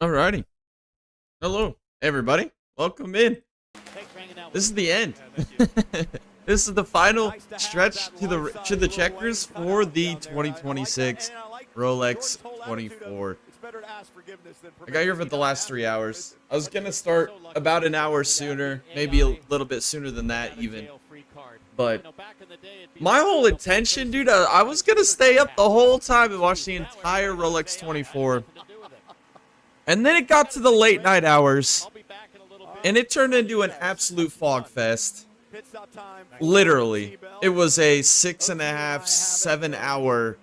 Alrighty. Hello, everybody. Welcome in. This is the end. This is the final stretch to the checkers for the 2026 Rolex 24. I got here for the last 3 hours. I was gonna start about an hour sooner, maybe a little bit sooner than that even. But my whole intention, dude, I was gonna stay up the whole time and watch the entire Rolex 24. And then it got to the late night hours, and it turned into an absolute fog fest. Literally, it was a 6.5, 7-hour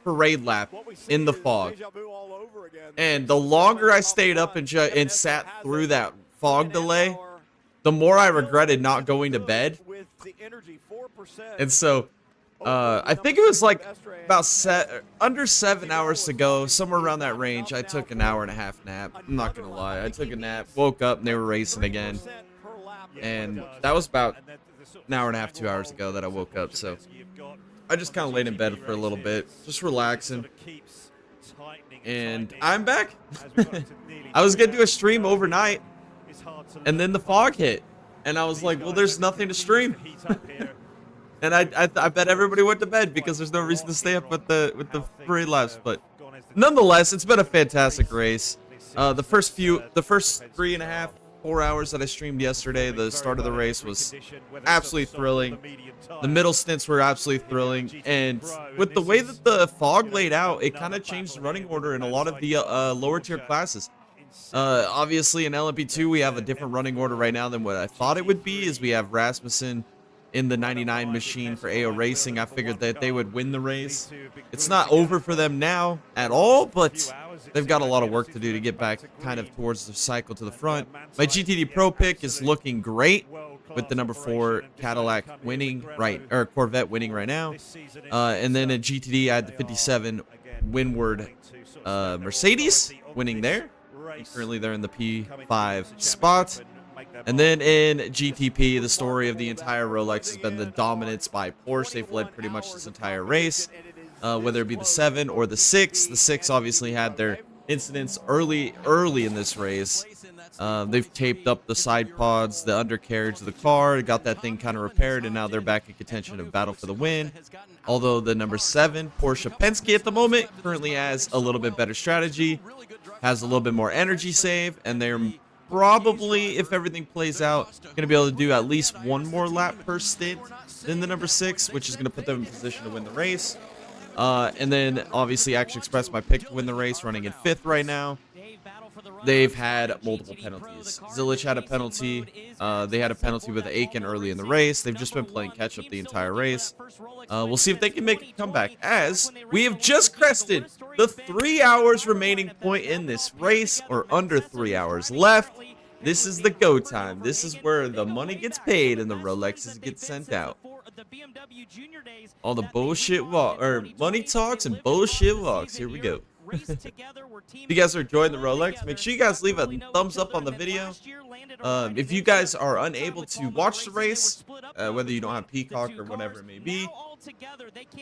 parade lap in the fog. And the longer I stayed up and sat through that fog delay, the more I regretted not going to bed. And so, I think it was like about under 7 hours to go, somewhere around that range. I took an hour-and-a-half nap. I'm not gonna lie. I took a nap, woke up, and they were racing again. And that was about an hour-and-a-half, 2 hours ago that I woke up. So I just kind of laid in bed for a little bit, just relaxing. And I'm back. I was gonna do a stream overnight, and then the fog hit, and I was like, well, there's nothing to stream. And I bet everybody went to bed because there's no reason to stay up with the parade laps. But nonetheless, it's been a fantastic race. The first 3.5, 4 hours that I streamed yesterday, the start of the race was absolutely thrilling. The middle stints were absolutely thrilling, and with the way that the fog laid out, it kind of changed the running order in a lot of the lower tier classes. Obviously in LMP2 we have a different running order right now than what I thought it would be, as we have Rasmussen in the 99 machine for AO Racing. I figured that they would win the race. It's not over for them now at all, but they've got a lot of work to do to get back kind of towards the cycle to the front. My GTD Pro pick is looking great with the number 4 Cadillac winning Corvette winning right now. And then at GTD I had the 57 Windward Mercedes winning there. Currently they're in the P5 spot. And then in GTP, the story of the entire Rolex has been the dominance by Porsche. They've led pretty much this entire race, whether it be the 7 or the 6. The 6 obviously had their incidents early in this race. They've taped up the side pods, the undercarriage of the car, got that thing kind of repaired, and now they're back in contention of battle for the win. Although the number 7, Porsche Penske at the moment, currently has a little bit better strategy, has a little bit more energy save, and they're probably, if everything plays out, going to be able to do at least one more lap per stint than the number 6, which is going to put them in position to win the race. And then, obviously, Action Express, my pick to win the race, running in 5th right now. They've had multiple penalties. Zilich had a penalty. They had a penalty with Aiken early in the race. They've just been playing catch-up the entire race. We'll see if they can make a comeback, as we have just crested the 3 hours remaining point in this race, or under 3 hours left. This is the go time. This is where the money gets paid and the Rolexes get sent out. All the bullshit money talks and bullshit walks. Here we go. If you guys are enjoying the Rolex, make sure you guys leave a thumbs up on the video. If you guys are unable to watch the race, whether you don't have Peacock or whatever it may be,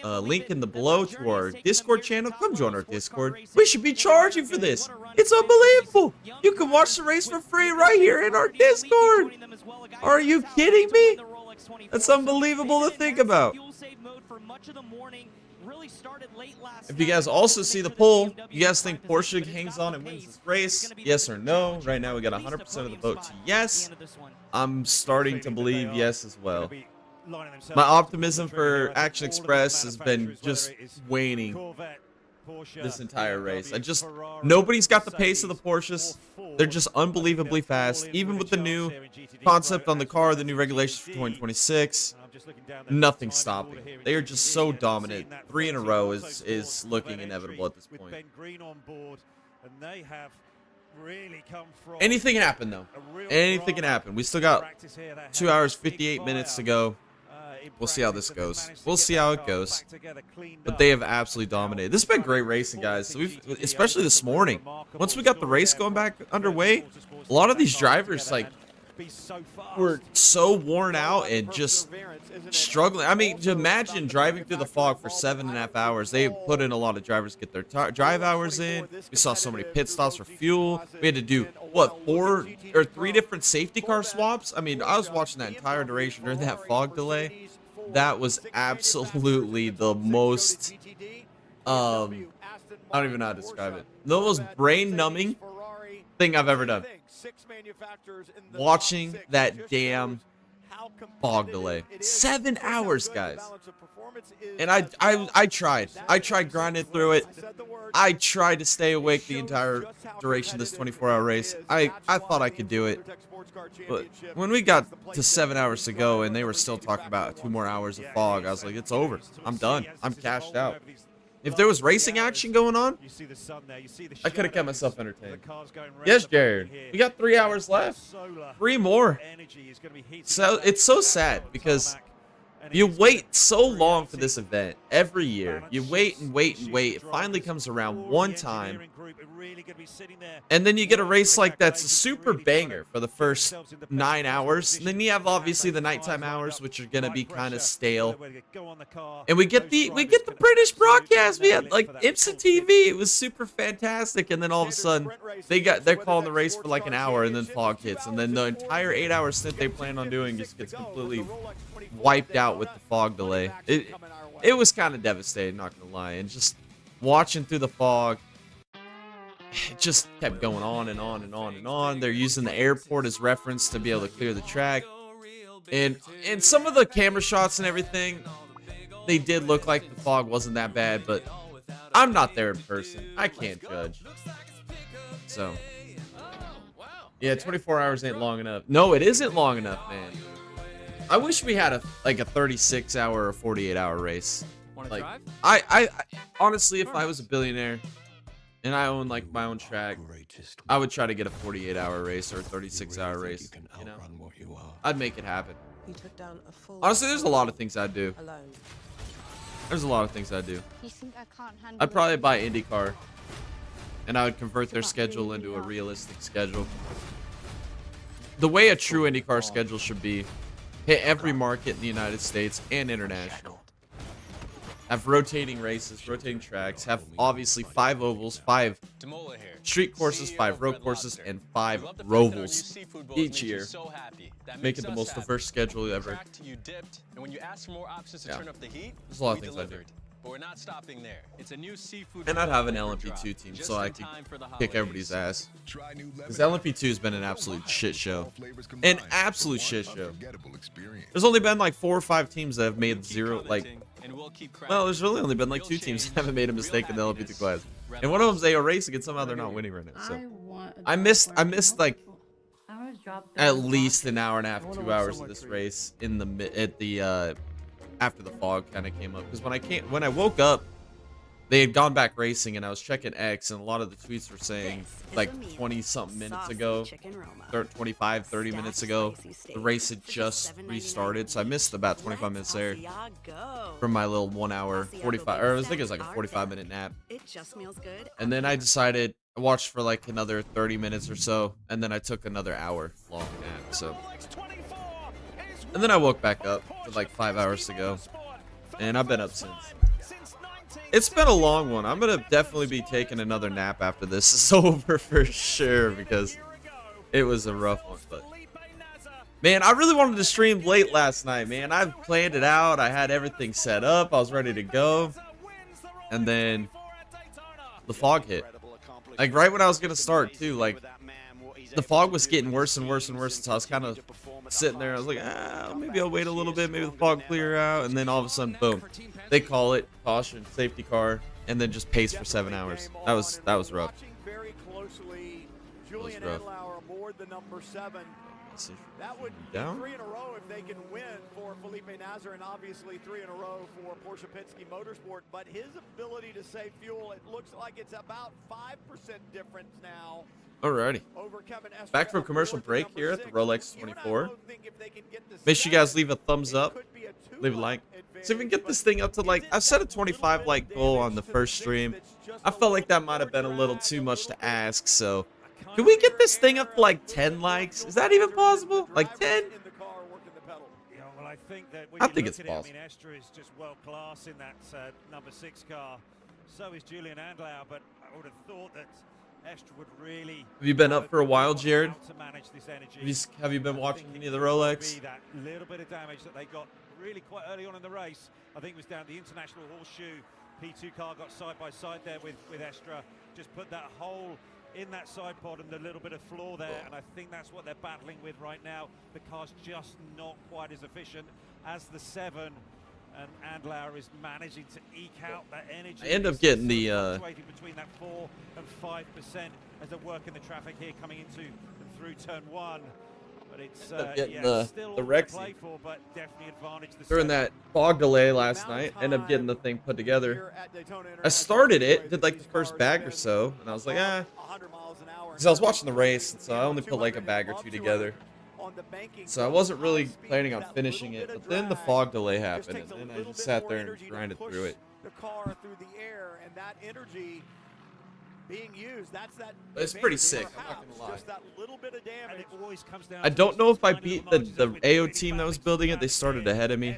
link in the below to our Discord channel. Come join our Discord. We should be charging for this. It's unbelievable. You can watch the race for free right here in our Discord. Are you kidding me? That's unbelievable to think about. If you guys also see the poll, you guys think Porsche hangs on and wins this race? Yes or no? Right now we got 100% of the vote to yes. I'm starting to believe yes as well. My optimism for Action Express has been just waning this entire race. Nobody's got the pace of the Porsches. They're just unbelievably fast. Even with the new concept on the car, the new regulations for 2026, nothing's stopping. They are just so dominant. 3 in a row is looking inevitable at this point. Anything can happen, though. Anything can happen. We still got 2 hours, 58 minutes to go. We'll see how this goes. We'll see how it goes. But they have absolutely dominated. This has been great racing, guys. So especially this morning. Once we got the race going back underway, a lot of these drivers, like, were so worn out and just struggling. I mean, to imagine driving through the fog for 7.5 hours. They put in a lot of drivers to get their drive hours in. We saw so many pit stops for fuel. We had to do, what, 4 or 3 different safety car swaps? I mean, I was watching that entire duration during that fog delay. That was absolutely the most, I don't even know how to describe it. The most brain-numbing thing I've ever done. Watching that damn fog delay. 7 hours, guys. And I tried. I tried grinding through it. I tried to stay awake the entire duration of this 24-hour race. I thought I could do it. But when we got to 7 hours to go and they were still talking about 2 more hours of fog, I was like, it's over. I'm done. I'm cashed out. If there was racing action going on, I could have kept myself entertained. Yes, Jared. We got 3 hours left. 3 more. So it's so sad because you wait so long for this event every year. You wait and wait and wait. It finally comes around one time. And then you get a race like that's a super banger for the first 9 hours. And then you have obviously the nighttime hours, which are gonna be kind of stale. And we get the British broadcast. We had like IMSA TV. It was super fantastic. And then all of a sudden they're calling the race for like an hour, and then fog hits, and then the entire 8-hour stint they plan on doing just gets completely wiped out with the fog delay. It was kind of devastating, not gonna lie. And just watching through the fog, it just kept going on and on and on and on. They're using the airport as reference to be able to clear the track. And some of the camera shots and everything, they did look like the fog wasn't that bad, but I'm not there in person. I can't judge. So, yeah, 24 hours ain't long enough. No, it isn't long enough, man. I wish we had a 36-hour or 48-hour race. Like, I honestly, if I was a billionaire and I owned like my own track, I would try to get a 48-hour race or a 36-hour race. You know, I'd make it happen. Honestly, there's a lot of things I'd do. There's a lot of things I'd do. I'd probably buy IndyCar, and I would convert their schedule into a realistic schedule. The way a true IndyCar schedule should be: hit every market in the United States and international. Have rotating races, rotating tracks. Have obviously 5 ovals, 5 street courses, 5 road courses, and 5 rovals each year. Make it the most diverse schedule ever. Yeah. There's a lot of things I do. But we're not stopping there. It's a new seafood. And I'd have an LMP2 team so I could kick everybody's ass. Because LMP2 has been an absolute shit show. An absolute shit show. There's only been like 4 or 5 teams that have made 0, like, well, there's really only been like 2 teams that haven't made a mistake in the LMP2 class. And one of them's AO Racing, and somehow they're not winning right now. So I missed like at least an hour and a half, 2 hours of this race in the after the fog kind of came up, because when I woke up, they had gone back racing, and I was checking X, and a lot of the tweets were saying like 20-something minutes ago, 25, 30 minutes ago, the race had just restarted. So I missed about 25 minutes there from my little 1 hour 45, or I think it was like a 45-minute nap. And then I decided I watched for like another 30 minutes or so, and then I took another hour long nap. So, and then I woke back up with like 5 hours to go, and I've been up since. It's been a long one. I'm gonna definitely be taking another nap after this is over for sure, because it was a rough one. But man, I really wanted to stream late last night, man. I planned it out. I had everything set up. I was ready to go, and then the fog hit. Like right when I was gonna start too. Like the fog was getting worse and worse and worse. So I was kind of sitting there. I was like, maybe I'll wait a little bit. Maybe the fog clear out. And then all of a sudden, boom, they call it caution, safety car, and then just pace for 7 hours. That was rough. That was rough. That would be 3 in a row if they can win for Felipe Nasr, and obviously 3 in a row for Porsche Penske Motorsport. But his ability to save fuel, it looks like it's about 5% difference now. Alrighty. Back from commercial break here at the Rolex 24. Make sure you guys leave a thumbs up, leave a like. See if we can get this thing up to, like, I've set a 25 like goal on the first stream. I felt like that might have been a little too much to ask, so Can we get this thing up to like 10 likes? Is that even possible? Like 10? Yeah, well, I think that when I you think look it's at it, I possible. mean, Estra is just world class in that number 6 car. So is Julian Andlau, but I would have thought that Estra would really. Have you been up for a while, Jared? How to manage this energy. Have you been I watching think any it of the could Rolex? Be that little bit of damage that they got really quite early on in the race. I think it was down the International Horseshoe. P2 car got side by side there with Estra. Just put that hole in that side pod and the little bit of floor there, and I think that's what they're battling with right now. The car's just not quite as efficient as the 7, and Andlauer is managing to eke out that energy. I end up getting the fluctuating between that 4 and 5% as they work in the traffic here coming into and through turn 1. But it's still the all to Rexy play for, but definitely advantage the during 7. that fog delay last night. End up getting the thing put together. I started it, did like the first bag or so, and I was like, because I was watching the race, and so I only put like a bag or two together. So I wasn't really planning on finishing it, but then the fog delay happened, and then I just sat there and grinded through it. The car through the air, and that energy being used, It's pretty sick, I'm not gonna lie. Just that little bit of damage. And it always comes down I don't know if I beat the AO team that was building it. They started ahead of me,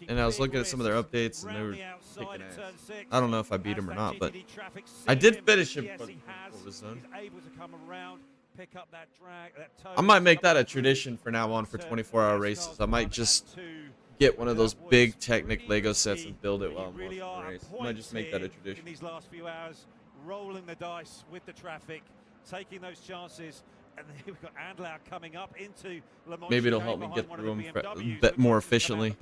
and I was looking at some of their updates, and they were kicking ass. I don't know if I beat him or not, but I did finish him before it was done. I might make that a tradition for now on for 24-hour races. I might just get one of those big Technic Lego sets and build it while I'm watching the race. I might just make that a tradition. In these last few hours, rolling the dice with the traffic, taking those chances, and then we've got Andlau coming up into Le Mans. Maybe it'll help me get through them a bit more efficiently.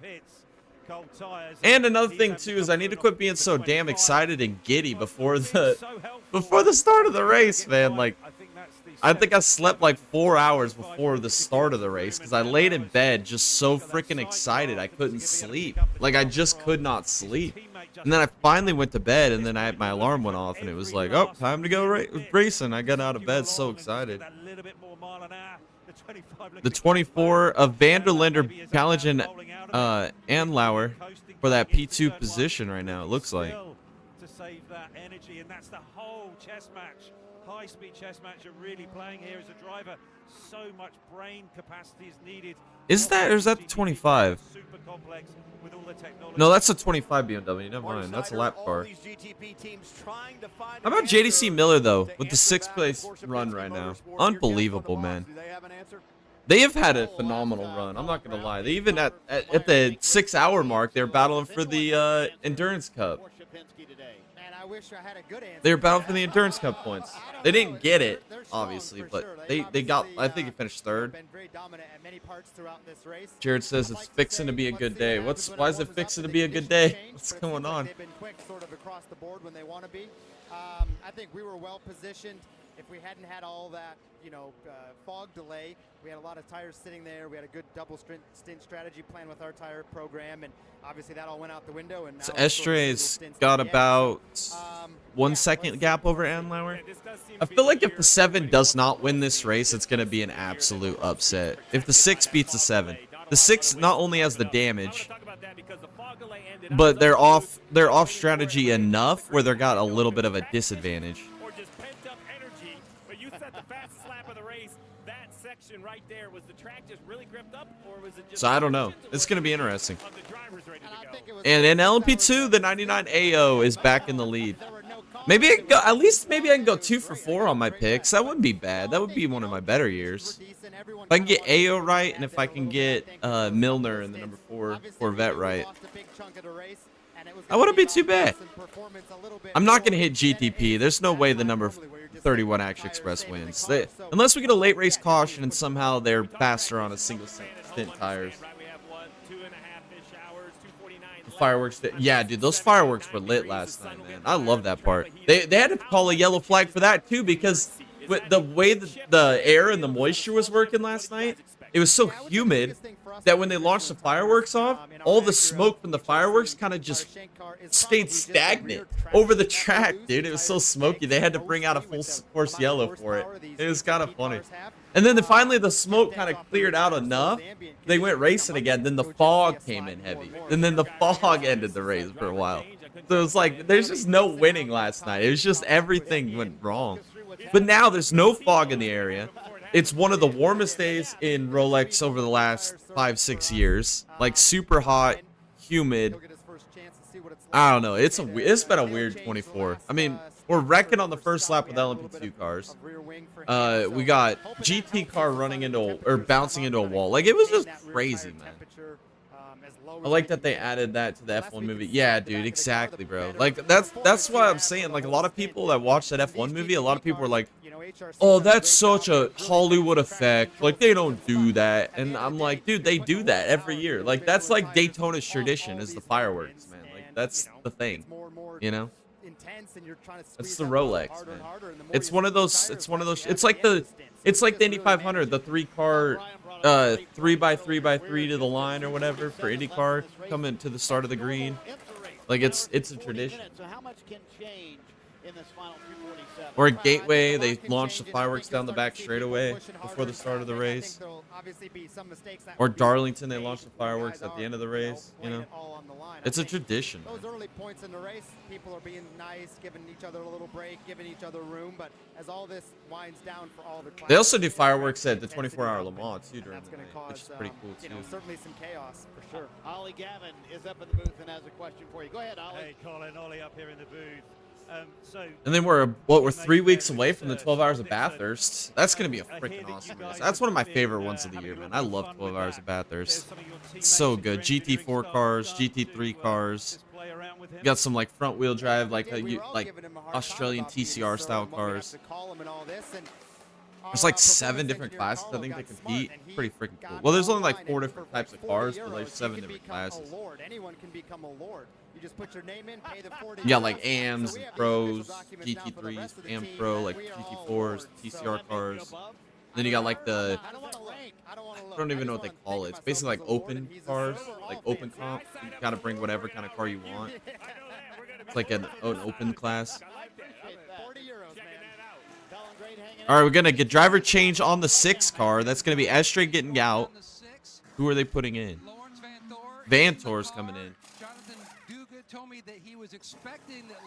And another thing too is I need to quit being so damn excited and giddy before the start of the race, man. Like, I think I slept like 4 hours before the start of the race because I laid in bed just so freaking excited I couldn't sleep. Like, I just could not sleep. And then I finally went to bed, and then my alarm went off, and it was like, oh, time to go racing. I got out of bed so excited. The 24 of Vanderlander challenging Andlauer for that P2 position right now, it looks like. To save that energy, and that's the whole chess match. High-speed chess match you're really playing here as a driver. So much brain capacity is needed. Is that, or is that the 25? Super complex with all the technology. No, that's a 25 BMW. Never mind. That's a lap car. How about JDC Miller, though, with the 6th place run right now? Unbelievable, man. They have had a phenomenal run. I'm not going to lie. They even at the 6-hour mark, they're battling for the Endurance Cup. They were battling for the Endurance Cup points. They didn't get it, obviously, but they got, I think he finished 3rd. Jared says it's fixing to be a good day. Why is it fixing to be a good day? What's going on? They've been quick sort of across the board when they want to be. I think we were well positioned. If we hadn't had all that, fog delay, we had a lot of tires sitting there. We had a good double stint strategy plan with our tire program, and obviously that all went out the window. And so Estray's got about 1 second gap over Andlauer. I feel like if the 7 does not win this race, it's going to be an absolute upset. If the 6 beats the 7, the 6 not only has the damage, but they're off strategy enough where they're got a little bit of a disadvantage. Right there, was the track just really gripped up, or was it just so I don't know. It's going to be interesting. And in LMP2, the 99 AO is back in the lead. Maybe I can go, at least maybe I can go 2 for 4 on my picks. That wouldn't be bad. That would be one of my better years. If I can get AO right, and if I can get Milner in the number 4 Corvette right, that wouldn't be too bad. I'm not going to hit GTP. There's no way the number 31 Action Express wins. Unless we get a late race caution and somehow they're faster on a single stint tires. The fireworks, yeah, dude, those fireworks were lit last night, man. I love that part. They had to call a yellow flag for that too, because with the way the air and the moisture was working last night, it was so humid that when they launched the fireworks off, all the smoke from the fireworks kind of just stayed stagnant over the track, dude. It was so smoky. They had to bring out a full force yellow for it. It was kind of funny. And then finally the smoke kind of cleared out enough. They went racing again. Then the fog came in heavy. And then the fog ended the race for a while. So it was like, there's just no winning last night. It was just everything went wrong. But now there's no fog in the area. It's one of the warmest days in Rolex over the last 5-6 years. Like super hot, humid. I don't know. It's been a weird 24. I mean, we're wrecking on the first lap with LMP2 cars. We got GT car running into or bouncing into a wall. Like, it was just crazy, man. I like that they added that to the F1 movie. Yeah, dude, exactly, bro. Like, that's why I'm saying, like, a lot of people that watch that F1 movie, a lot of people are like, oh, that's such a Hollywood effect. Like, they don't do that. And I'm like, dude, they do that every year. Like, that's like Daytona's tradition is the fireworks, man. Like, that's the thing, you know? It's the Rolex, man. It's one of those. It's like the Indy 500, the 3-car, 3x3x3 to the line or whatever for IndyCar coming to the start of the green. Like, it's a tradition. Or at Gateway, they launched the fireworks down the back straightaway before the start of the race. Or Darlington, they launched the fireworks at the end of the race. You know, it's a tradition. Those early points in the race, people are being nice, giving each other a little break, giving each other room. But as all this winds down for all the, they also do fireworks at the 24-hour Le Mans too during the night, which is pretty cool too. Certainly some chaos for sure. Ollie Gavin is up in the booth and has a question for you. Go ahead, Ollie. Hey, Colin, Ollie up here in the booth. And then we're 3 weeks away from the 12 Hours of Bathurst. That's gonna be a freaking awesome race. That's one of my favorite ones of the year, man. I love 12 Hours of Bathurst. It's so good. GT4 cars, GT3 cars. You got some like front wheel drive, like Australian TCR style cars. There's like 7 different classes I think they compete. Pretty freaking cool. Well, there's only like 4 different types of cars, but there's 7 different classes. Anyone can become a lord. You just put your name in, pay the 40. You got like AMs and Pros, GT3s, AM Pro, like GT4s, TCR cars. Then you got like the, I don't even know what they call it. It's basically like open cars, like open comp. You gotta bring whatever kind of car you want. It's like an open class. All right, we're gonna get driver change on the 6 car. That's gonna be Estrade getting out. Who are they putting in? Vantor's coming in.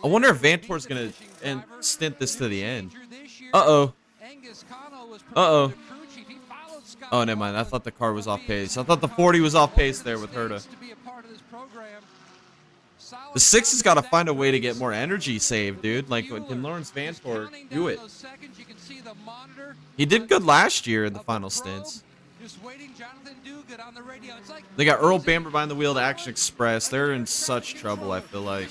I wonder if Vantor's gonna stint this to the end. Uh-oh. Uh-oh. Oh, never mind. I thought the car was off pace. I thought the 40 was off pace there with Herta. The 6 has got to find a way to get more energy saved, dude. Like, can Lawrence Vantor do it? He did good last year in the final stints. They got Earl Bamber behind the wheel to Action Express. They're in such trouble, I feel like.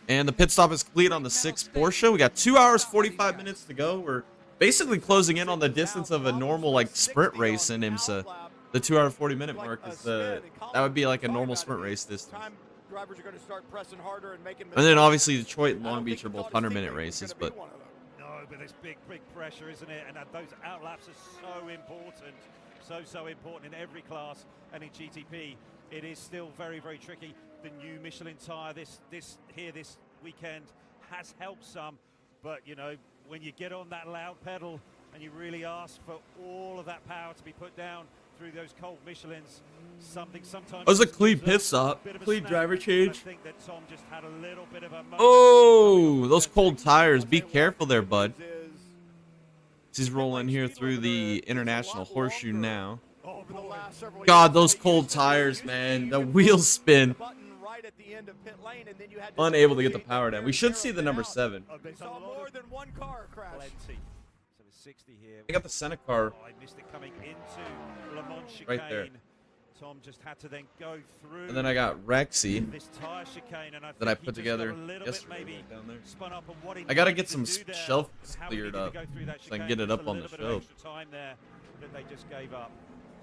And the pit stop is complete on the 6 Porsche. We got 2 hours, 45 minutes to go. We're basically closing in on the distance of a normal, like, sprint race in IMSA. The 2 hour, 40 minute mark is that would be like a normal sprint race distance. And then obviously Detroit and Long Beach are both 100-minute races, but. No, but it's big pressure, isn't it? And those outlaps are so important. So important in every class and in GTP. It is still very, very tricky. The new Michelin tire this weekend has helped some, but you know, when you get on that loud pedal and you really ask for all of that power to be put down through those cold Michelins, sometimes it was a clean pit stop, clean driver change. I think that Tom just had a little bit of a moment. Oh, those cold tires. Be careful there, bud. He's rolling here through the International Horseshoe now. God, those cold tires, man. The wheels spin. Unable to get the power down. We should see the number 7. More than one car crash. I got the Senna car right there. Tom just had to then go through. And then I got Rexy this tire chicane, and that I put together yesterday down there. I gotta get some shelves cleared up so I can get it up on the shelf.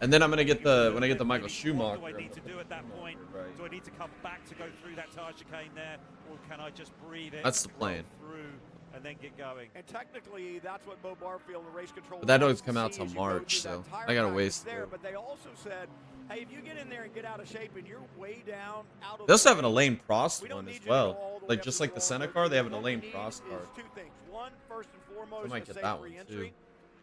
And then I'm gonna get when I get the Michael Schumacher. What do I need to do at that point? Do I need to come back to go through that tire chicane there, or can I just breathe in? That's the plan. Through and then get going. And technically, that's what Bo Barfield and race control. But that doesn't come out till March, so I gotta waste there. But they also said, hey, if you get in there and get out of shape and you're way down out of. They also have an Elaine Prost one as well. Like just like the Senna car, they have an Elaine Prost car. Two things. One, first and foremost, I might get that one too.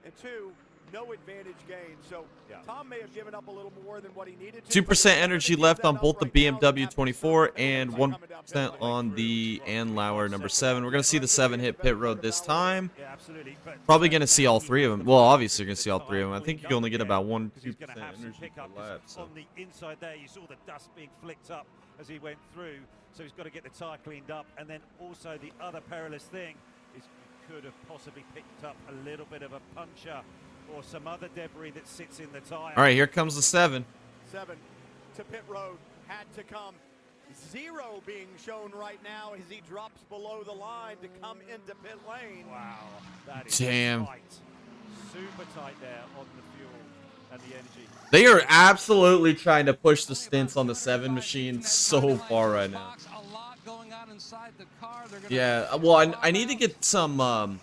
And 2, no advantage gained. So Tom may have given up a little more than what he needed to. 2% energy left on both the BMW 24 and 1% on the Andlauer number 7. We're going to see the 7 hit pit road this time. Probably going to see all 3 of them. Well, obviously you're going to see all 3 of them. I think you can only get about 1-2% energy per lap. So. On the inside there, you saw the dust being flicked up as he went through. So he's got to get the tyre cleaned up. And then also the other perilous thing is you could have possibly picked up a little bit of a puncture or some other debris that sits in the tyre. All right, here comes the 7. 7 to pit road had to come. 0 being shown right now as he drops below the line to come into pit lane. Wow, that is damn tight. Super tight there on the fuel and the energy. They are absolutely trying to push the stints on the 7 machine so far right now. Yeah, well, I need to get some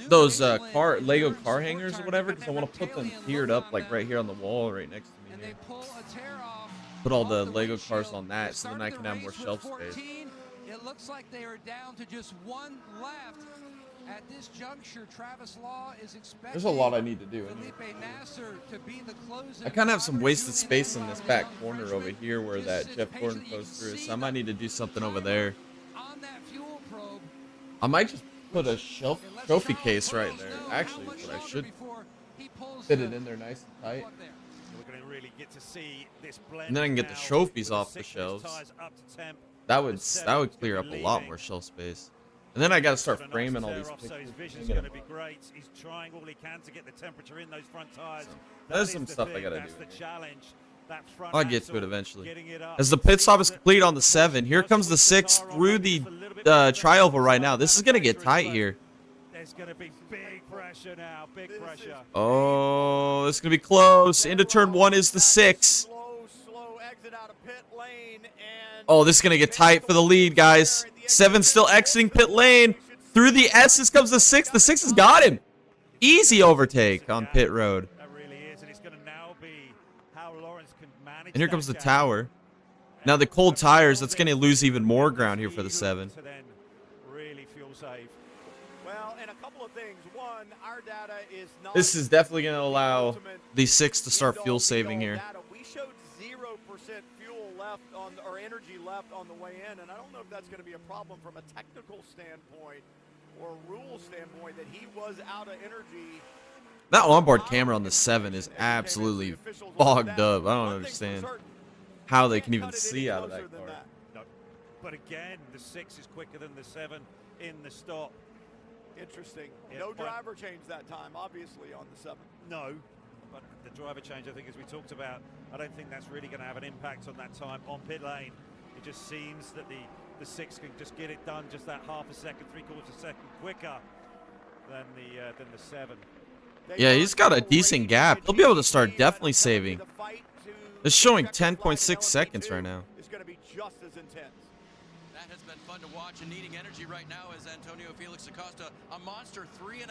those Lego car hangers or whatever, because I want to put them tiered up like right here on the wall right next to me here. Put all the Lego cars on that so then I can have more shelf space. It looks like they are down to just 1 left. At this juncture, Travis Law is expecting. There's a lot I need to do. I kind of have some wasted space in this back corner over here where that Jeff Gordon goes through, so I might need to do something over there. I might just put a shelf trophy case right there. Actually, is what I should fit it in there nice and tight. And then I can get the trophies off the shelves. That would clear up a lot more shelf space. And then I got to start framing all these pictures. His vision's going to be great. He's trying all he can to get the temperature in those front tires. There's some stuff I got to do. The challenge. I'll get to it eventually. As the pit stop is complete on the 7, here comes the 6 through the tri-oval right now. This is going to get tight here. There's going to be big pressure now. Big pressure. Oh, it's going to be close. Into turn 1 is the 6. Slow exit out of pit lane. Oh, this is going to get tight for the lead, guys. 7 still exiting pit lane. Through the S's comes the 6. The 6 has got him. Easy overtake on pit road. That really is, and it's going to now be how Lawrence can manage. And here comes the tower. Now the cold tires, that's going to lose even more ground here for the 7. Really fuel save. Well, and a couple of things. One, our data is not. This is definitely going to allow the 6 to start fuel saving here. We showed 0% fuel left on, or energy left on the way in, and I don't know if that's going to be a problem from a technical standpoint or a rule standpoint that he was out of energy. That onboard camera on the 7 is absolutely fogged up. I don't understand how they can even see out of that car. No. But again, the 6 is quicker than the 7 in the stop. Interesting. No driver change that time, obviously, on the 7. No. But the driver change, I think, as we talked about, I don't think that's really going to have an impact on that time on pit lane. It just seems that the 6 can just get it done just that half a second, 3/4 second quicker than the 7. Yeah, he's got a decent gap. He'll be able to start definitely saving. It's showing 10.6 seconds right now. It's going to be just as intense. That has been fun to watch, and needing energy right now is Antonio Felix Acosta. A monster 3.5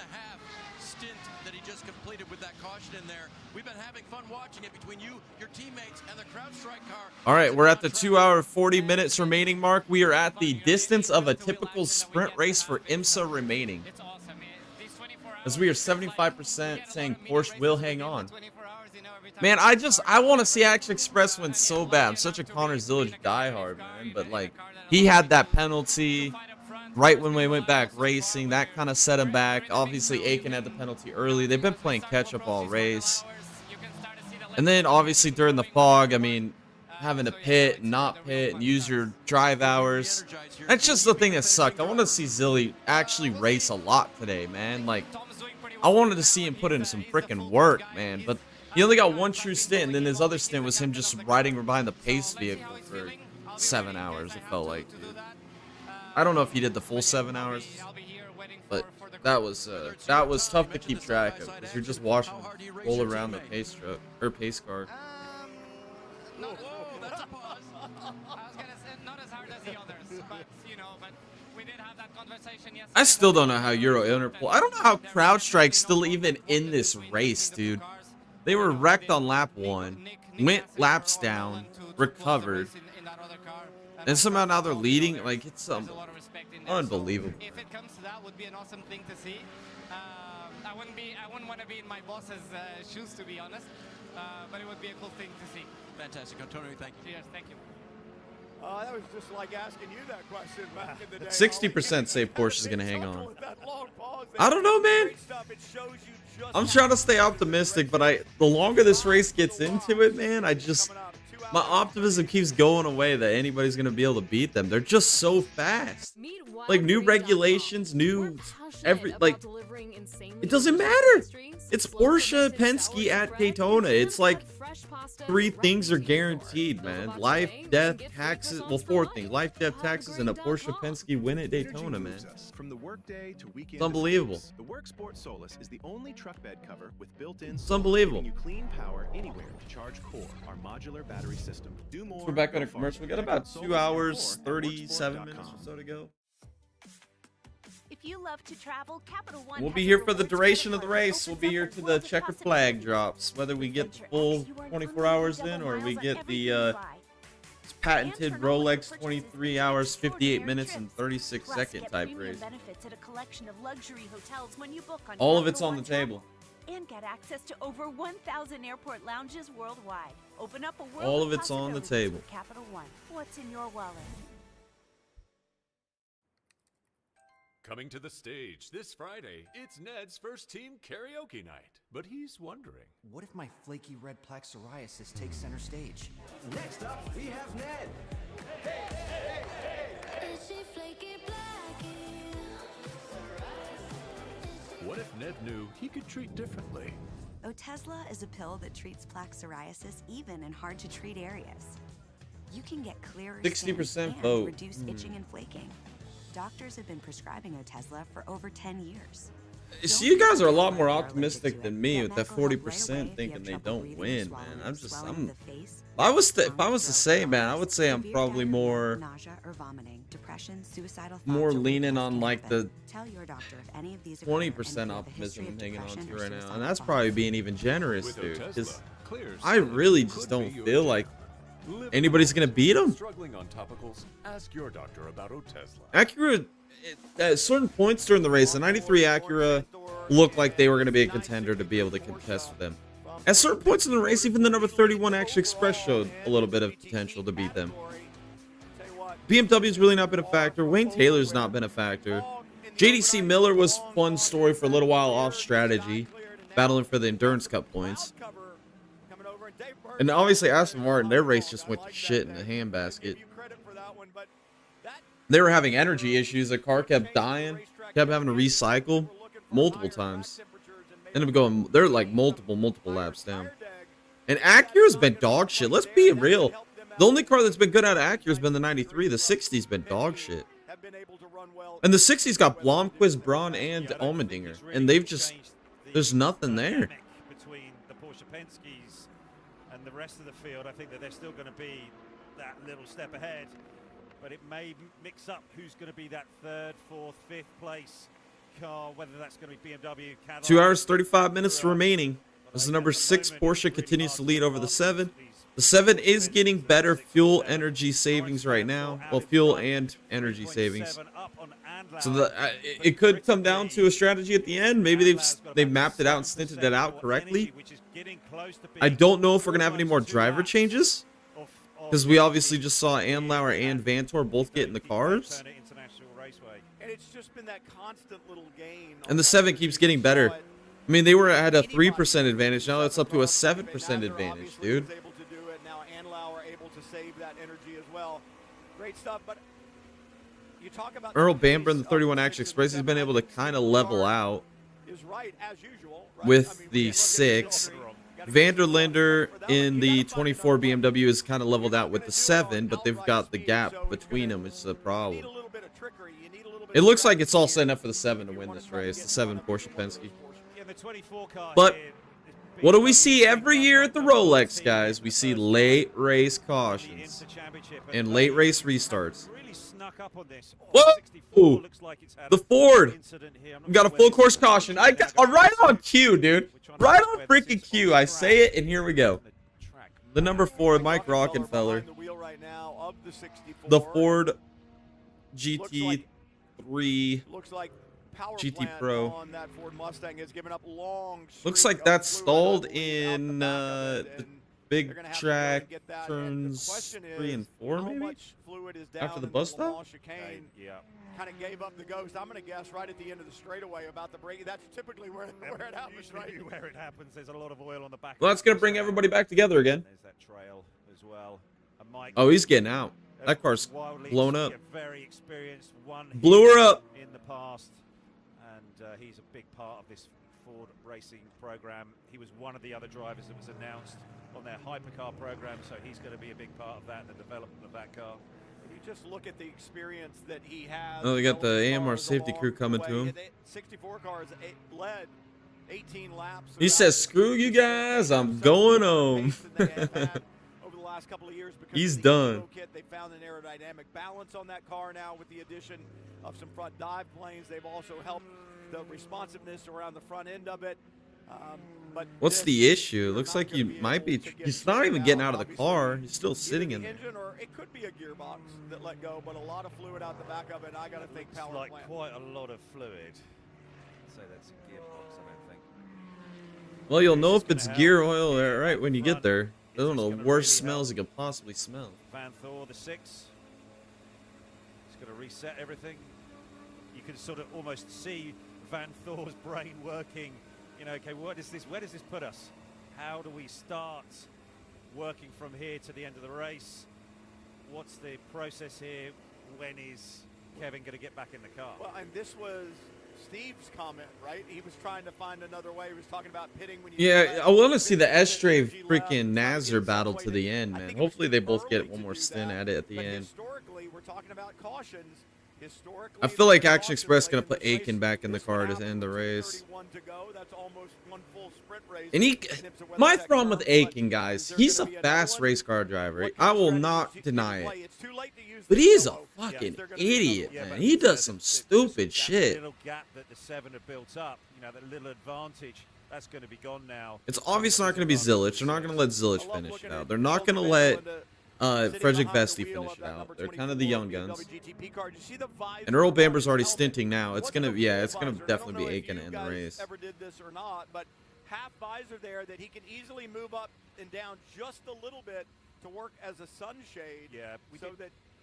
stint that he just completed with that caution in there. We've been having fun watching it between you, your teammates, and the CrowdStrike car. All right, we're at the 2-hour 40 minutes remaining mark. We are at the distance of a typical sprint race for IMSA remaining. As we are 75% saying Porsche will hang on. Man, I want to see Action Express win so bad. I'm such a Connor Zillage diehard, man. But, like, he had that penalty right when we went back racing. That kind of set him back. Obviously, Aiken had the penalty early. They've been playing catch-up all race. And then, obviously, during the fog, I mean, having to pit and not pit and use your drive hours. That's just the thing that sucked. I want to see Zilly actually race a lot today, man. Like, I wanted to see him put in some freaking work, man. But he only got one true stint, and then his other stint was him just riding behind the pace vehicle for 7 hours, it felt like. I don't know if he did the full 7 hours, but that was tough to keep track of, because you're just watching him roll around the pace truck, or pace car. That's a pause. I was gonna say not as hard as the others, but you know, but we did have that conversation yesterday. I still don't know how Euro Interpol. I don't know how CrowdStrike's still even in this race, dude. They were wrecked on lap 1, went laps down, recovered, and somehow now they're leading. Like, it's unbelievable. If it comes to that, would be an awesome thing to see. I wouldn't want to be in my boss's shoes, to be honest. But it would be a cool thing to see. Fantastic, Antonio. Thank you. Cheers, thank you. That was just like asking you that question back in the day. 60% say Porsche is going to hang on. I don't know, man. I'm trying to stay optimistic, but the longer this race gets into it, man, my optimism keeps going away that anybody's going to be able to beat them. They're just so fast. Like, new regulations, it doesn't matter. It's Porsche Penske at Daytona. It's like 3 things are guaranteed, man. Life, death, taxes. Well, 4 things. Life, death, taxes, and a Porsche Penske win at Daytona, man. From the workday to weekend, It's unbelievable. the WorkSport Solus is the only truck bed cover with built-in. It's unbelievable. Giving you clean power anywhere to charge Core, our modular battery system. Do more. We're back on go a commercial. We got farther. about Check out 2 hours, Solus at 37 worksport.com. minutes or so to go. If you love to travel, Capital One We'll has be a here for the rewards duration of credit the card that race. We'll opens be up here a to the world of checkered flag possibilities. drops. Whether we get the Enter full X, you earn 24 hours unlimited in, double or we miles on get everything the you buy. patented And turn on Rolex purchases 23 hours, 58 minutes, and trips. 36 Plus, second get type premium race. benefits at a collection of luxury hotels when you book on All of it's Capital on the One table. Travel. And get access to over 1,000 airport lounges worldwide. Open up a world All of it's on the possibilities table. with Capital One. What's in your wallet? Coming to the stage this Friday, it's Ned's first team karaoke night. But he's wondering, what if my flaky red plaque psoriasis takes center stage? Next up, we have Ned. what if Ned knew he could treat differently? Otezla is a pill that treats plaque psoriasis even in hard-to-treat areas. You can get clearer 60% skin and vote. reduce itching and flaking. Doctors have been prescribing Otezla for over 10 years. See, you guys are a lot more optimistic than me with that 40% thinking they don't win, man. If I was to say, man, I would say I'm probably more leaning on like the 20% optimism I'm hanging on to right now, and that's probably being even generous, dude. Because I really just don't feel like anybody's gonna beat them. Struggling on topicals? Ask your doctor about Otezla. Acura, at certain points during the race, the 93 Acura looked like they were going to be a contender to be able to contest with them. At certain points in the race, even the number 31 Action Express showed a little bit of potential to beat them. BMW's really not been a factor. Wayne Taylor's not been a factor. JDC Miller was a fun story for a little while off strategy, battling for the Endurance Cup points. And obviously Aston Martin, their race just went to shit in the handbasket. They were having energy issues. Their car kept dying, kept having to recycle multiple times. Ended up going, they're like multiple laps down. And Acura's been dog shit. Let's be real. The only car that's been good out of Acura's been the 93. The 60's been dog shit. And the 60's got Blomqvist, Braun, and Allmendinger. And they've just, there's nothing there. Between the Porsche Penskes and the rest of the field, I think that they're still going to be that little step ahead. But it may mix up who's going to be that 3rd, 4th, 5th place car, whether that's going to be BMW, Cadillac. 2 hours, 35 minutes remaining. As the number 6 Porsche continues to lead over the 7. The 7 is getting better fuel energy savings right now. Well, fuel and energy savings. So it could come down to a strategy at the end. Maybe they've mapped it out and stinted it out correctly. I don't know if we're going to have any more driver changes, because we obviously just saw Andlauer and Vantor both get in the cars. And it's just been that constant little gain. And the 7 keeps getting better. I mean, they were at a 3% advantage. Now it's up to a 7% advantage, dude. Able to do it. Now Andlauer able to save that energy as well. Great stuff, but you talk about Earl Bamber in the 31 Action Express has been able to kind of level out with the 6. Vanderlander in the 24 BMW is kind of leveled out with the 7, but they've got the gap between them. It's the problem. It looks like it's all setting up for the 7 to win this race, the 7 Porsche Penske. But what do we see every year at the Rolex, guys? We see late race cautions and late race restarts. Whoa! The Ford got a full course caution. I got right on cue, dude. Right on freaking cue. I say it, and here we go. The number 4, Mike Rockenfeller. The Ford GT3 power GT plant Pro. on that Ford Mustang has given up long. Looks streak like of that's fluid, I stalled believe, out in the back of it, the and big they're gonna have to go and track get that. And the turns question 3 and is, 4 how maybe much fluid is down after the in bus Le stop. Mans chicane? Yeah. Kind of gave up the ghost. I'm going to guess right at the end of the straightaway about the brake. That's typically where it happens, right? Usually where it happens, there's a lot of oil on the back. Well, that's gonna bring everybody back together again. There's that trail as well. And Mike, Oh, he's getting out. That car's wildly blown up. very experienced, one Blew her up. in the past, and he's a big part of this Ford racing program. He was one of the other drivers that was announced on their hypercar program, so he's going to be a big part of that, the development of that car. You just look at the experience that he has. Oh, they got the going AMR cars safety along crew the coming way. to him. 64 cars led 18 laps. He says, "Screw you guys, I'm going home." Over the last couple of years, because He's of the done. Evo kit, they found an aerodynamic balance on that car now with the addition of some front dive planes. They've also helped the responsiveness around the front end of it. But What's the issue? It looks like you might be. He's not even getting out of the car. He's still either sitting the in there. engine, or it could be a gearbox that let go, but a lot of fluid out the back of it. I got to think It's power like plant. quite a lot of fluid. So that's a gearbox, I don't think. Well, you'll know if it's gear oil right when you get there. That's one of the worst smells you could possibly smell. Van Thor, the 6. He's going to reset everything. You can sort of almost see Van Thor's brain working. You know, okay, where does this put us? How do we start working from here to the end of the race? What's the process here? When is Kevin going to get back in the car? Well, and this was Steve's comment, right? He was trying to find another way. He was talking about pitting when you. Yeah, I want to see the S-Stray freaking Nazar battle to the end, man. Hopefully they both get one more stint at it at the But end. historically, we're talking about cautions. Historically, I feel like Action Express gonna put Aiken back in the car to end the race. 31 to go. That's almost one full sprint race. And my problem with Aiken, guys, he's a fast race car driver. I will not deny it. But he's a fucking idiot, man. He does some stupid shit. Little gap that the 7 have built up, you know, that little advantage, that's going to be gone now. It's obviously not going to be Zilich. They're not going to let Zilich finish it out. They're not going to let Frederick Vesti finish it out. They're kind of the young guns. And Earl Bamber's already stinting now. It's gonna, it's gonna definitely be Aiken in the race. Ever did this or not? But half visor there that he can easily move up and down just a little bit to work as a sunshade. Yeah,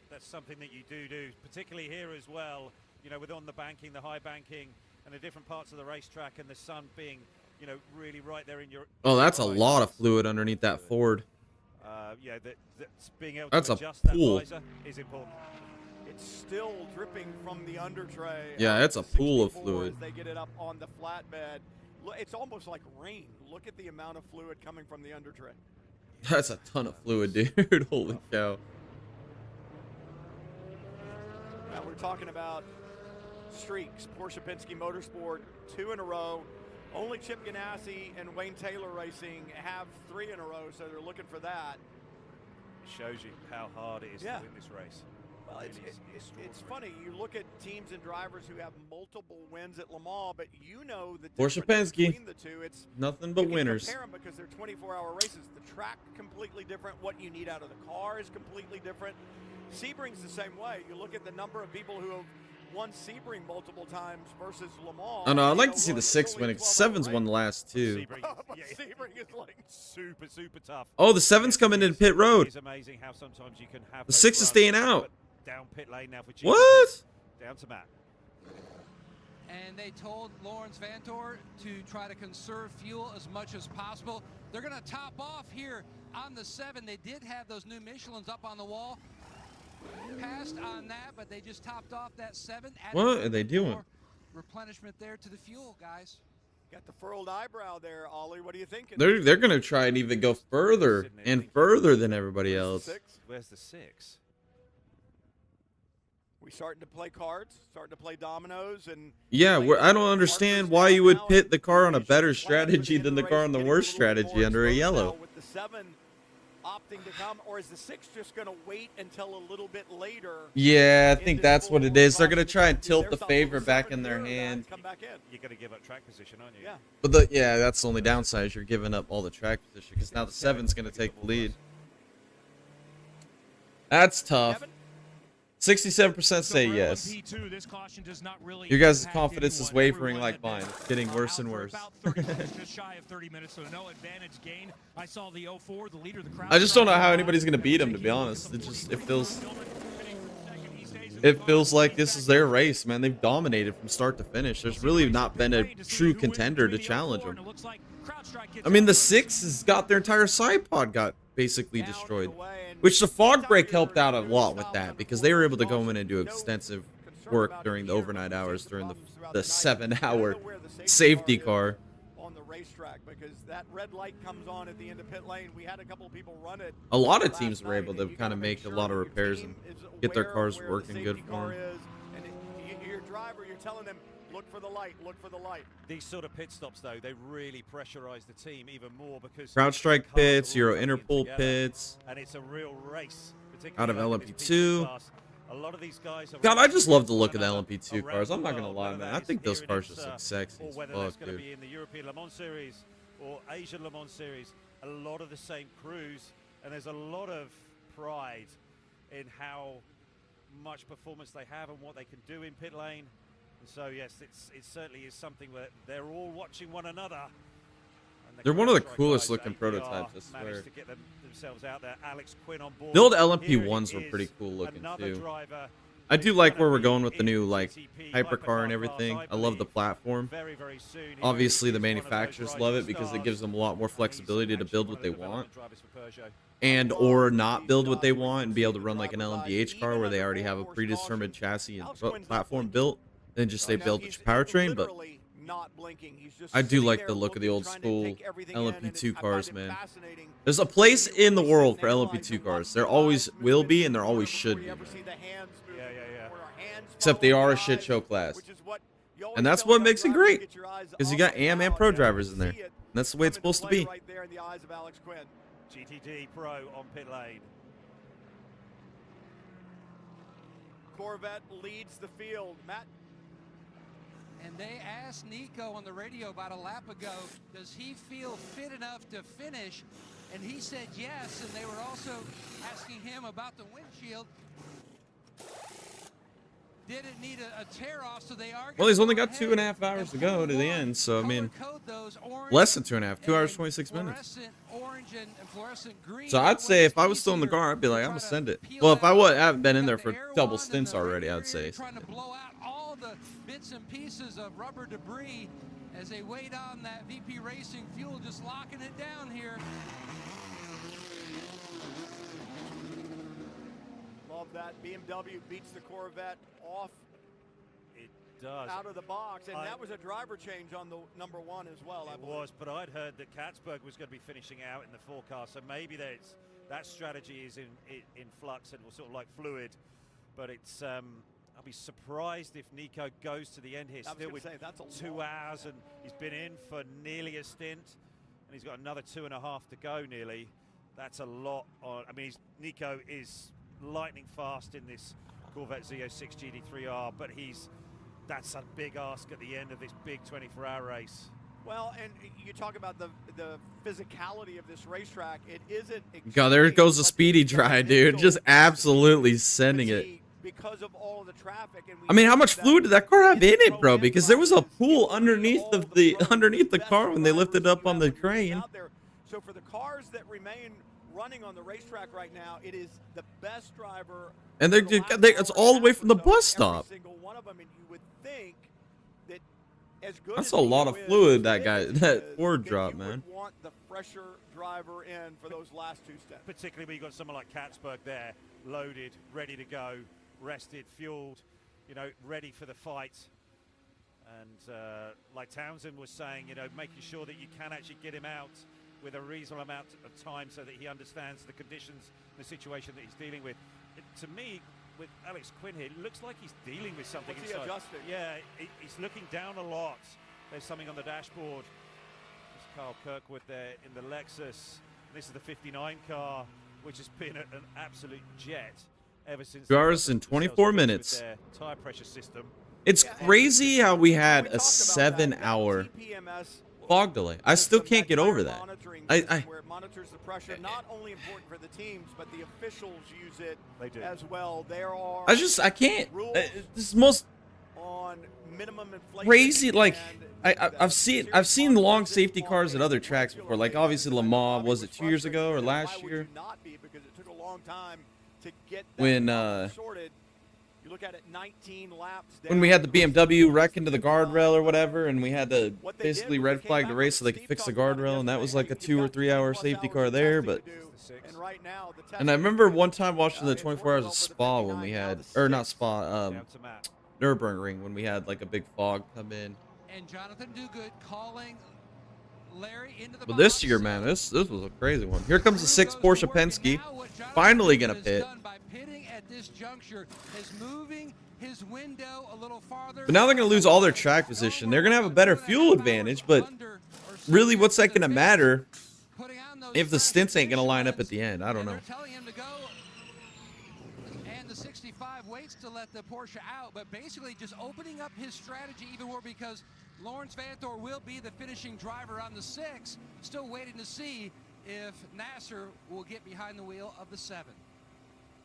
that's something that you do, particularly here as well. You know, with on the banking, the high banking, and the different parts of the racetrack, and the sun being, you know, really right there in your. Oh, that's a lot of fluid underneath that Ford. Yeah, that's being able That's to a adjust pool. that visor is important. It's still dripping from the under tray. Yeah, it's a pool of fluid. As they get it up on the flatbed. It's almost like rain. Look at the amount of fluid coming from the under tray. That's a ton of fluid, dude. Holy cow. Now we're talking about streaks. Porsche Penske Motorsport 2 in a row. Only Chip Ganassi and Wayne Taylor Racing have 3 in a row, so they're looking for that. It shows you how hard it is to win this race. Well, it's funny. You look at teams and drivers who have multiple wins at Le Mans, but you know the Porsche difference Penske. between the two. It's Nothing but winners. Compare them because they're 24-hour races. The track completely different. What you need out of the car is completely different. Sebring's the same way. You look at the number of people who have won Sebring multiple times versus Le Mans. I know. I'd like to see the 6 winning. 7's won the last 2. Sebring is like super tough. Oh, the 7's coming in pit road. It's amazing how sometimes you can have The 6 is staying out. Down pit lane now for GT. What? Down to Matt. And they told Lawrence Vantor to try to conserve fuel as much as possible. They're going to top off here on the 7. They did have those new Michelins up on the wall. Passed on that, but they just topped off that 7. What are they doing? Replenishment there to the fuel, guys. Got the furled eyebrow there, Ollie. What are you thinking? They're gonna try and even go further and further than everybody else. Where's the 6? We starting to play cards, starting to play dominoes, and Yeah, I don't understand why you would pit the car on a better strategy than the car on the worst strategy under a yellow. with the 7 opting to come, or is the 6 just going to wait until a little bit later? Yeah, I think that's what it is. They're gonna try and tilt the favor back in their hand. Come back in. You're going to give up track position, aren't you? Yeah. But that's the only downside. Is you're giving up all the track position because now the 7's gonna take the lead. That's tough. 67% say yes. LMP2, this caution does not really Your guys' impact confidence is anyone. wavering Everyone like had mine. been, It's getting worse out and for worse. about 30 minutes, just shy of 30 minutes, so no advantage gain. I saw the 04, the leader of the crowd. I just don't know how anybody's gonna beat him, to be honest. It feels like this is their race, man. They've dominated from start to finish. There's really not been a true contender to challenge them. I mean, the 6 has got their entire side pod got basically destroyed, which the fog break helped out a lot with that because they were able to go in and do extensive work during the overnight hours during the 7-hour safety car. On the racetrack, because that red light comes on at the end of pit lane. We had a couple of people run it. A lot of teams were able to kind of make a lot of repairs and get their cars working good for them. And your driver, you're telling them, look for the light, look for the light. These sort of pit stops, though, they really pressurize the team even more because CrowdStrike pits, Euro Interpol pits, and it's a real race. out of LMP2. A lot of these guys are God, I just love the look of the LMP2 cars. I'm not gonna lie, man. I think those cars just look sexy or as whether that's fuck, going to dude. be in the European Le Mans Series or Asian Le Mans Series, a lot of the same crews, and there's a lot of pride in how much performance they have and what they can do in pit lane. And so, yes, it certainly is something where they're all watching one another. They're one of the coolest looking prototypes, I swear. To get themselves out there. Alex Quinn on board. The old LMP1s were pretty cool looking too. I do like where we're going with the new like hypercar and everything. I love the platform. Obviously, the manufacturers love it because it gives them a lot more flexibility to build what they want, and or not build what they want and be able to run like an LMDH car where they already have a predetermined chassis and platform built, and just they build the powertrain. But I do like the look of the old school LMP2 cars, man. There's a place in the world for LMP2 cars. There always will be, and there always should be. Except they are a shit show class. And that's what makes it great. Because you got AM and Pro drivers in there. And that's the way it's supposed to be. GTD Pro on pit lane. Corvette leads the field. Matt. And they asked Nico on the radio about a lap ago, does he feel fit enough to finish? And he said yes, and they were also asking him about the windshield. Did it need a tear off? So they are. Well, he's only got 2.5 hours to go to the end, so I mean, less than 2.5, 2 hours 26 minutes. So I'd say if I was still in the car, I'd be like, I'm gonna send it. Well, if I haven't been in there for double stints already, I'd say. Trying to blow out all the bits and pieces of rubber debris as they wait on that VP Racing fuel, just locking it down here. Love that. BMW beats the Corvette off. It does. Out of the box, and that was a driver change on the number 1 as well. It was, but I'd heard that Katzberg was going to be finishing out in the forecast, so maybe that strategy is in flux and was sort of like fluid. But it's I'll be surprised if Nico goes to the end here still with 2 hours, and he's been in for nearly a stint, and he's got another 2.5 to go nearly. That's a lot. I mean, Nico is lightning fast in this Corvette Z06 GT3R, but that's a big ask at the end of this big 24-hour race. Well, and you talk about the physicality of this racetrack. It isn't. God, there goes the speedy dry, dude. Just absolutely sending it. Because of all of the traffic. And I mean, how much fluid did that car have in it, bro? Because there was a pool underneath the car when they lifted up on the crane. So for the cars that remain running on the racetrack right now, it is the best driver. And it's all the way from the bus stop. Every single one of them, and you would think that as good That's as a lot of Nico fluid is, that Ford dropped, you man. would want the fresher driver in for those last 2 steps. Particularly when you've got someone like Katzberg there, loaded, ready to go, rested, fueled, ready for the fight. And like Townsend was saying, making sure that you can actually get him out with a reasonable amount of time so that he understands the conditions, the situation that he's dealing with. To me, with Alex Quinn here, it looks like he's dealing with something What's he inside. adjusting? Yeah, he's looking down a lot. There's something on the dashboard. There's Carl Kirkwood there in the Lexus. This is the 59 car, which has been an absolute jet ever since. 2 hours and 24 minutes. Tire pressure system. It's crazy how we had a 7-hour fog delay. I still can't get over that. Where it monitors the pressure, not only important for the teams, but the officials use it as well. There are I can't. This is most on minimum inflation crazy. Like I've seen long safety cars at other tracks before. Like obviously Le Mans, was it 2 years ago or last year? Not be, because it took a long time to get that When sorted. You look at it, 19 laps when we had the BMW wreck into the guardrail or whatever, and we had to basically red flag the race so they could fix the guardrail, and that was like a 2 or 3 hour safety car there. But and I remember one time watching the 24 Hours of Spa when we had, or not Spa, Nürburgring, when we had like a big fog come in. And Jonathan Duguid calling Larry into the But this year, man, this was a crazy one. Here comes the 6 Porsche Penske, finally gonna pit. At this juncture is moving his window a little farther. But now they're gonna lose all their track position. They're gonna have a better fuel advantage, but really, what's that gonna matter if the stints ain't gonna line up at the end? I don't know. And the 65 waits to let the Porsche out, but basically just opening up his strategy even more, because Lawrence Vantor will be the finishing driver on the 6. Still waiting to see if Nasser will get behind the wheel of the 7.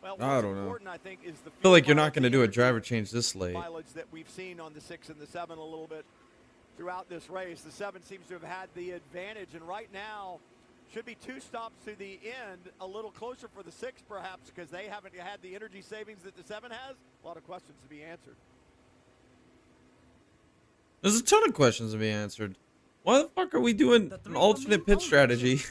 Well, I don't know. I think, is the I feel like you're not going to do a driver change this late. mileage that we've seen on the 6 and the 7 a little bit throughout this race. The 7 seems to have had the advantage, and right now should be 2 stops to the end, a little closer for the 6 perhaps, because they haven't had the energy savings that the 7 has. A lot of questions to be answered. There's a ton of questions to be answered. Why the fuck are we doing an alternate pit strategy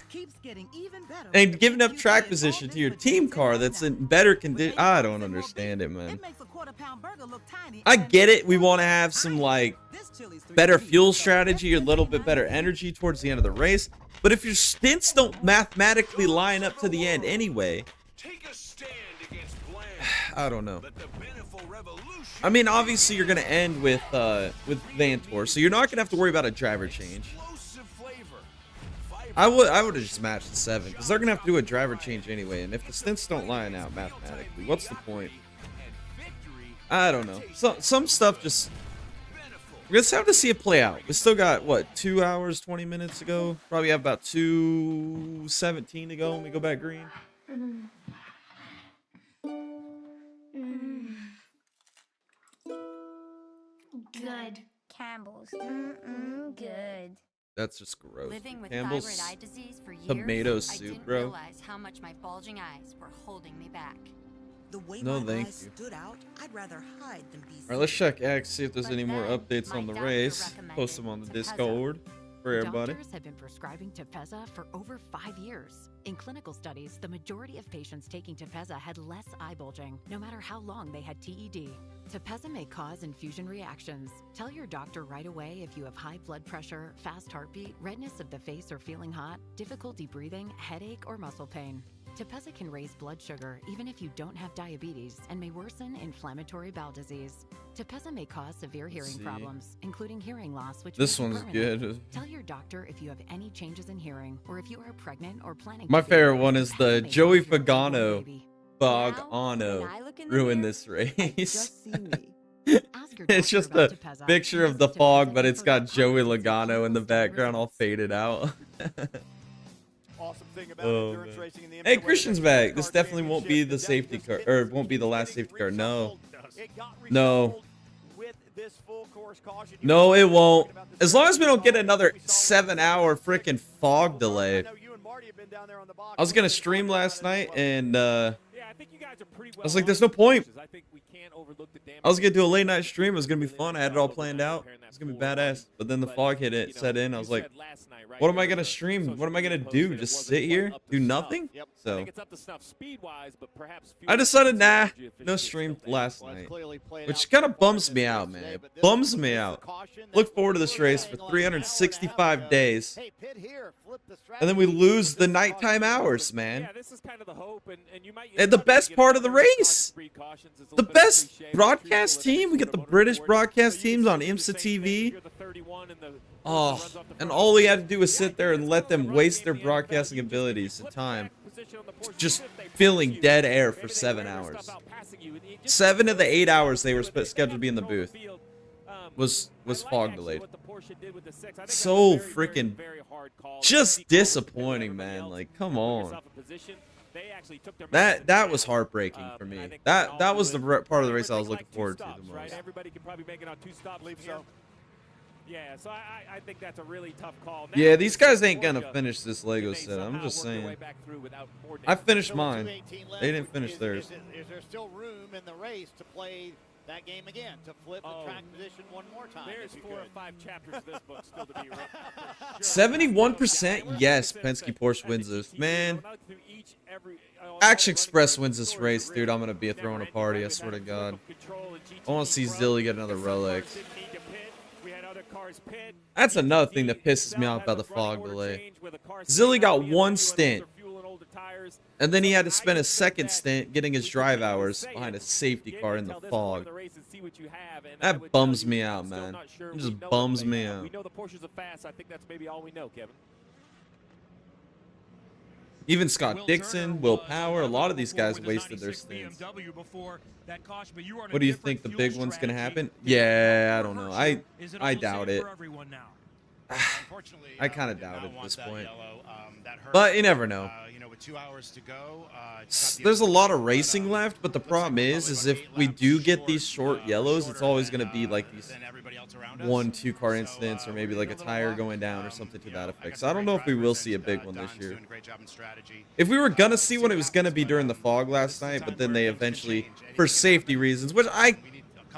and giving up track position to your team car that's in better condition? I don't understand it, man. I get it. We want to have some like better fuel strategy, a little bit better energy towards the end of the race. But if your stints don't mathematically line up to the end anyway, I don't know. I mean, obviously you're gonna end with Vantor, so you're not gonna have to worry about a driver change. I would have just matched the 7 because they're gonna have to do a driver change anyway, and if the stints don't line out mathematically, what's the point? I don't know. Some stuff just we're gonna have to see it play out. We still got what, 2 hours 20 minutes to go? Probably have about 2:17 to go when we go back green. Good. Campbell's. Good. That's just gross. Living with Campbell's thyroid eye disease for years, tomato I soup, didn't bro. realize how much my bulging eyes were holding me back. The way No, my thank eyes you. stood out, I'd rather hide than be All right, let's check X, see if there's any more updates on the race. Post them on the Discord for everybody. Doctors have been prescribing Tepezza for over 5 years. In clinical studies, the majority of patients taking Tepezza had less eye bulging, no matter how long they had TED. Tepezza may cause infusion reactions. Tell your doctor right away if you have high blood pressure, fast heartbeat, redness of the face or feeling hot, difficulty breathing, headache, or muscle pain. Tepezza can raise blood sugar even if you don't have diabetes and may worsen inflammatory bowel disease. Tepezza may cause severe hearing problems, including hearing loss, which This may be one's permanent. good. Tell your doctor if you have any changes in hearing or if you are pregnant or planning. My to be, favorite one is Tepezza the may Joey cause your newborn Pagano. baby. Pagano ruined this race. Ask your It's doctor just about a Tepezza. picture of the fog, but it's got Joey Logano in the background all faded out. Awesome thing about Oh, endurance man. racing in the Hey, IMSA Christian's Women's back. This Car definitely won't be the safety car, or it won't be the last safety car. No. No. with this full course caution. No, it won't. As long as we don't get another 7-hour freaking fog delay. I was gonna stream last night and I was like, there's no point. I was gonna do a late night stream. It was gonna be fun. I had it all planned out. It's gonna be badass. But then the fog set in. I was like, what am I gonna stream? What am I gonna do? Just sit here? Do nothing? So I decided, nah, no stream last night. Which kind of bums me out, man. It bums me out. Look forward to this race for 365 days. And then we lose the nighttime hours, man. And the best part of the race. The best broadcast team. We get the British broadcast teams on IMSA TV. Oh, and all we had to do was sit there and let them waste their broadcasting abilities and time. Just filling dead air for 7 hours. 7 of the 8 hours they were scheduled to be in the booth was fog delayed. Porsche did with the 6. I think So that's a very, freaking very hard call. just disappointing, man. Like, come on. They actually took their That was heartbreaking for me. That was the part of the race I was looking forward to the most. Right? Everybody can probably make it on 2 stops. So. Yeah, so I think that's a really tough call. Now, Yeah, these guys ain't gonna finish this Lego set. I'm just saying. I finished mine. They didn't finish theirs. Is there still room in the race to play that game again, to flip the track position one more time? There's 4 or 5 chapters of this book still to be read. 71% yes, Penske Porsche wins this. Man, Action Express wins this race, dude. I'm gonna be throwing a party, I swear to God. I want to see Zilly get another Rolex. That's another thing that pisses me off about the fog delay. Zilly got 1 stint, and then he had to spend a second stint getting his drive hours behind a safety car in the fog. That bums me out, man. It just bums me out. We know the Porsches are fast. I think that's maybe all we know, Kevin. Even Scott Dixon, Will Power, a lot of these guys wasted their stints. What do you think the big one's going to happen? Yeah, I don't know. I doubt it. I kind of doubt it at this point. But you never know. There's a lot of racing left, but the problem is if we do get these short yellows, it's always going to be like these 1-2 car incidents, or maybe like a tire going down or something to that effect. So I don't know if we will see a big one this year. If we were going to see one, it was going to be during the fog last night, but then they eventually, for safety reasons, which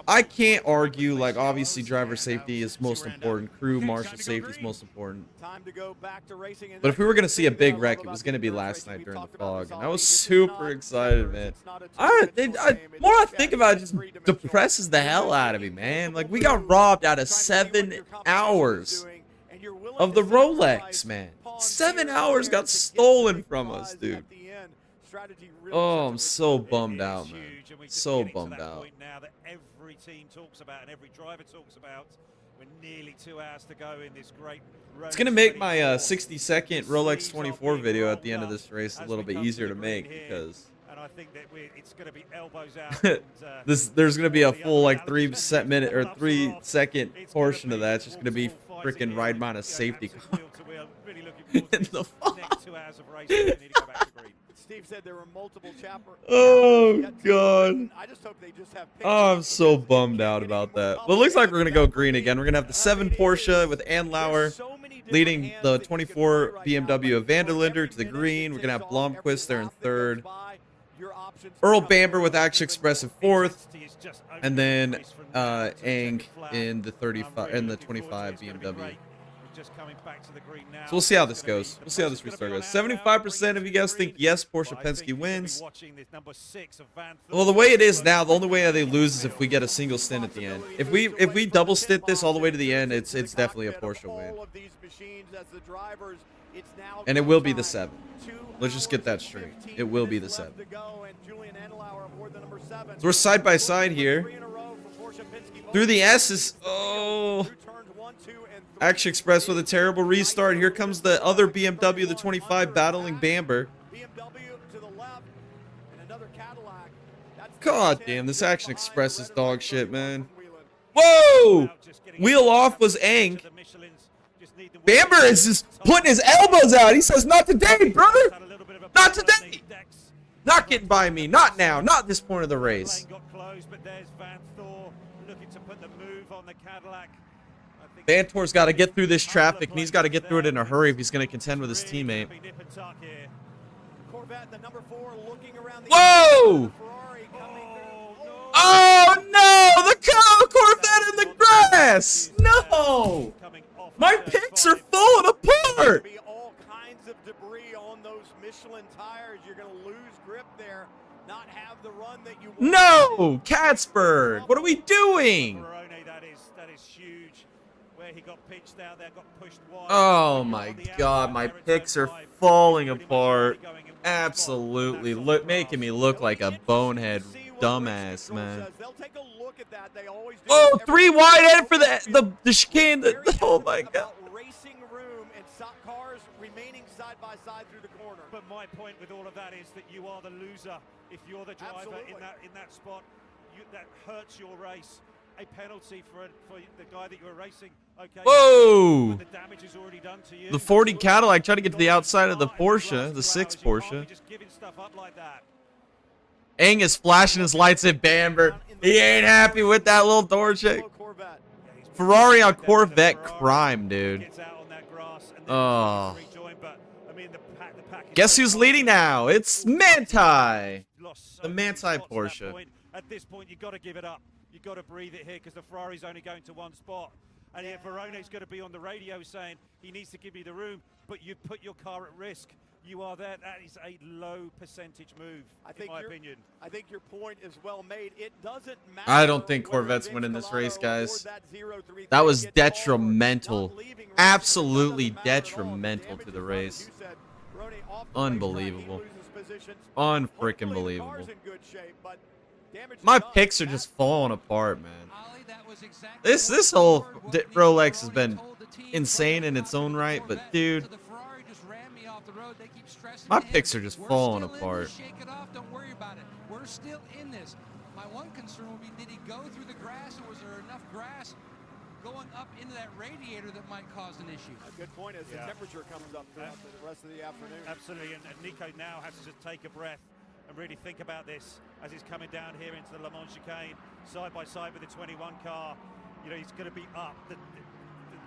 I can't argue, like, obviously driver safety is most important, crew marshal safety is most important. But if we were going to see a big wreck, it was going to be last night during the fog, and I was super excited, man. The more I think about it, it just depresses the hell out of me, man. Like, we got robbed out of 7 hours of the Rolex, man. 7 hours got stolen from us, dude. Oh, I'm so bummed out, man. So bummed out. Every team talks about and every driver talks about. We're nearly 2 hours to go in this great race. It's gonna make my 60-second Rolex 24 video at the end of this race a little bit easier to make, because I think that it's gonna be elbows out. And, there's gonna be a full like 3-second portion of that. It's just gonna be freaking right behind a safety car. In the fog. Steve said there were multiple chapters. Oh God! Oh, I'm so bummed out about that. Well, it looks like we're gonna go green again. We're gonna have the 7 Porsche with Andlauer leading the 24 BMW of Vanderlinde to the green. We're gonna have Blomqvist there in 3rd. Earl Bamber with Action Express in 4th, and then Ang in the 25 BMW. So we'll see how this goes. We'll see how this restart goes. 75% of you guys think yes, Porsche Penske wins. Well, the way it is now, the only way they lose is if we get a single stint at the end. If we double stint this all the way to the end, it's definitely a Porsche win. And it will be the 7. Let's just get that straight. It will be the 7. So we're side by side here. Through the S's. Oh. Action Express with a terrible restart. Here comes the other BMW, the 25, battling Bamber. God damn, this Action Express is dog shit, man. Whoa! Wheel off was Ang. Bamber is just putting his elbows out. He says, not today, brother. Not today. Not getting by me. Not now. Not at this point of the race. Vantor's got to get through this traffic, and he's got to get through it in a hurry if he's going to contend with his teammate. Whoa! Oh, no! The Corvette in the grass! No! My picks are falling apart! All kinds of debris on those Michelin tires. You're going to lose grip there, not have the run that you want. No! Katzberg! What are we doing? That is huge. Where he got pinched out there, got pushed wide. Oh my God, my picks are falling apart. Absolutely, making me look like a bonehead dumbass, man. Oh, 3 wide end for the chicane. Oh my God. Racing room and cars remaining side by side through the corner. But my point with all of that is that you are the loser if you're the driver in that spot. That hurts your race. A penalty for the guy that you were racing Okay, Whoa! when the damage is already done to you, The 40 Cadillac trying to get to the outside of the Porsche, the 6 Porsche. just giving stuff up like that. Aang is flashing his lights at Bamber. He ain't happy with that little door check. Ferrari on Corvette crime, dude. Oh. Guess who's leading now? It's Manti. The Manti Porsche. At this point, you've got to give it up. You've got to breathe it here because the Ferrari's only going to one spot. And yet Verone's going to be on the radio saying he needs to give you the room, but you put your car at risk. You are there. That is a low percentage move, in my opinion. I think your point is well made. It doesn't matter. I don't think Corvette's winning this race, guys. That was detrimental. Absolutely detrimental to the race. Unbelievable. Unfreaking believable. My picks are just falling apart, man. This whole Rolex has been insane in its own right, but dude, my picks are just falling apart. Shake it off. Don't worry about it. We're still in this. My one concern would be, did he go through the grass, or was there enough grass going up into that radiator that might cause an issue? A good point as the temperature comes up throughout the rest of the afternoon. Absolutely, and Nico now has to just take a breath and really think about this as he's coming down here into the Le Mans chicane, side by side with the 21 car. You know, he's going to be up.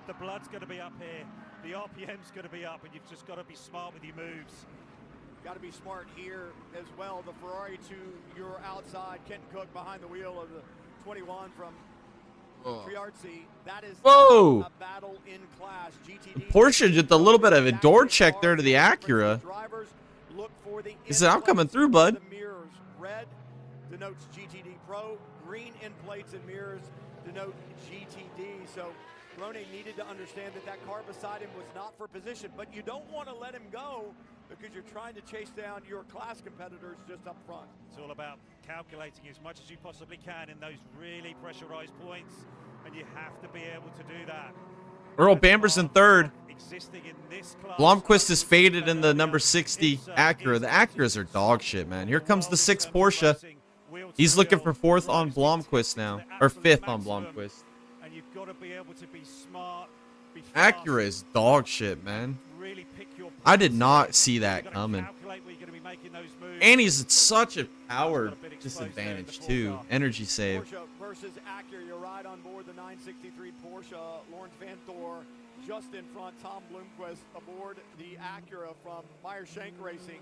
The blood's going to be up here. The RPM's going to be up, and you've just got to be smart with your moves. Got to be smart here as well. The Ferrari to your outside. Kenton Cook behind the wheel of the 21 from Priartzi. That is a battle in class. GTD. Porsche just a little bit of a door check there to the Acura. He said, I'm coming through, bud. The mirrors. Red denotes GTD Pro. Green end plates and mirrors denote GTD. So Rone needed to understand that that car beside him was not for position, but you don't want to let him go because you're trying to chase down your class competitors just up front. It's all about calculating as much as you possibly can in those really pressurized points, and you have to be able to do that. Earl Bamber's in third. Blomqvist is faded in the number 60 Acura. The Acuras are dog shit, man. Here comes the 6 Porsche. He's looking for 4th on Blomqvist now, or 5th on Blomqvist. And you've got to be able to be smart. Acura is dog shit, man. I did not see that coming. And he's at such a power disadvantage too. Energy save. Porsche versus Acura. You're right on board the 963 Porsche. Lawrence Vantor just in front. Tom Blomqvist aboard the Acura from Meyer Shank Racing.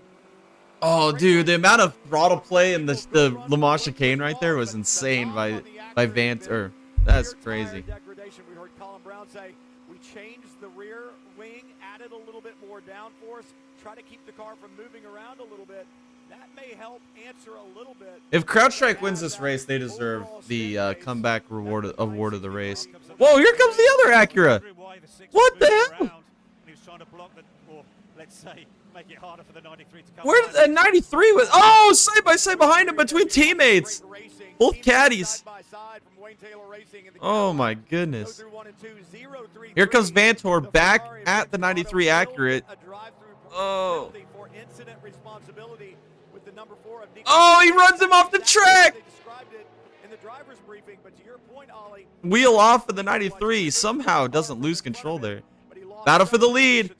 Oh, dude, the amount of throttle play in the Le Mans chicane right there was insane by Vantor. That's crazy. We heard Colin Brown say, we changed the rear wing, added a little bit more downforce, try to keep the car from moving around a little bit. That may help answer a little bit. If CrowdStrike wins this race, they deserve the comeback award of the race. Whoa, here comes the other Acura. What the hell? He was trying to block the, or let's say, make it harder for the 93 to come. Where the 93 was? Oh, side by side behind him between teammates. Both caddies. Oh my goodness. Here comes Vantor back at the 93 Acura. Oh. Oh, he runs him off the track. Wheel off of the 93. Somehow doesn't lose control there. Battle for the lead.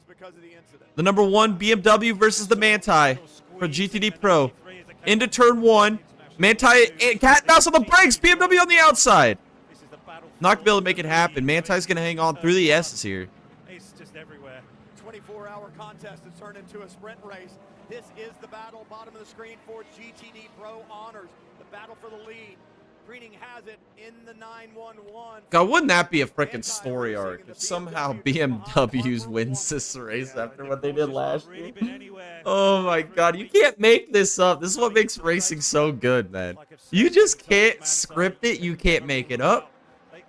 The number 1 BMW versus the Manti for GTD Pro. Into turn 1. Manti, cat mouse on the brakes. BMW on the outside. Not gonna be able to make it happen. Manti's gonna hang on through the S's here. It's just everywhere. 24-hour contest has turned into a sprint race. This is the battle, bottom of the screen for GTD Pro honors. The battle for the lead. Greening has it in the 911. God, wouldn't that be a freaking story arc if somehow BMWs wins this race after what they did last year? Oh my God, you can't make this up. This is what makes racing so good, man. You just can't script it. You can't make it up.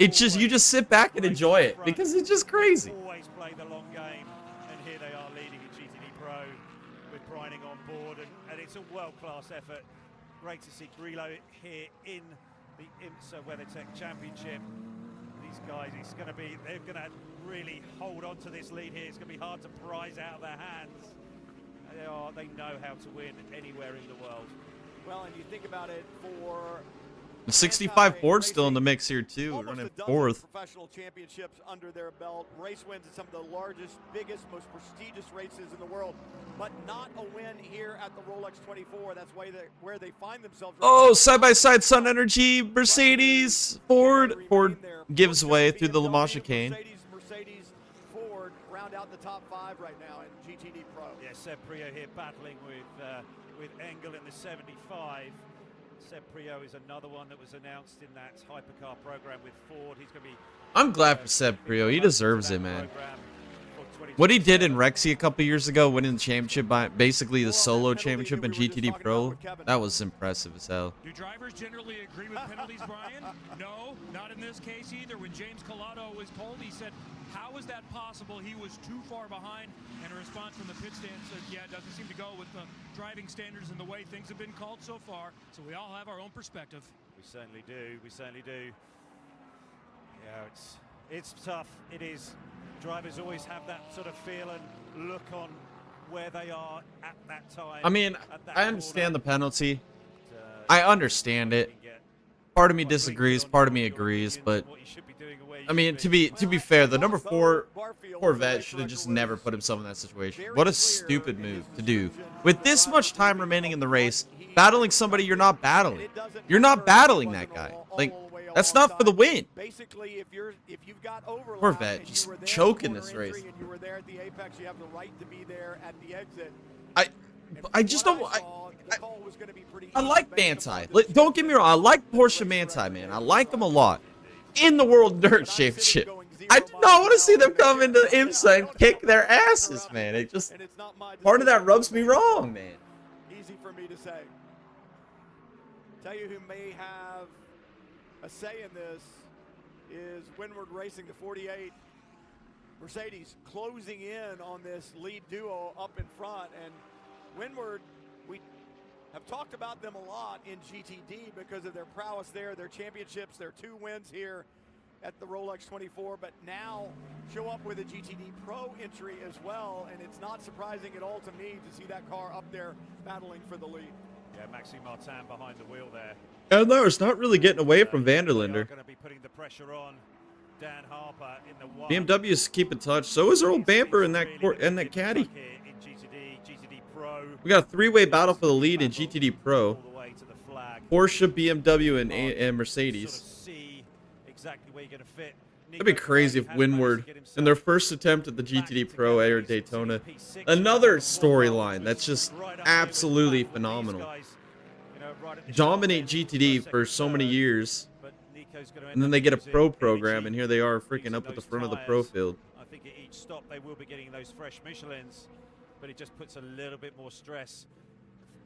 It's just, you just sit back and enjoy it because it's just crazy. Always play the long game, and here they are leading in GTD Pro with Brining on board, and it's a world-class effort. Great to see Grillo here in the IMSA WeatherTech Championship. These guys, they're going to really hold on to this lead here. It's going to be hard to prize out of their hands. They know how to win anywhere in the world. Well, and you think about it, for The 65 Ford still in the mix here too, running fourth. Professional championships under their belt, race wins at some of the largest, biggest, most prestigious races in the world, but not a win here at the Rolex 24. That's where they find themselves. Oh, side-by-side Sun Energy, Mercedes, Ford. Ford gives way through the Le Mans chicane. Mercedes, Ford round out the top 5 right now in GTD Pro. Yeah, Seb Priaulx here battling with Engel in the 75. Seb Priaulx is another one that was announced in that hypercar program with Ford. He's going to be. I'm glad for Seb Priaulx. He deserves it, man. What he did in Rexy a couple years ago, winning the championship, basically the solo championship in GTD Pro, that was impressive as hell. Do drivers generally agree with penalties, Brian? No, not in this case either. When James Collado was told, he said, how is that possible? He was too far behind. And a response from the pit stand said, yeah, it doesn't seem to go with the driving standards and the way things have been called so far. So we all have our own perspective. We certainly do. We certainly do. Yeah, it's tough. It is. Drivers always have that sort of feel and look on where they are at that time. I mean, I understand the penalty. I understand it. Part of me disagrees, part of me agrees, but I mean, to be fair, the number 4 Corvette should have just never put himself in that situation. What a stupid move to do. With this much time remaining in the race, battling somebody you're not battling. You're not battling that guy. Like, that's not for the win. Basically, if you've got overlap, Corvette just choking this race. And you were there at the apex, you have the right to be there at the exit. I just don't. I like Manti. Don't get me wrong. I like Porsche Manti, man. I like them a lot. In the World Endurance Championship, I do not want to see them come into IMSA and kick their asses, man. It just part of that rubs me wrong, man. Easy for me to say. Tell you who may have a say in this is Windward Racing, the 48. Mercedes closing in on this lead duo up in front, and Windward, we have talked about them a lot in GTD because of their prowess there, their championships, their 2 wins here at the Rolex 24, but now show up with a GTD Pro entry as well, and it's not surprising at all to me to see that car up there battling for the lead. Yeah, Maxime Martin behind the wheel there. And no, it's not really getting away from Vanderlinde. Going to be putting the pressure on Dan Harper in the one. BMW's keep in touch. So is Earl Bamper in that caddy. We got a 3-way battle for the lead in GTD Pro. Porsche, BMW, and Mercedes. That'd be crazy if Windward, in their first attempt at the GTD Pro Air Daytona, another storyline that's just absolutely phenomenal. Dominate GTD for so many years, and then they get a pro program, and here they are freaking up at the front of the pro field. I think at each stop they will be getting those fresh Michelins, but it just puts a little bit more stress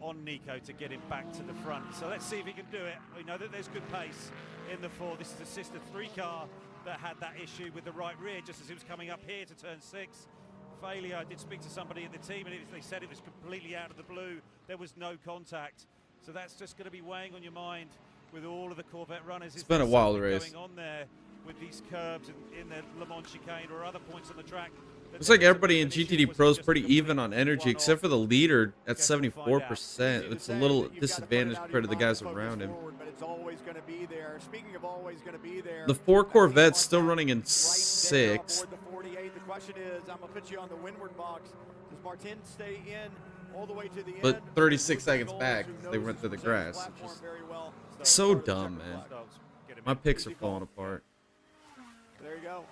on Nico to get him back to the front. So let's see if he can do it. We know that there's good pace in the 4. This is the sister 3 car that had that issue with the right rear just as he was coming up here to turn 6. Failure. I did speak to somebody in the team, and they said it was completely out of the blue. There was no contact. So that's just going to be weighing on your mind with all of the Corvette runners. It's been a wild race. Going on there with these curbs in the Le Mans chicane or other points on the track. Looks like everybody in GTD Pro is pretty even on energy, except for the leader at 74%. It's a little disadvantage compared to the guys around him. The 4 Corvettes still running in 6th. The question is, I'm going to put you on the Windward box. Does Martin stay in all the way to the end? But 36 seconds back, they went through the grass. So dumb, man. My picks are falling apart. There you go.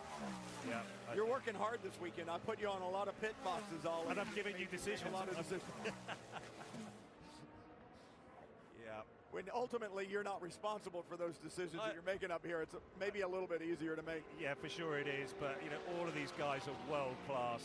Yeah, you're working hard this weekend. I put you on a lot of pit boxes always. And I'm giving you decisions. A lot of decisions. Yeah. When ultimately you're not responsible for those decisions that you're making up here, it's maybe a little bit easier to make. Yeah, for sure it is. But you know, all of these guys are world class.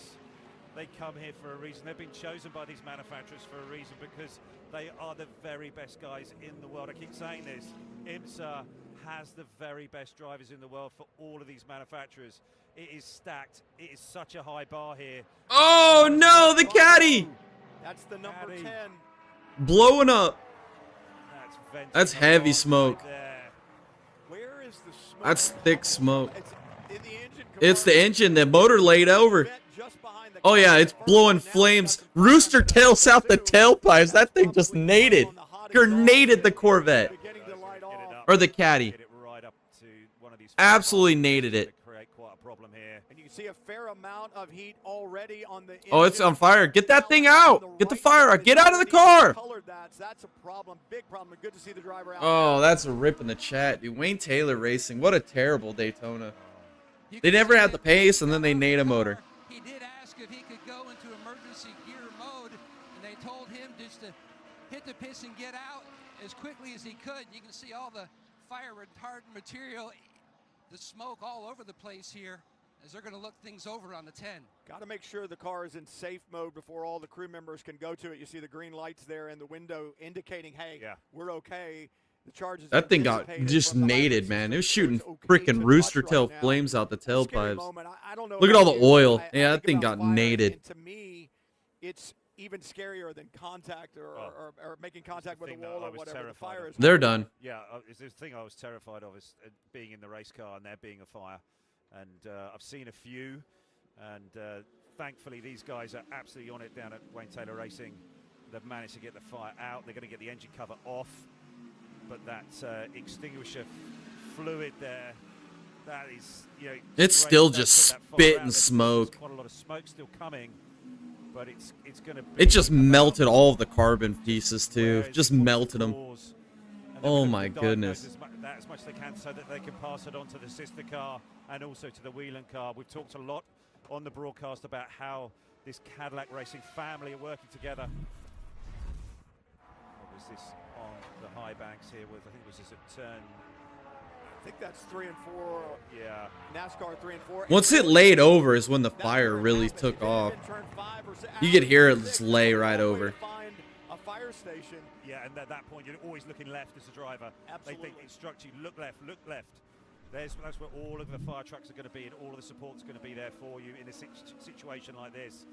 They come here for a reason. They've been chosen by these manufacturers for a reason because they are the very best guys in the world. I keep saying this. IMSA has the very best drivers in the world for all of these manufacturers. It is stacked. It is such a high bar here. Oh no, the caddy! That's the number 10. Blowing up. That's heavy smoke. Where is the smoke? That's thick smoke. It's the engine. The motor laid over. Oh yeah, it's blowing flames. Rooster tails out the tailpipes. That thing just grenaded the Corvette. or the caddy. Absolutely nated it. And you can see a fair amount of heat already on the Oh, it's on fire. Get that thing out. Get the fire out. Get out of the car. That's a problem. Big problem. Good to see the driver out. Oh, that's a rip in the chat. Dude, Wayne Taylor Racing. What a terrible Daytona. They never had the pace, and then they nade a motor. He did ask if he could go into emergency gear mode, and they told him just to hit the piss and get out as quickly as he could. You can see all the fire retardant material, the smoke all over the place here as they're going to look things over on the 10. Got to make sure the car is in safe mode before all the crew members can go to it. You see the green lights there in the window indicating, hey, we're okay. The charges that thing got just nated, man. It was shooting freaking rooster tail flames out the tailpipes. Look at all the oil. Yeah, that thing got nated. To me, it's even scarier than contact or making contact with a wall or whatever. The fire is. They're done. Yeah, it's the thing I was terrified of is being in the race car and there being a fire. And I've seen a few, and thankfully these guys are absolutely on it down at Wayne Taylor Racing. They've managed to get the fire out. They're going to get the engine cover off. But that extinguisher fluid there, that is, you know, it's still just spitting smoke. Quite a lot of smoke still coming, but it's going to. It just melted all of the carbon pieces too. Just melted them. Oh my goodness. As much as they can, so that they can pass it on to the sister car and also to the Whelan car. We've talked a lot on the broadcast about how this Cadillac Racing family are working together. What was this on the high banks here? I think it was this at turn. I think that's 3 and 4. Yeah. NASCAR 3 and 4. Once it laid over is when the fire really took off. You could hear it just lay right over. A fire station. Yeah, and at that point you're always looking left as a driver. Absolutely. They instruct you, look left, look left. That's where all of the fire trucks are going to be, and all of the support's going to be there for you in a situation like this.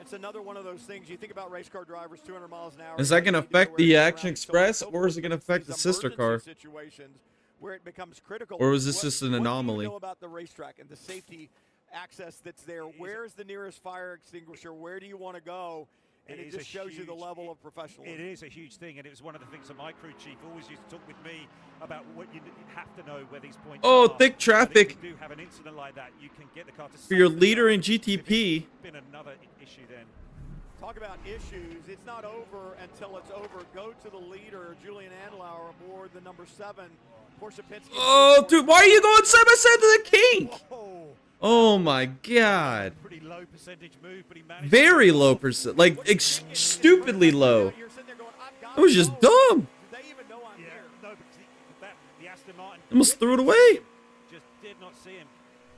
It's another one of those things. You think about race car drivers, 200 miles an hour. Is that going to affect the Action Express, or is it going to affect the sister car? Situations where it becomes critical. Or was this just an anomaly? What do you know about the racetrack and the safety access that's there? Where's the nearest fire extinguisher? Where do you want to go? And it just shows you the level of professionalism. It is a huge thing, and it was one of the things that my crew chief always used to talk with me about what you have to know where these points are. Oh, thick traffic. If you do have an incident like that, you can get the car to for your leader in GTP. Been another issue then. Talk about issues. It's not over until it's over. Go to the leader, Julian Andlauer, aboard the number 7 Porsche Penske. Oh, dude, why are you going 7% to the kink? Whoa. Oh my God. Pretty low percentage move, but he managed. Very low percent, like stupidly low. It was just dumb. The Aston Martin Almost threw it away. Just did not see him,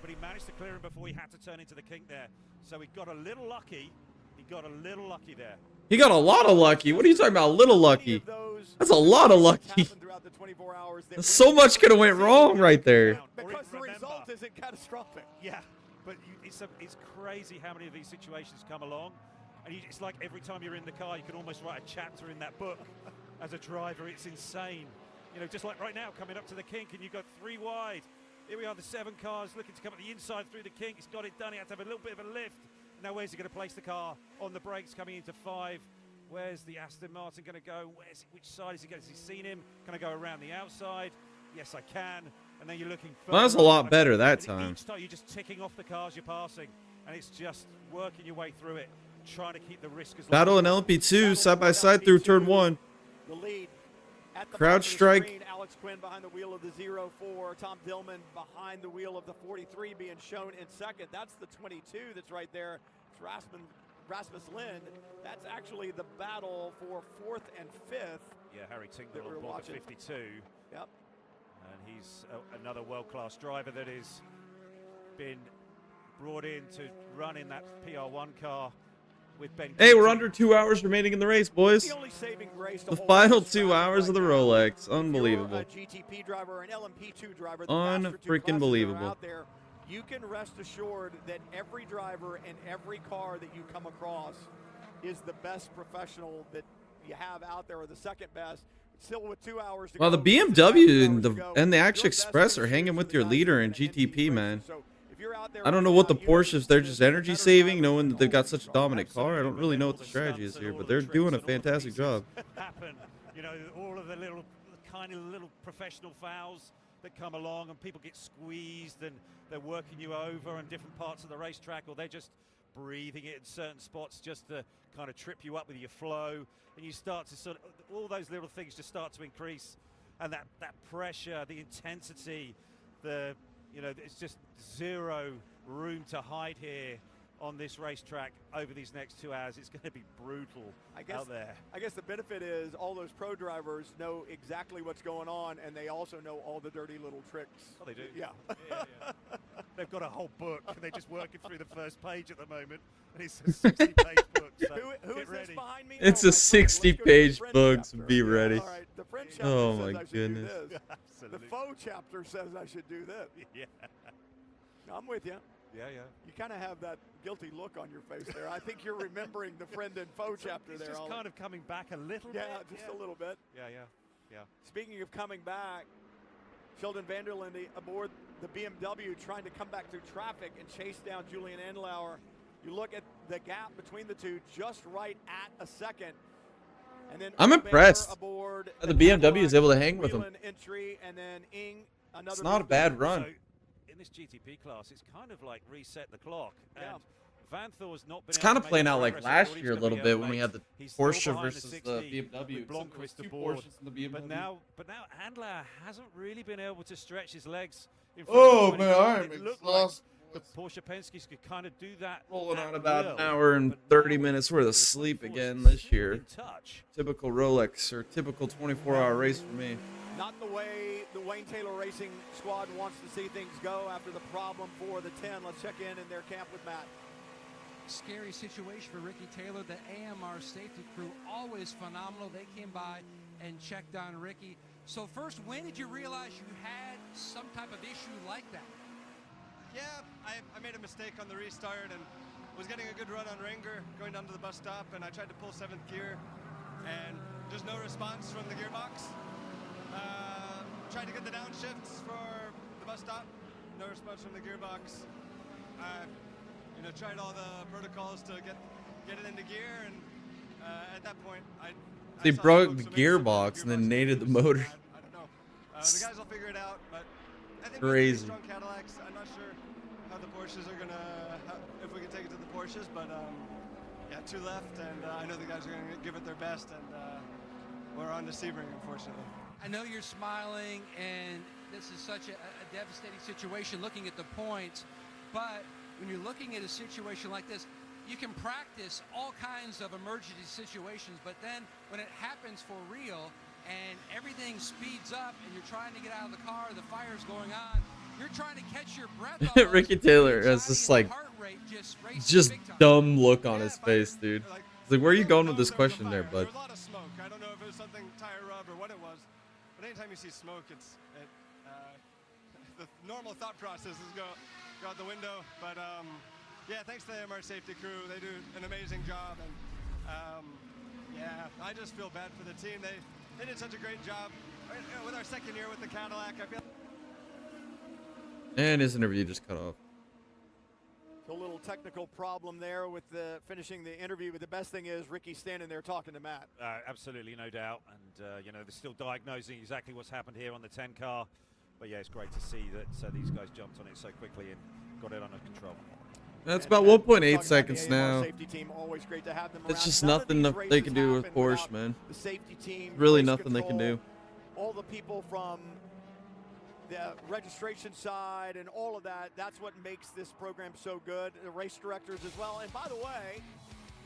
but he managed to clear him before he had to turn into the kink there. So he got a little lucky. He got a little lucky there. He got a lot of lucky. What are you talking about? A little lucky. That's a lot of lucky. So much could have went wrong right there. Because the result isn't catastrophic. Yeah, but it's crazy how many of these situations come along. And it's like every time you're in the car, you can almost write a chapter in that book. As a driver, it's insane. You know, just like right now, coming up to the kink, and you've got 3 wide. Here we are, the 7 cars looking to come up the inside through the kink. He's got it done. He had to have a little bit of a lift. Now where's he going to place the car? On the brakes coming into 5. Where's the Aston Martin going to go? Which side is he going? Has he seen him? Can I go around the outside? Yes, I can. And then you're looking. Well, that's a lot better that time. Each time you're just ticking off the cars you're passing, and it's just working your way through it, trying to keep the risk as low. Battle in LP2 side by side through turn 1. The lead. At the Crowd strike. Screen, Alex Quinn behind the wheel of the 04. Tom Dillman behind the wheel of the 43 being shown in second. That's the 22 that's right there. It's Rasmus Lind. That's actually the battle for 4th and 5th. Yeah, Harry Tingle on board the 52. Yep. And he's another world-class driver that has been brought in to run in that PR1 car with Ben. Hey, we're under 2 hours remaining in the race, boys. The only saving grace The final 2 hours of the Rolex. Unbelievable. If you're a GTP driver or an LMP2 driver, Unfreaking believable. out there, you can rest assured that every driver and every car that you come across is the best professional that you have out there, or the second best. Still with 2 hours to well, go. the BMW and the Action Express are hanging with your leader in GTP, man. I don't know what the Porsches, they're just energy saving, knowing that they've got such a dominant car. I don't really know what the strategy is here, but they're doing a fantastic job. Happen, you know, all of the little tiny little professional fouls that come along and people get squeezed and they're working you over on different parts of the racetrack, or they're just breathing it in certain spots just to kind of trip you up with your flow, and you start to sort of, all those little things just start to increase, and that pressure, the intensity, it's just zero room to hide here on this racetrack over these next 2 hours. It's going to be brutal out there. I guess the benefit is all those pro drivers know exactly what's going on, and they also know all the dirty little tricks. Oh, they do? Yeah. They've got a whole book, and they're just working through the first page at the moment, and it's a 60-page book, so who get is ready. this behind me? It's a 60-page book, so be ready. All right, the French chapter Oh says my I should goodness. do this. Absolutely. The faux chapter says I should do this. Yeah. I'm with you. Yeah. You kind of have that guilty look on your face there. I think you're remembering the friend and foe chapter there. It's just kind of coming back a little bit. Yeah, just a little bit. Yeah. Speaking of coming back, Sheldon Vanderlinde aboard the BMW trying to come back through traffic and chase down Julian Andlauer. You look at the gap between the two, just right at a second. And then I'm impressed aboard that the BMW is able to hang with him. Entry, and then another It's not a bad run. So, in this GTP class, it's kind of like reset the clock. And Van Thor's not been It's kind of playing out like last year a little bit when we had the Porsche versus the BMW. Blomqvist Two aboard. Porsches in the BMW. But now Andlauer hasn't really been able to stretch his legs. In front Oh of man, 24. I'm It looked exhausted. like the Porsche Penske's could kind of do that. Rolling at on about will. an hour and 30 minutes worth of sleep again this year. Typical Rolex or typical 24-hour race for me. Not the way the Wayne Taylor Racing squad wants to see things go after the problem for the 10. Let's check in their camp with Matt. Scary situation for Ricky Taylor. The AMR safety crew, always phenomenal. They came by and checked on Ricky. So first, when did you realize you had some type of issue like that? Yeah, I made a mistake on the restart and was getting a good run on Ranger going down to the bus stop, and I tried to pull 7th gear and there's no response from the gearbox. Tried to get the downshifts for the bus stop, no response from the gearbox. Tried all the protocols to get it into gear, and at that point They broke the gearbox and then nated the motor. I don't know. The guys will figure it out, but I think Crazy. strong Cadillacs. I'm not sure how the Porsches are if we can take it to the Porsches, but yeah, 2 left, and I know the guys are gonna give it their best, and we're on to Sebring, unfortunately. I know you're smiling, and this is such a devastating situation looking at the points, but when you're looking at a situation like this, you can practice all kinds of emergency situations, but then when it happens for real and everything speeds up and you're trying to get out of the car, the fire's going on, you're trying to catch your breath. Ricky Taylor has this like just dumb look on his face, dude. It's like, where are you going with this question there, bud? There was a lot of smoke. I don't know if it was something tire rub or what it was, but anytime you see smoke, the normal thought process is go out the window. But yeah, thanks to the MR safety crew. They do an amazing job, and yeah, I just feel bad for the team. They did such a great job with our 2nd year with the Cadillac. I feel. And his interview just cut off. A little technical problem there with finishing the interview, but the best thing is Ricky's standing there talking to Matt. Absolutely, no doubt. And, they're still diagnosing exactly what's happened here on the 10 car. But, yeah, it's great to see that these guys jumped on it so quickly and got it under control. That's about 1.8 seconds now. Safety team, always great to have them It's around. just None of nothing these they can races do with happen Porsche, without man. The safety team, Really race nothing they can control, do. All the people from the registration side and all of that, that's what makes this program so good. The race directors as well. And by the way,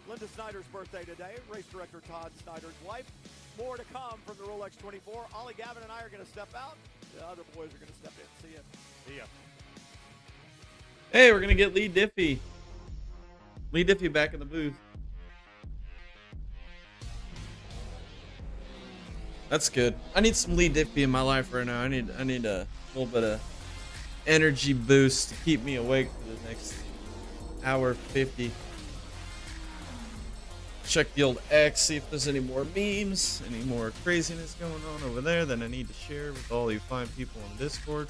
Linda Snyder's birthday today, race director Todd Snyder's wife. More to come from the Rolex 24. Ollie Gavin and I are going to step out. The other boys are going to step in. See ya. See ya. Hey, we're going to get Lee Diffie. Lee Diffie back in the booth. That's good. I need some Lee Diffie in my life right now. I need a little bit of energy boost to keep me awake for the next hour 50. Check the old X, see if there's any more memes, any more craziness going on over there that I need to share with all you fine people on Discord.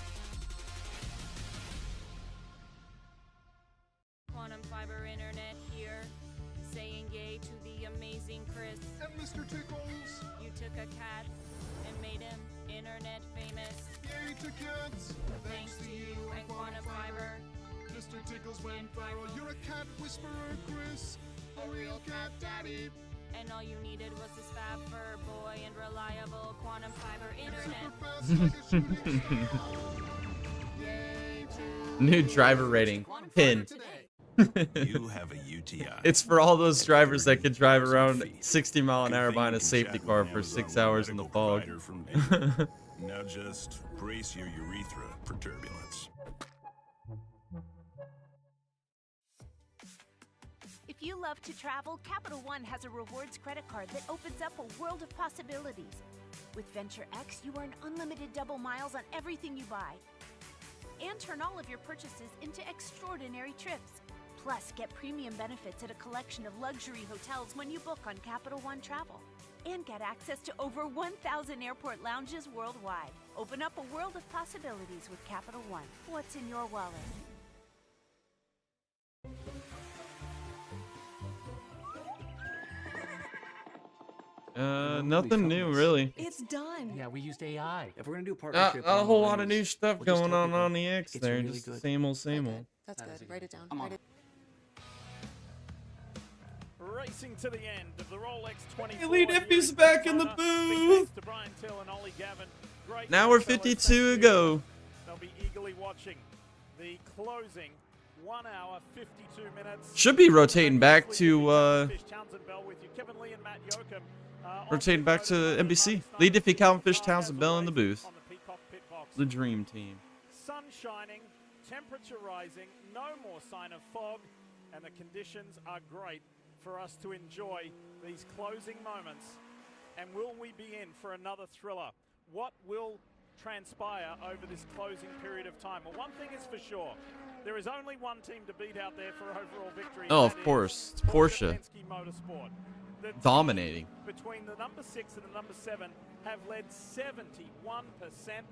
Quantum Fiber Internet here, saying yay to the amazing Chris. And Mr. Tickles. You took a cat and made him internet famous. Yay tickets! Thanks to you and Quantum Fiber. Mr. Tickles Wayne Farrell, you're a cat whisperer, Chris. A real cat daddy. And all you needed was this fab fur boy and reliable Quantum Fiber internet. New driver rating. Pin. You have a UTI. It's for all those drivers that could drive around 60 mile an hour behind a safety car for 6 hours in the fog. Now just brace your urethra for turbulence. If you love to travel, Capital One has a rewards credit card that opens up a world of possibilities. With Venture X, you earn unlimited double miles on everything you buy. And turn all of your purchases into extraordinary trips. Plus, get premium benefits at a collection of luxury hotels when you book on Capital One Travel. And get access to over 1,000 airport lounges worldwide. Open up a world of possibilities with Capital One. What's in your wallet? Nothing new, really. It's done. Yeah, we used AI. If we're gonna do a Not partnership, a whole lot of new stuff we'll just going tell on people the X it's there. really Just good. same old, same old. That's good. Write it down. Come on. Write it. Racing to the end of the Rolex 24. Elite Iffy's back in the booth. To Brian Till and Ollie Gavin. Great Now we're fellas, 52 thank to you. go. They'll be eagerly watching the closing 1 hour 52 minutes. Should be rotating back to Townsend Bell with you. Kevin Lee and Matt Yoakum. rotating back to NBC. Lee Diffie, Calvin Fish, Townsend Bell in the booth. The dream team. Sun shining, temperature rising, no more sign of fog, and the conditions are great for us to enjoy these closing moments. And will we be in for another thriller? What will transpire over this closing period of time? Well, one thing is for sure. There is only one team to beat out there for overall victory. Oh, of course. It's Porsche. Penske Motorsport. The team Dominating. between the number 6 and the number 7 have led 71%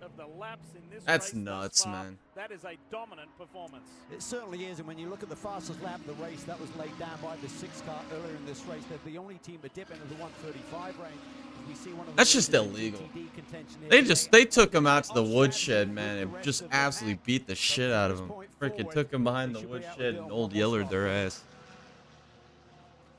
of the laps in this That's race thus nuts, far. man. That is a dominant performance. It certainly is, and when you look at the fastest lap of the race, that was laid down by the 6 car earlier in this race. They're the only team to dip into the 135 range. We see one of the That's just races in illegal. GTD contention here. They took him out to the woodshed, man, and just absolutely beat the shit out of him. Freaking took him behind the woodshed and old yellered their ass.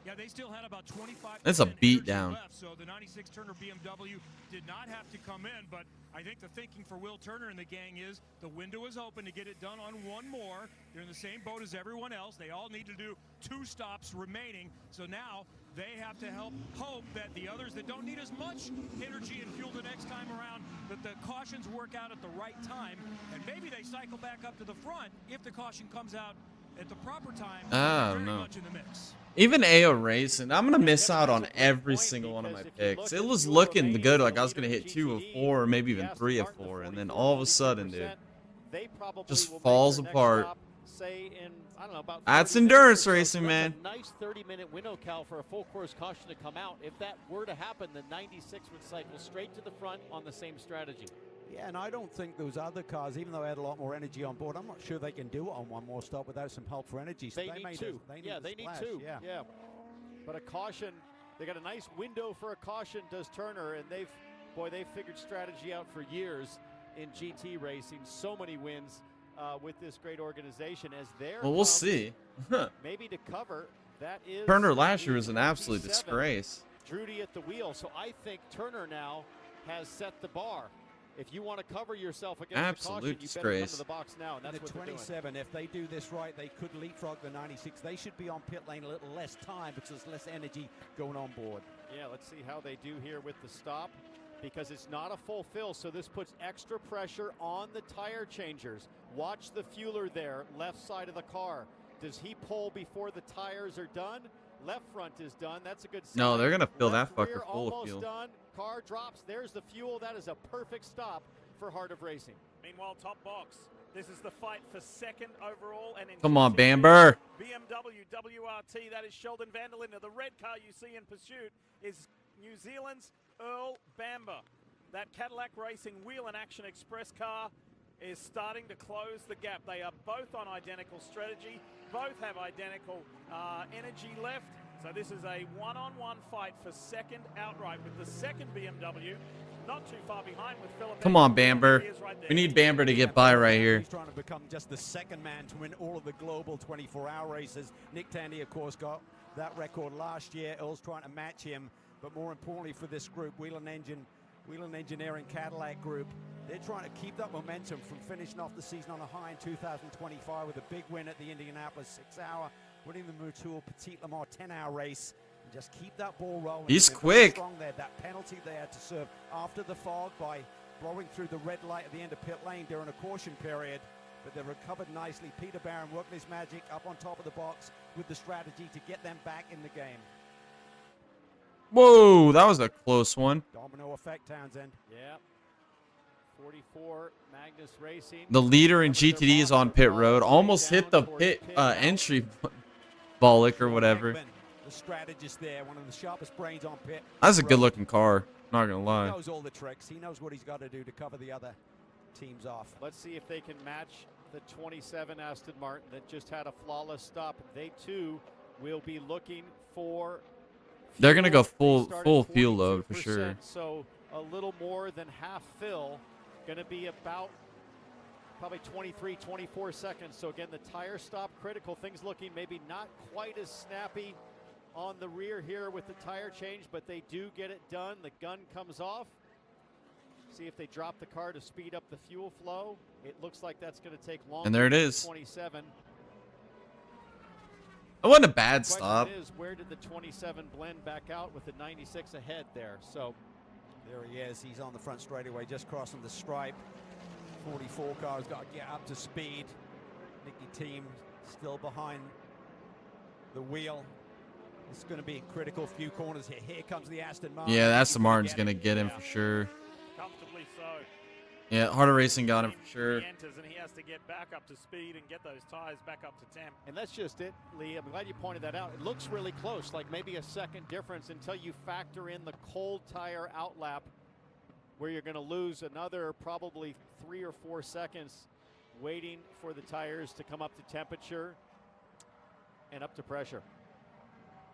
Yeah, they still had about 25. That's a beatdown. Left, so the 96 Turner BMW did not have to come in, but I think the thinking for Will Turner and the gang is the window is open to get it done on one more. They're in the same boat as everyone else. They all need to do 2 stops remaining. So now they have to hope that the others that don't need as much energy and fuel the next time around, that the cautions work out at the right time, and maybe they cycle back up to the front if the caution comes out at the proper time. I Very don't know. much in the mix. Even AO Racing, I'm gonna miss out on every single one of my picks. It was looking good, like I was gonna hit 2 of 4, or maybe even 3 of 4, and then all of a sudden, dude, just falls apart. Say in, I don't know, about That's 30 endurance minutes or so. racing, That's man. a nice 30-minute window, Cal, for a full course caution to come out. If that were to happen, the 96 would cycle straight to the front on the same strategy. Yeah, and I don't think those other cars, even though they had a lot more energy on board, I'm not sure they can do it on one more stop without some help for energy. So They need 2. They need 2. Yeah. But a caution, they got a nice window for a caution, does Turner, and they've figured strategy out for years in GT racing. So many wins with this great organization as their Well, we'll see. maybe to cover. That is Turner last year was an the absolute 57. disgrace. Drudy at the wheel, so I think Turner now has set the bar. If you want to cover yourself against Absolute the caution, you better come disgrace. to the box now, and that's And the what they're doing. 27, if they do this right, they could leapfrog the 96. They should be on pit lane a little less time because there's less energy going on board. Yeah, let's see how they do here with the stop, because it's not a full fill, so this puts extra pressure on the tire changers. Watch the fueler there, left side of the car. Does he pull before the tires are done? Left front is done. That's a good sign. No, they're gonna fill Left that rear fucker full of almost fuel. done. Car drops. There's the fuel. That is a perfect stop for Heart of Racing. Meanwhile, top box. This is the fight for second overall. And in Come on, GT, Bamber. BMW WRT, that is Sheldon van der Linde. The red car you see in pursuit is New Zealand's Earl Bamber. That Cadillac Racing Wheel and Action Express car is starting to close the gap. They are both on identical strategy. Both have identical energy left. So this is a one-on-one fight for second outright, with the second BMW not too far behind with Philip. Come on, Bamber. We need Bamber to get by right here. He's trying to become just the second man to win all of the global 24-hour races. Nick Tandy, of course, got that record last year. Earl's trying to match him. But more importantly for this group, Whelen Engineering Cadillac Group, they're trying to keep that momentum from finishing off the season on a high in 2025 with a big win at the Indianapolis 6-hour, winning the Motul Petit Le Mans 10-hour race. And just keep that ball rolling. He's They're quick. strong there. That penalty there to serve after the fog by blowing through the red light at the end of pit lane during a caution period. But they've recovered nicely. Peter Barron working his magic up on top of the box with the strategy to get them back in the game. Whoa, that was a close one. Domino effect, Townsend. Yeah. 44 Magnus Racing. The leader in GTD is on pit road. Almost hit the pit entry bollock or whatever. The strategist there, one of the sharpest brains on pit. That's a good looking car. Not gonna He lie. knows all the tricks. He knows what he's got to do to cover the other teams off. Let's see if they can match the 27 Aston Martin that just had a flawless stop. They too will be looking for. They're gonna go fuel. full fuel load for sure. So a little more than half fill. Going to be about probably 23, 24 seconds. So again, the tire stop critical. Things looking maybe not quite as snappy on the rear here with the tire change, but they do get it done. The gun comes off. See if they drop the car to speed up the fuel flow. It looks like that's going to take longer. And there it is. 27. That wasn't a bad The question stop. is, where did the 27 blend back out with the 96 ahead there? So There he is. He's on the front straightaway, just crossing the stripe. 44 car's got to get up to speed. Nicky Team still behind the wheel. It's going to be a critical few corners here. Here comes the Aston Martin. Yeah, that's the Martin's gonna get him for sure. Comfortably so. Yeah, Harder Racing got him for sure. He enters and he has to get back up to speed and get those tires back up to temp. And that's just it, Lee. I'm glad you pointed that out. It looks really close, like maybe a second difference until you factor in the cold tire outlap where you're going to lose another probably 3 or 4 seconds waiting for the tires to come up to temperature and up to pressure.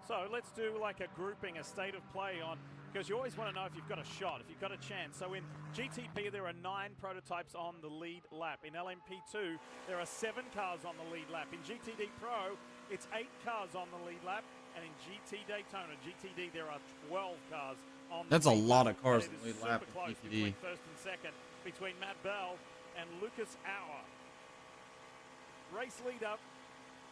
So let's do like a grouping, a state of play on, because you always want to know if you've got a shot, if you've got a chance. So in GTP, there are 9 prototypes on the lead lap. In LMP2, there are 7 cars on the lead lap. In GTD Pro, it's 8 cars on the lead lap. And in GT Daytona, GTD, there are 12 cars on the That's a lead lot lap. of cars And on it the is lead lap super in close GTD. between first and second, between Matt Bell and Lucas Auer. Race lead up,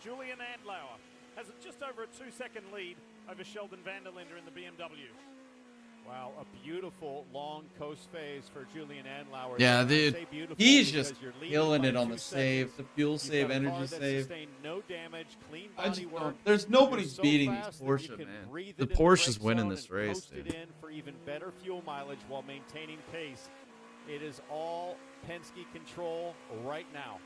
Julian Andlauer has just over a 2-second lead over Sheldon Vanderlinde in the BMW. Wow, a beautiful long coast phase for Julian Andlauer. Yeah, I dude, say beautiful he's because just you're leading killing by it on 2 the save, seconds. the fuel You've save, got a car energy that save. sustained no damage, clean I body just work. don't, there's nobody You're so beating these fast that you Porsche, can man. breathe The it in Porsche is brake winning zone this and race, coast it dude. in for even better fuel mileage while maintaining pace. It is all Penske control right now.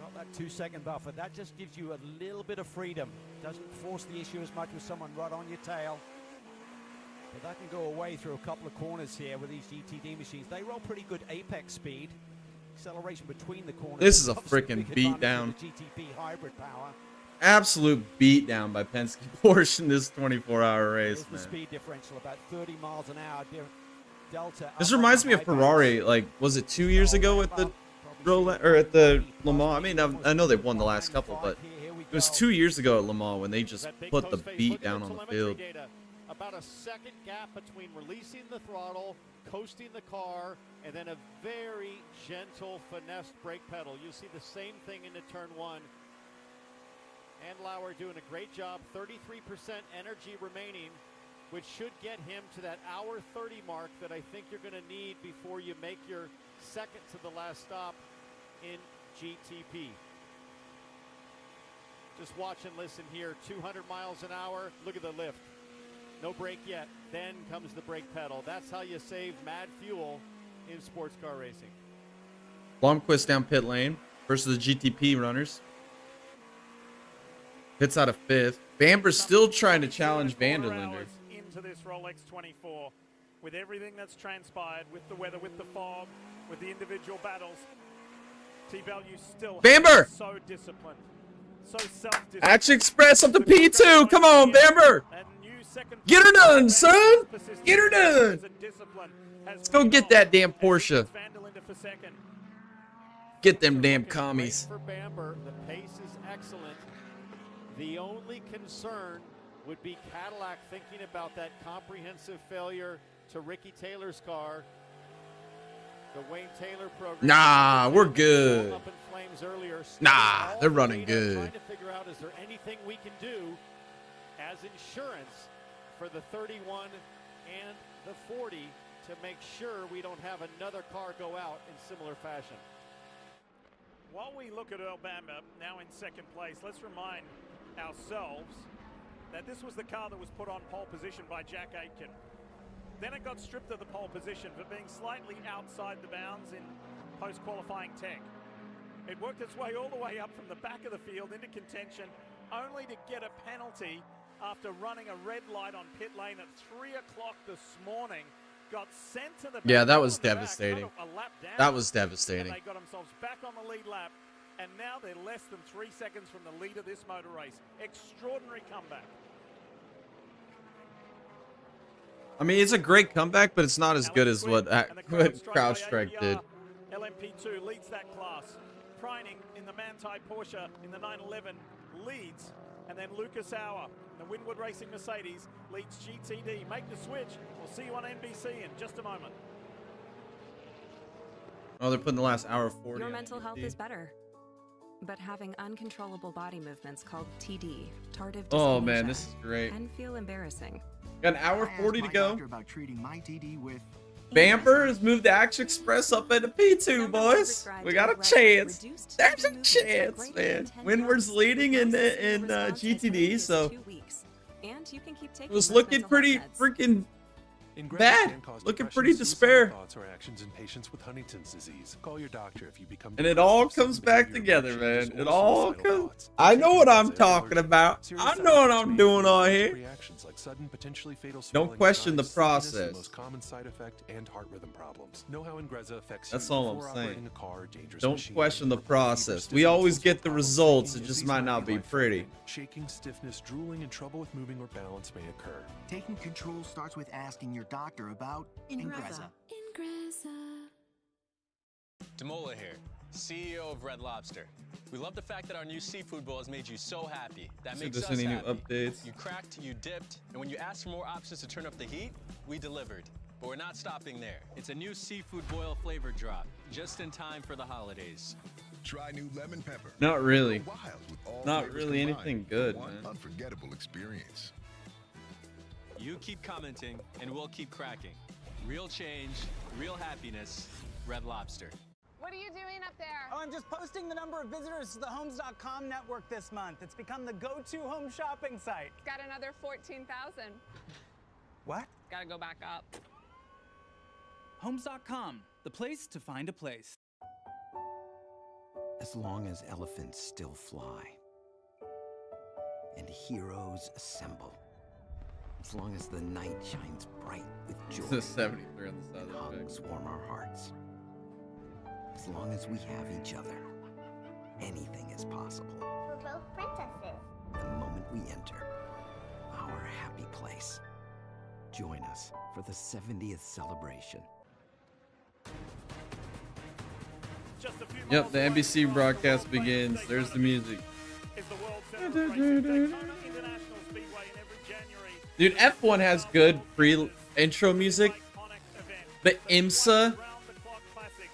Got that 2-second buffer. That just gives you a little bit of freedom. Doesn't force the issue as much with someone right on your tail. But that can go away through a couple of corners here with these GTD machines. They roll pretty good apex speed. Acceleration between the corners. This is a Obviously, freaking big advantage beatdown. of the GTP hybrid power. Absolute beatdown by Penske Porsche in this 24-hour race, There's the man. speed differential, about 30 miles an hour delta. This up on reminds the me of high banks. Ferrari. Like, was it 2 years ago at the Rolex or at the Le Mans? I mean, I know they've won the last couple, but it was 2 years ago at Le Mans when they just put the beat down on the field. Data. About a second gap between releasing the throttle, coasting the car, and then a very gentle finessed brake pedal. You'll see the same thing into turn 1. Andlauer doing a great job, 33% energy remaining, which should get him to that hour 30 mark that I think you're going to need before you make your second to the last stop in GTP. Just watch and listen here, 200 miles an hour, look at the lift. No brake yet, then comes the brake pedal. That's how you save mad fuel in sports car racing. Blomqvist down pit lane versus the GTP runners. Pits out of 5th. Bamber's still trying to challenge Vanderlinde. Into this Rolex 24 with everything that's transpired, with the weather, with the fog, with the individual battles. T-Bell, you still Bamber! so disciplined. so self-disciplined. Action Express up to P2. Come on, Bamber. Get her done, son. Get her done. Let's go get that damn Porsche. Get them damn commies. For Bamber, the pace is excellent. The only concern would be Cadillac thinking about that comprehensive failure to Ricky Taylor's car. The Wayne Taylor program. Nah, we're good. Up in flames earlier. Nah, they're running good. Trying to figure out, is there anything we can do as insurance for the 31 and the 40 to make sure we don't have another car go out in similar fashion? While we look at Earl Bamber now in second place, let's remind ourselves that this was the car that was put on pole position by Jack Aitken. Then it got stripped of the pole position for being slightly outside the bounds in post-qualifying tech. It worked its way all the way up from the back of the field into contention, only to get a penalty after running a red light on pit lane at 3 o'clock this morning. Got sent to the back. Yeah, that was devastating. That was devastating. And they got themselves back on the lead lap, and now they're less than 3 seconds from the lead of this motor race. Extraordinary comeback. I mean, it's a great comeback, but it's not as good as what CrowdStrike did. LMP2 leads that class. Preining in the Manthey Porsche in the 911 leads. And then Lucas Auer, the Winwood Racing Mercedes, leads GTD. Make the switch. We'll see you on NBC in just a moment. Oh, they're putting the last hour 40. Your mental health is better. But having uncontrollable body movements called TD, tardive dyskinesia, Oh man, this is great. can feel embarrassing. Got an hour 40 to go. About treating my TD with Bamber has moved the Action Express up into P2, boys. We got a chance. There's a chance, man. Windward's leading in GTD, so it was looking pretty freaking bad. Looking pretty despair. Thoughts or actions in patients with Huntington's disease. Call your doctor if you become. And it all comes back together, man. It all comes. I know what I'm talking about. I know what I'm doing on here. Reactions like sudden, potentially fatal Don't question the process. Most common side effect and heart rhythm problems. Know how Ingrezza affects That's you all before I'm saying. operating a car or dangerous Don't machine. question the process. We always get the results. It just might not be pretty. Shaking, stiffness, drooling, and trouble with moving or balance may occur. taking control starts with asking your doctor about Ingrezza. Demola here, CEO of Red Lobster. We love the fact that our new seafood bowl has made you so happy. That makes us any new happy. updates? You cracked, you dipped, and when you asked for more options to turn up the heat, we delivered. But we're not stopping there. It's a new seafood boil flavor drop, just in time for the holidays. Try new lemon pepper. Not really. Go wild with all Not flavors really combined anything for good, one man. unforgettable experience. You keep commenting, and we'll keep cracking. Real change, real happiness, Red Lobster. What are you doing up there? Oh, I'm just posting the number of visitors to the Homes.com network this month. It's become the go-to home shopping site. It's got another 14,000. What? Gotta go back up. Homes.com, the place to find a place. As long as elephants still fly and heroes assemble. As long as the night shines bright with joy. This is 73 on the side of the hugs warm our hearts. As long as we have each other, anything is possible. We're both princesses. The moment we enter our happy place. Join us for the 70th celebration. Yep, the NBC broadcast begins. There's the music. Dude, F1 has good pre-intro music, but IMSA,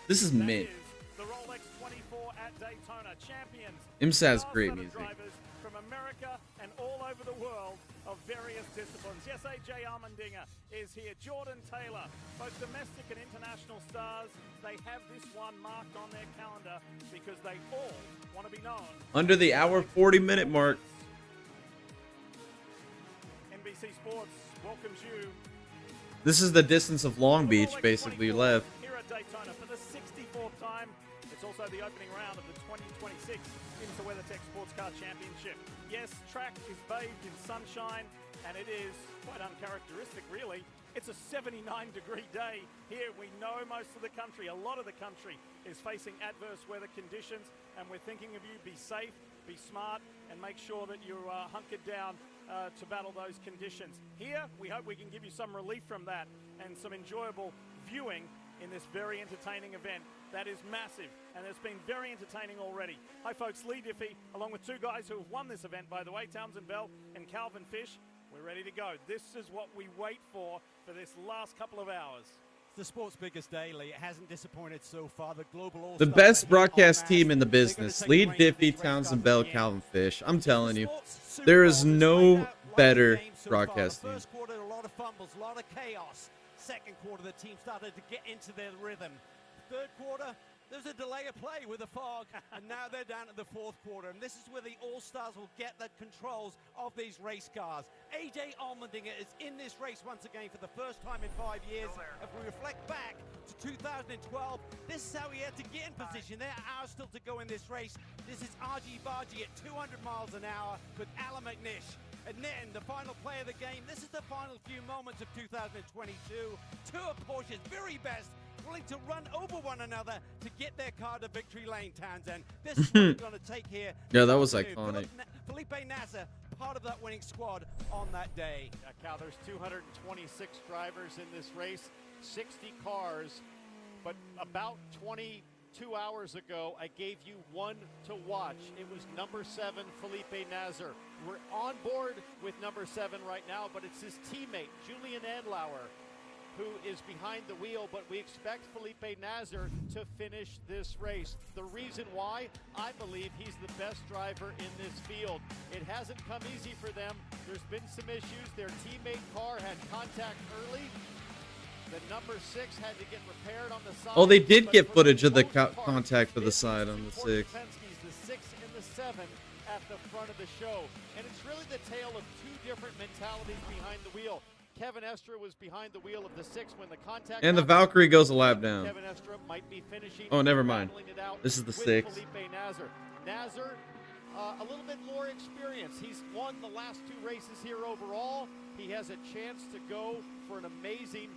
this is mint. IMSA has great music. From America and all over the world of various disciplines. Yes, AJ Armandinger is here. Jordan Taylor, both domestic and international stars. They have this one marked on their calendar because they all want to be known. Under the hour 40-minute mark. NBC Sports welcomes you. This is the distance of Long Beach, basically, left. Here at Daytona for the 64th time. It's also the opening round of the 2026 IMSA WeatherTech Sports Car Championship. Yes, track is bathed in sunshine, and it is quite uncharacteristic, really. It's a 79-degree day here. We know most of the country, a lot of the country, is facing adverse weather conditions, and we're thinking of you. Be safe, be smart, and make sure that you're hunkered down to battle those conditions. Here, we hope we can give you some relief from that and some enjoyable viewing in this very entertaining event that is massive, and it's been very entertaining already. Hi folks, Lee Diffie, along with two guys who have won this event, by the way, Townsend Bell and Calvin Fish. We're ready to go. This is what we wait for this last couple of hours. The sport's biggest day, Lee. It hasn't disappointed so far. The global all The best broadcast team in the business. Lee Diffie, Townsend Bell, Calvin Fish. I'm telling you, there is no better broadcast team. First quarter, a lot of fumbles, a lot of chaos. Second quarter, the team started to get into their rhythm. Third quarter, there's a delay of play with the fog, and now they're down at the fourth quarter. And this is where the All-Stars will get the controls of these race cars. AJ Allmendinger is in this race once again for the first time in 5 years. If we reflect back to 2012, this is how he had to get in position. There are hours still to go in this race. This is Argy Bargy at 200 miles an hour with Alan McNish. And then the final play of the game. This is the final few moments of 2022. Two of Porsche's very best, willing to run over one another to get their car to victory lane, Townsend. This is what we're going to take here. Yeah, that was iconic. Felipe Nasser, part of that winning squad on that day. Cal, there's 226 drivers in this race, 60 cars, but about 22 hours ago, I gave you one to watch. It was number 7, Felipe Nasser. We're on board with number 7 right now, but it's his teammate, Julian Andlauer, who is behind the wheel, but we expect Felipe Nasser to finish this race. The reason why, I believe he's the best driver in this field. It hasn't come easy for them. There's been some issues. Their teammate car had contact early. The number 6 had to get repaired on the side. Oh, they did get footage of the contact for the side on the 6. Penske's the 6 and the 7 at the front of the show. And it's really the tale of two different mentalities behind the wheel. Kevin Estra was behind the wheel of the 6 when the contact. And the Valkyrie goes a lap down. Kevin Estra might be finishing. Oh, never mind. This is the 6. Felipe Nasser. Nasser, a little bit more experience. He's won the last 2 races here overall. He has a chance to go for an amazing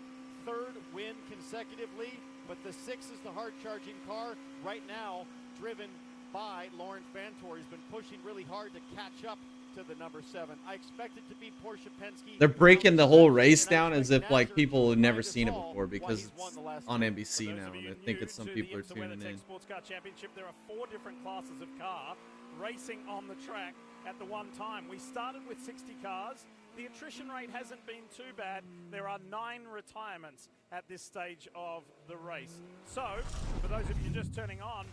3rd win consecutively. But the 6 is the hard-charging car right now, driven by Laurent Vanthoor. He's been pushing really hard to catch up to the number 7. I expect it to be Porsche Penske. They're breaking the whole race down as if like people have never seen it before because it's on NBC now, and I think it's some people are tuning in. Sports Car Championship, there are 4 different classes of car racing on the track at the one time. We started with 60 cars. The attrition rate hasn't been too bad. There are 9 retirements at this stage of the race. So, for those of you just turning on,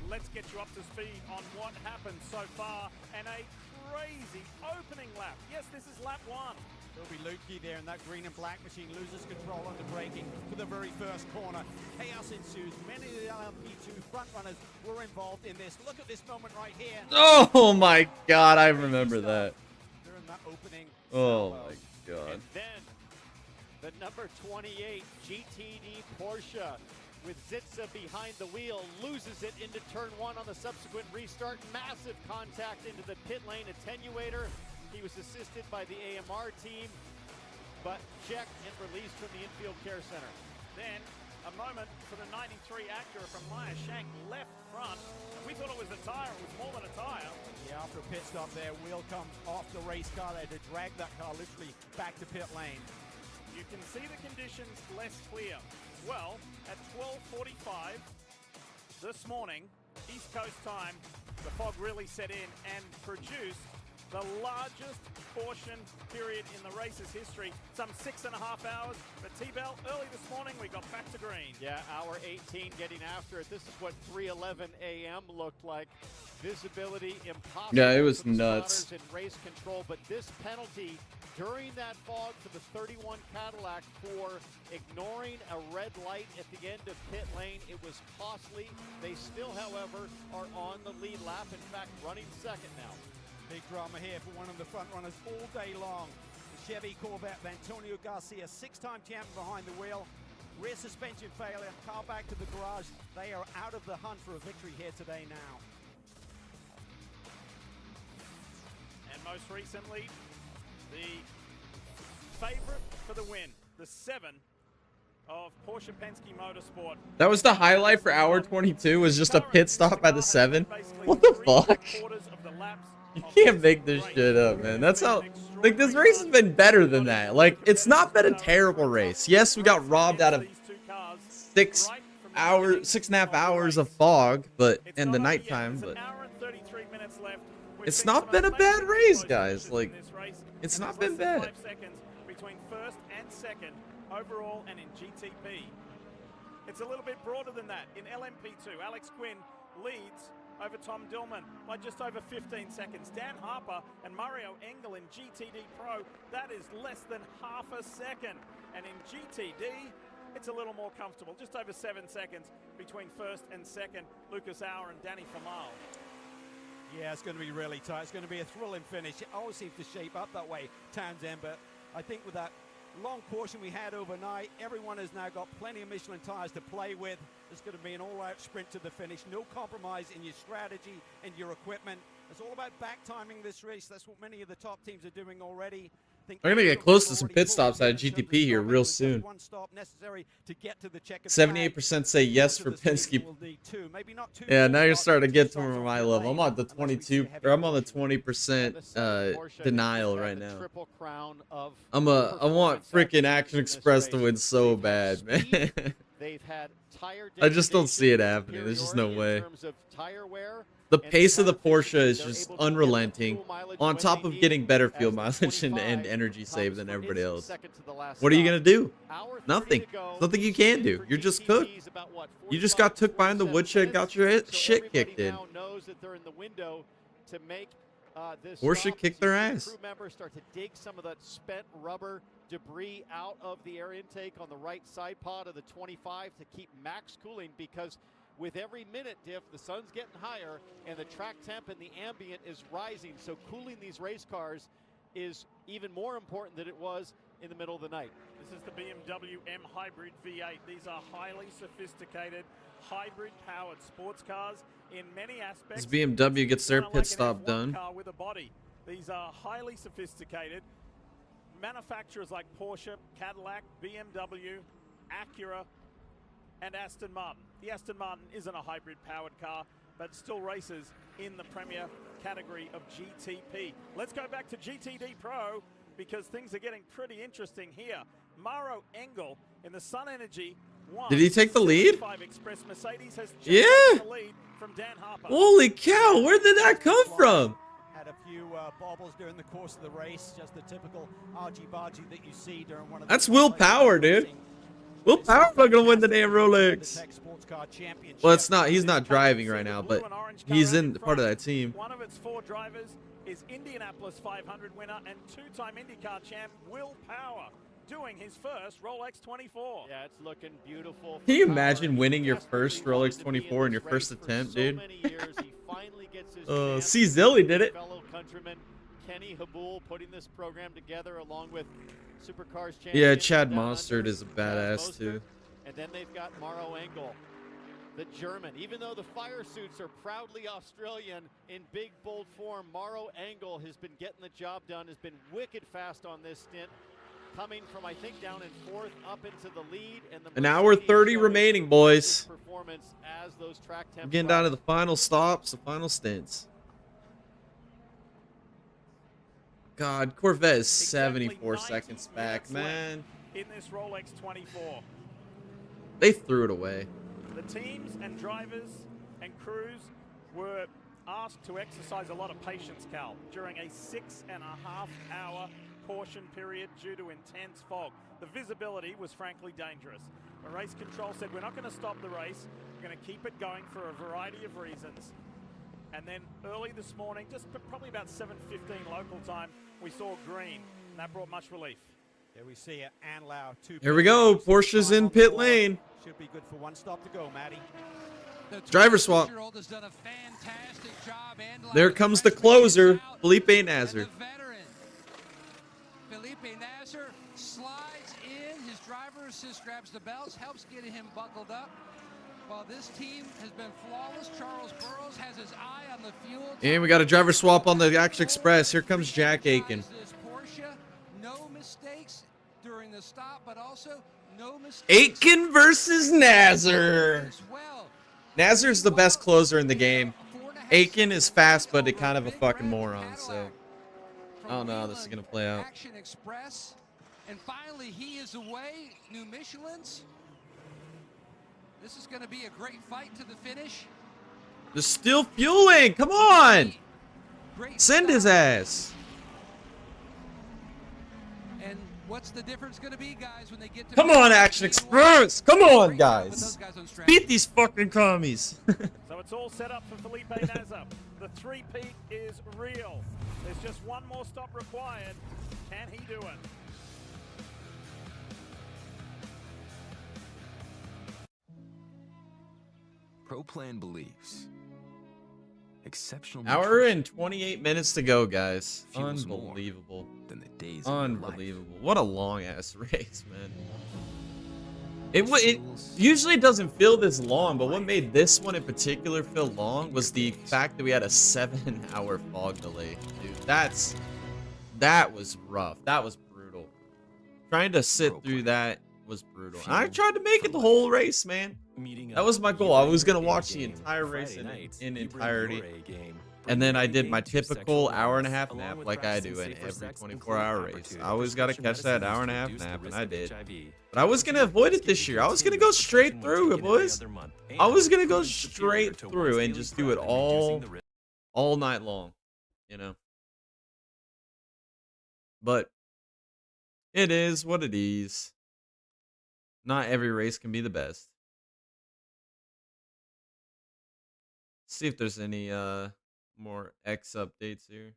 let's get you up to speed on what happened so far, and a crazy opening lap. Yes, this is lap 1. There'll be Lutke there, and that green and black machine loses control under braking for the very first corner. Chaos ensues. Many of the LMP2 front runners were involved in this. Look at this moment right here. Oh my God, I remember that. During that opening. Oh my God. And then the number 28 GTD Porsche with Zitza behind the wheel, loses it into turn 1 on the subsequent restart. Massive contact into the pit lane attenuator. He was assisted by the AMR team, but checked and released from the infield care center. Then a moment for the 93 Acura from Meyer Shank left front. We thought it was a tire. It was more than a tire. Yeah, after a pit stop there, wheel comes off the race car there to drag that car literally back to pit lane. You can see the conditions less clear. Well, at 12:45 this morning, East Coast time, the fog really set in and produced the largest portion period in the race's history, some 6.5 hours. But T-Bell, early this morning, we got back to green. Yeah, hour 18 getting after it. This is what 3:11 a.m. looked like. Visibility impossible. Yeah, it was for the nuts. spotters in race control, but this penalty during that fog for the 31 Cadillac for ignoring a red light at the end of pit lane, it was costly. They still, however, are on the lead lap. In fact, running second now. Big drama here for one of the front runners all day long. The Chevy Corvette, Antonio Garcia, 6-time champion behind the wheel. Rear suspension failure, car back to the garage. They are out of the hunt for a victory here today now. And most recently, the favorite for the win, the 7 of Porsche Penske Motorsport. That was the highlight for hour 22, was just a pit stop by the 7. What the fuck? Quarters of the laps You can't make this shit up, man. That's how, like, this race has been better than that. Like, it's not been a terrible race. Yes, we got robbed out of 6.5 hours of fog, but in the nighttime, but it's not been a bad race, guys. Like, it's not been bad. Between first and second overall and in GTP. It's a little bit broader than that. In LMP2, Alex Quinn leads over Tom Dillman by just over 15 seconds. Dan Harper and Mario Engel in GTD Pro, that is less than half a second. And in GTD, it's a little more comfortable, just over 7 seconds between first and second. Lucas Auer and Danny Famal. Yeah, it's going to be really tight. It's going to be a thrilling finish. It always seems to shape up that way, Townsend, but I think with that long caution we had overnight, everyone has now got plenty of Michelin tires to play with. It's going to be an all-out sprint to the finish. No compromise in your strategy and your equipment. It's all about back timing this race. That's what many of the top teams are doing already. We're gonna get close to some pit stops out of GTP here real soon. 78% say yes for Penske. Yeah, now you're starting to get to my level. I'm on the 22, or I'm on the 20% denial right now. I want freaking Action Express to win so bad, man. I just don't see it happening. There's just no way. The pace of the Porsche is just unrelenting, on top of getting better fuel mileage and energy save than everybody else. What are you going to do? Nothing. There's nothing you can do. You're just cooked. You just got took behind the woodshed, got your shit kicked in. Porsche kicked their ass. Crew members start to dig some of that spent rubber debris out of the air intake on the right side pod of the 25 to keep max cooling, because with every minute, Diff, the sun's getting higher and the track temp and the ambient is rising. So cooling these race cars is even more important than it was in the middle of the night. This is the BMW M Hybrid V8. These are highly sophisticated, hybrid-powered sports cars in many aspects. This BMW gets their pit stop done. Car with a body. These are highly sophisticated. Manufacturers like Porsche, Cadillac, BMW, Acura, and Aston Martin. The Aston Martin isn't a hybrid-powered car, but still races in the premier category of GTP. Let's go back to GTD Pro, because things are getting pretty interesting here. Mauro Engel in the Sun Energy. Did he take the lead? Express Mercedes has yeah. The lead from Dan Harper. Holy cow, where did that come from? Had a few bobbles during the course of the race, just the typical argy-bargy that you see during one of the That's Will Power, dude. Will Power's not gonna win the damn Rolex. Well, it's not. He's not driving right now, but he's in part of that team. One of its 4 drivers is Indianapolis 500 winner and 2-time IndyCar champ Will Power, doing his first Rolex 24. Yeah, it's looking beautiful. Can you imagine winning your first Rolex 24 in your first attempt, dude? C. Zilly did it. Fellow countryman Kenny Habul putting this program together along with Supercars champion. Yeah, Chad Mostert is a badass too. And then they've got Mauro Engel, the German. Even though the fire suits are proudly Australian in big, bold form, Mauro Engel has been getting the job done, has been wicked fast on this stint. Coming from, I think, down in 4th up into the lead. And the An hour 30 remaining, boys. Performance as those track temps Getting down to the final stops, the final stints. God, Corvette is 74 seconds back, man. In this Rolex 24. They threw it away. The teams and drivers and crews were asked to exercise a lot of patience, Cal, during a 6.5-hour caution period due to intense fog. The visibility was frankly dangerous. The race control said, we're not going to stop the race. We're going to keep it going for a variety of reasons. And then early this morning, just probably about 7:15 local time, we saw green, and that brought much relief. There we see it, Anlau. Here we go. Porsche's in pit lane. Should be good for 1 stop to go, Matty. Driver swap. There comes the closer, Felipe Nasr. Felipe Nasr slides in. His driver assist grabs the belts, helps get him buckled up. While this team has been flawless, Charles Burrows has his eye on the fuel. And we got a driver swap on the Action Express. Here comes Jack Aiken. Porsche, no mistakes during the stop, but also no mistakes. Aiken versus Nasr. Nasr's the best closer in the game. Aiken is fast, but it kind of a fucking moron. So I don't know how this is gonna play out. Action Express, and finally he is away. New Michelin's. This is going to be a great fight to the finish. They're still fueling. Come on, send his ass. And what's the difference going to be, guys, when they get to? Come on, Action Express. Come on, guys. Beat these fucking commies. So it's all set up for Felipe Nasr. The three-peat is real. There's just one more stop required. Can he do it? ProPlan believes exceptional. Hour and 28 minutes to go, guys. Fuels more Unbelievable. than the days of your life. Unbelievable. What a long ass race, man. It usually doesn't feel this long, but what made this one in particular feel long was the fact that we had a 7-hour fog delay. Dude, that was rough. That was brutal. Trying to sit through that was brutal. And I tried to make it the whole race, man. That was my goal. I was gonna watch the entire race in entirety. And then I did my typical hour-and-a-half nap like I do in every 24-hour race. I always got to catch that hour-and-a-half nap, and I did. But I was going to avoid it this year. I was going to go straight through it, boys. I was going to go straight through and just do it all night long, you know. But it is what it is. Not every race can be the best. Let's see if there's any more X updates here.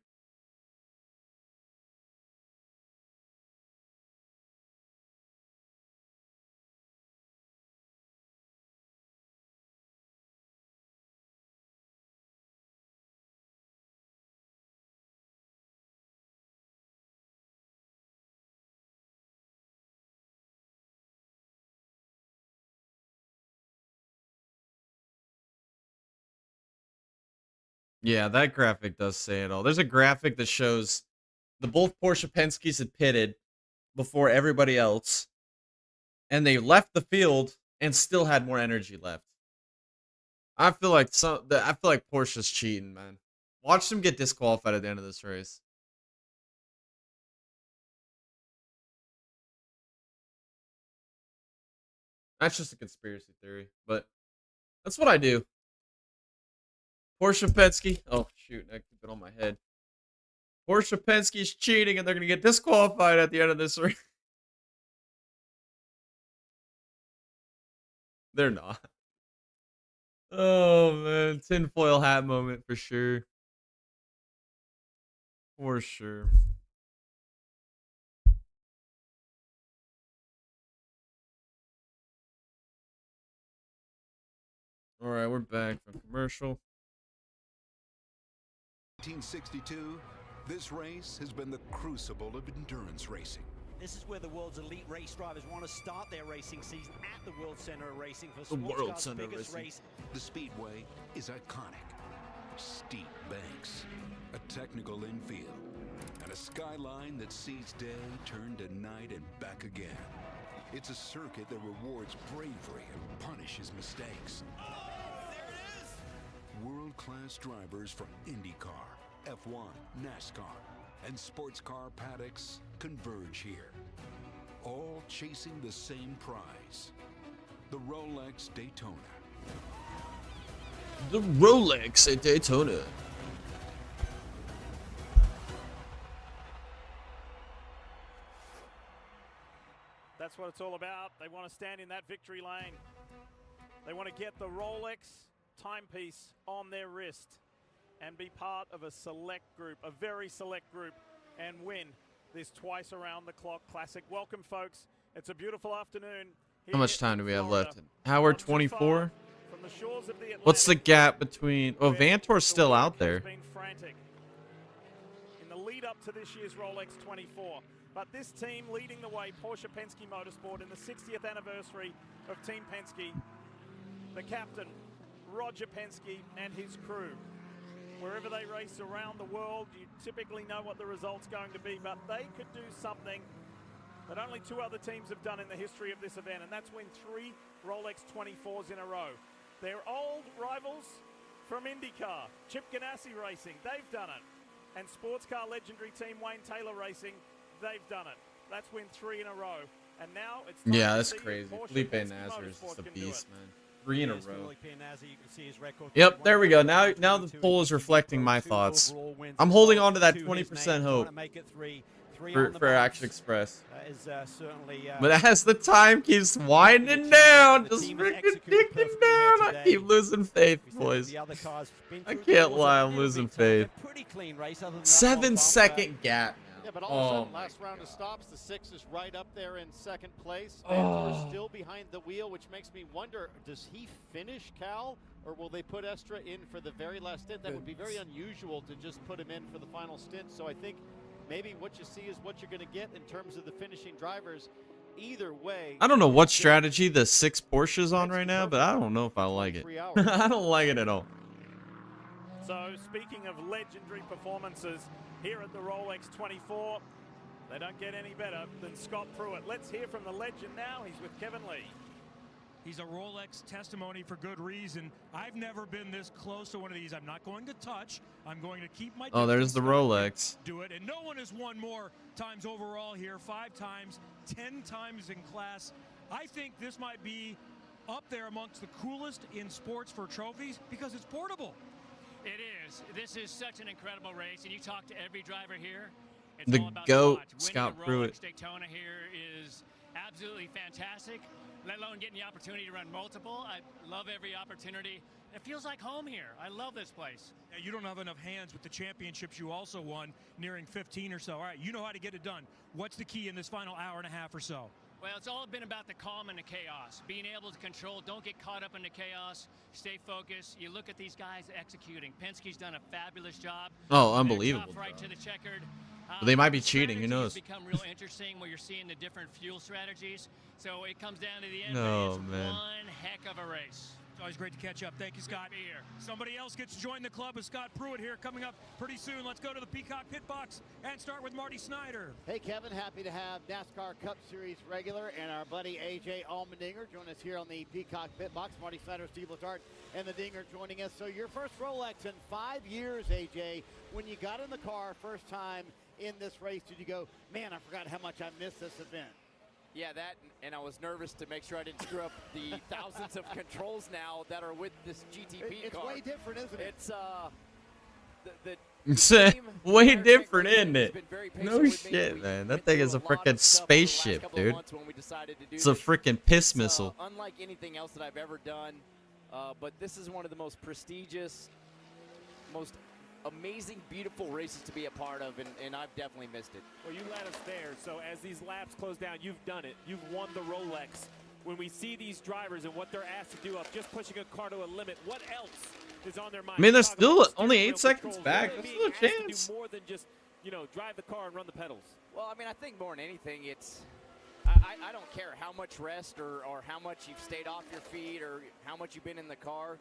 Yeah, that graphic does say it all. There's a graphic that shows the both Porsche Penske's had pitted before everybody else, and they left the field and still had more energy left. I feel like Porsche's cheating, man. Watch them get disqualified at the end of this race. That's just a conspiracy theory, but that's what I do. Porsche Penske. Oh, shoot. I keep it on my head. Porsche Penske's cheating, and they're going to get disqualified at the end of this race. They're not. Oh, man. Tinfoil hat moment for sure. For sure. All right, we're back from commercial. 1962, this race has been the crucible of endurance racing. This is where the world's elite race drivers want to start their racing season, at the World Center of Racing for The sports World cars' Center of biggest Racing. race. The Speedway is iconic. Steep banks, a technical infield, and a skyline that sees day turn to night and back again. It's a circuit that rewards bravery and punishes mistakes. World-class drivers from IndyCar, F1, NASCAR, and sports car paddocks converge here, all chasing the same prize, the Rolex Daytona. The Rolex at Daytona. That's what it's all about. They want to stand in that victory lane. They want to get the Rolex timepiece on their wrist and be part of a select group, a very select group, and win this twice around the clock classic. Welcome, folks. It's a beautiful afternoon. How much time do we have left? Hour 24? From the shores of the What's the gap between... Oh, Vantor's still out there. been frantic in the lead up to this year's Rolex 24. But this team leading the way, Porsche Penske Motorsport, in the 60th anniversary of Team Penske, the captain, Roger Penske, and his crew. Wherever they race around the world, you typically know what the result's going to be, but they could do something that only two other teams have done in the history of this event, and that's win 3 Rolex 24s in a row. They're old rivals, from IndyCar, Chip Ganassi Racing, they've done it. And sports car legendary team Wayne Taylor Racing, they've done it. That's win 3 in a row. And now it's time Yeah, to that's see if crazy. Porsche Felipe Penske Nasr is Motorsport just a can do beast, it. man. 3 in a Yes, row. Felipe Nasr, you can see his record. Yep, there we go. Now the poll is reflecting my thoughts. I'm holding on to that 20% hope for Action Express. That is certainly. But as the time keeps winding down, just freaking ticking down, I keep losing faith, boys. I can't lie, I'm losing faith. 7-second gap now. Yeah, but all of a Oh sudden, my last round of stops, the 6 is right up there in second place. Oh. Vanthoor's still behind the wheel, which makes me wonder, does he finish Cal, or will they put Estra in for the very last stint? That would be very unusual to just put him in for the final stint. So I think maybe what you see is what you're going to get in terms of the finishing drivers. Either way. I don't know what strategy the 6 Porsche's on right now, but I don't know if I like it. I don't like it at all. So speaking of legendary performances here at the Rolex 24, they don't get any better than Scott Pruitt. Let's hear from the legend now. He's with Kevin Lee. He's a Rolex testimony for good reason. I've never been this close to one of these. I'm not going to touch. I'm going to keep my Oh, there's the Rolex. do it. And no one has won more times overall here. 5 times, 10 times in class. I think this might be up there amongst the coolest in sports for trophies because it's portable. It is. This is such an incredible race, and you talk to every driver here. It's The all about GOAT, the watch. Scott Winning the Pruitt. Rolex Daytona here is absolutely fantastic, let alone getting the opportunity to run multiple. I love every opportunity. It feels like home here. I love this place. Now, you don't have enough hands with the championships you also won, nearing 15 or so. All right, you know how to get it done. What's the key in this final hour and a half or so? Well, it's all been about the calm and the chaos. Being able to control, don't get caught up in the chaos, stay focused. You look at these guys executing. Penske's done a fabulous job. Oh, They're unbelievable tough right to the checkered. They might be cheating, who knows? It's become real interesting where you're seeing the different fuel strategies. So it comes down to the end. No, It's man. one heck of a race. It's always great to catch up. Thank you, Scott. Here. Somebody else gets to join the club with Scott Pruitt here coming up pretty soon. Let's go to the Peacock Pit Box and start with Marty Snyder. Hey, Kevin, happy to have NASCAR Cup Series regular and our buddy AJ Allmendinger join us here on the Peacock Pit Box. Marty Snyder, Steve Letarte, and the Dinger joining us. So your first Rolex in 5 years, AJ. When you got in the car first time in this race, did you go, man, I forgot how much I missed this event? Yeah, that, and I was nervous to make sure I didn't screw up the thousands of controls now that are with this GTP It's car. way different, isn't it? It's, the It's team, way American different, Motorsports isn't has it? been very patient No with me. shit, We man. That went thing through is a lot of freaking stuff over the last spaceship, couple of dude. months when we decided to do It's a this. freaking piss It's, missile. unlike anything else that I've ever done, but this is one of the most prestigious, most amazing, beautiful races to be a part of, and I've definitely missed it. Well, you led us there, so as these laps close down, you've done it. You've won the Rolex. When we see these drivers and what they're asked to do of just pushing a car to a limit, what else is on their mind? I mean, there's Talk still about only steering 8 wheel seconds controls, back. really There's being still a asked to chance. do more than just, drive the car and run the pedals. Well, I mean, I think more than anything, it's I don't care how much rest or how much you've stayed off your feet or how much you've been in the car.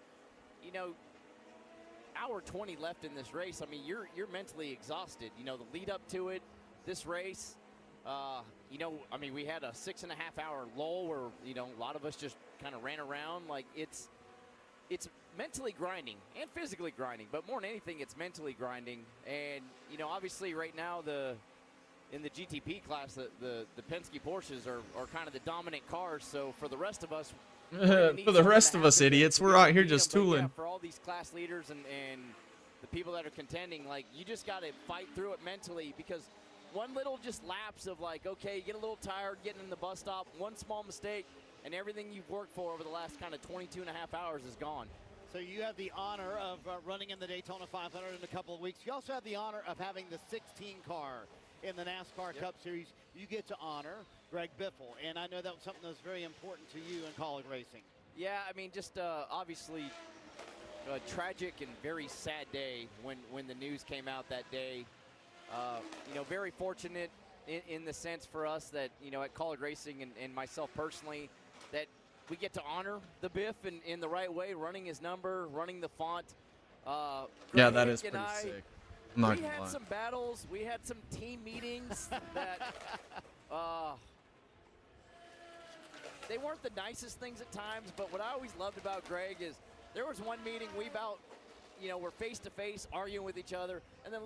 Hour 20 left in this race. I mean, you're mentally exhausted. The lead up to it, this race. I mean, we had a 6.5 hour lull where a lot of us just kind of ran around. Like it's mentally grinding and physically grinding, but more than anything, it's mentally grinding. And obviously, right now in the GTP class, the Penske Porsches are kind of the dominant cars. So for the rest of us. For the rest of us idiots, we're out here just tooling. Yeah, for all these class leaders and the people that are contending, like, you just got to fight through it mentally, because one little just lapse of, like, okay, you get a little tired getting in the bus stop, one small mistake, and everything you've worked for over the last kind of 22 and a half hours is gone. So you have the honor of running in the Daytona 500 in a couple of weeks. You also have the honor of having the 16 car in the NASCAR Cup Series. You get to honor Greg Biffle, and I know that was something that was very important to you in college racing. Yeah, I mean, just obviously a tragic and very sad day when the news came out that day. Very fortunate in the sense for us that, at college racing and myself personally, that we get to honor the Biff in the right way, running his number, running the font. Yeah, that is pretty sick. I'm not We gonna had lie. some battles. We had some team meetings that they weren't the nicest things at times, but what I always loved about Greg is there was one meeting we about you know, we're face to face arguing with each other, and then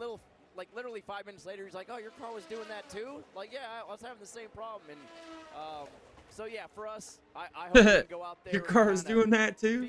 literally 5 minutes later, he's like, "Oh, your car was doing that too?" Like, yeah, I was having the same problem. And so yeah, for us, I hope we can go out there. Your car is doing that too.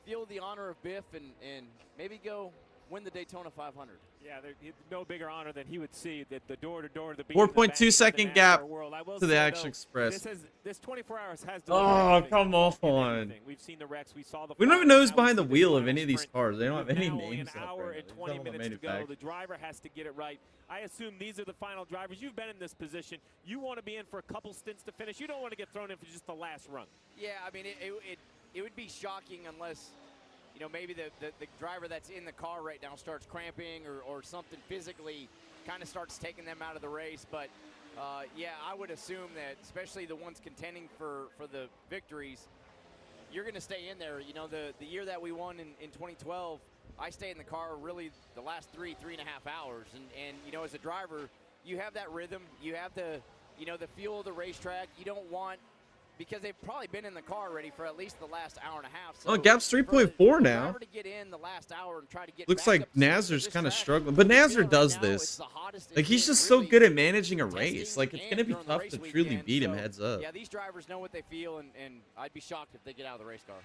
Feel the honor of Biff and maybe go win the Daytona 500. Yeah, there's no bigger honor than he would see that the door-to-door, the 4.2 second gap to the say, Action though, Express. This 24 hours has Oh, delivered come on. everything. We've seen the wrecks. We saw the. We don't even know who's behind the wheel of any of these sprint. cars. They don't have any Now names. An hour and 20 minutes to go. The driver has to get it right. I assume these are the final drivers. You've been in this position. You want to be in for a couple stints to finish. You don't want to get thrown in for just the last run. Yeah, I mean, it would be shocking unless, you know, maybe the driver that's in the car right now starts cramping or something physically kind of starts taking them out of the race. But, yeah, I would assume that especially the ones contending for the victories, you're going to stay in there. You know, the year that we won in 2012, I stayed in the car really the last 3.5 hours. And, you know, as a driver, you have that rhythm. You have the feel of the racetrack. You don't want – because they've probably been in the car already for at least the last hour and a half. So oh, gap's 3.4 now. To get in the last hour and try to get looks like Nazar's kind of struggling, but Nazar does this. Like, he's just so good at managing a race. Like, it's going to be tough to truly beat him heads up. Yeah, these drivers know what they feel, and I'd be shocked if they get out of the race car.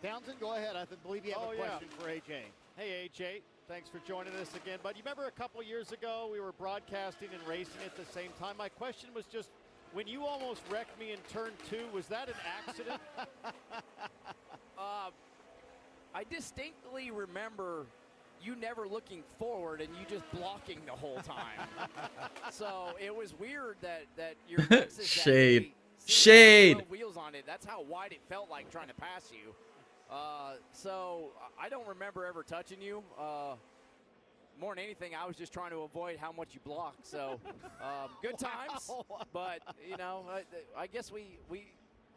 Townsend, go ahead. I believe you have a question for AJ. Hey, AJ. Thanks for joining us again. But you remember a couple years ago we were broadcasting and racing at the same time? My question was just, when you almost wrecked me in turn 2, was that an accident? I distinctly remember you never looking forward and you just blocking the whole time. So it was weird that your Lexus Shade. Shade. Wheels on it. That's how wide it felt like trying to pass you. So I don't remember ever touching you. More than anything, I was just trying to avoid how much you block. So good times, but you know, I guess we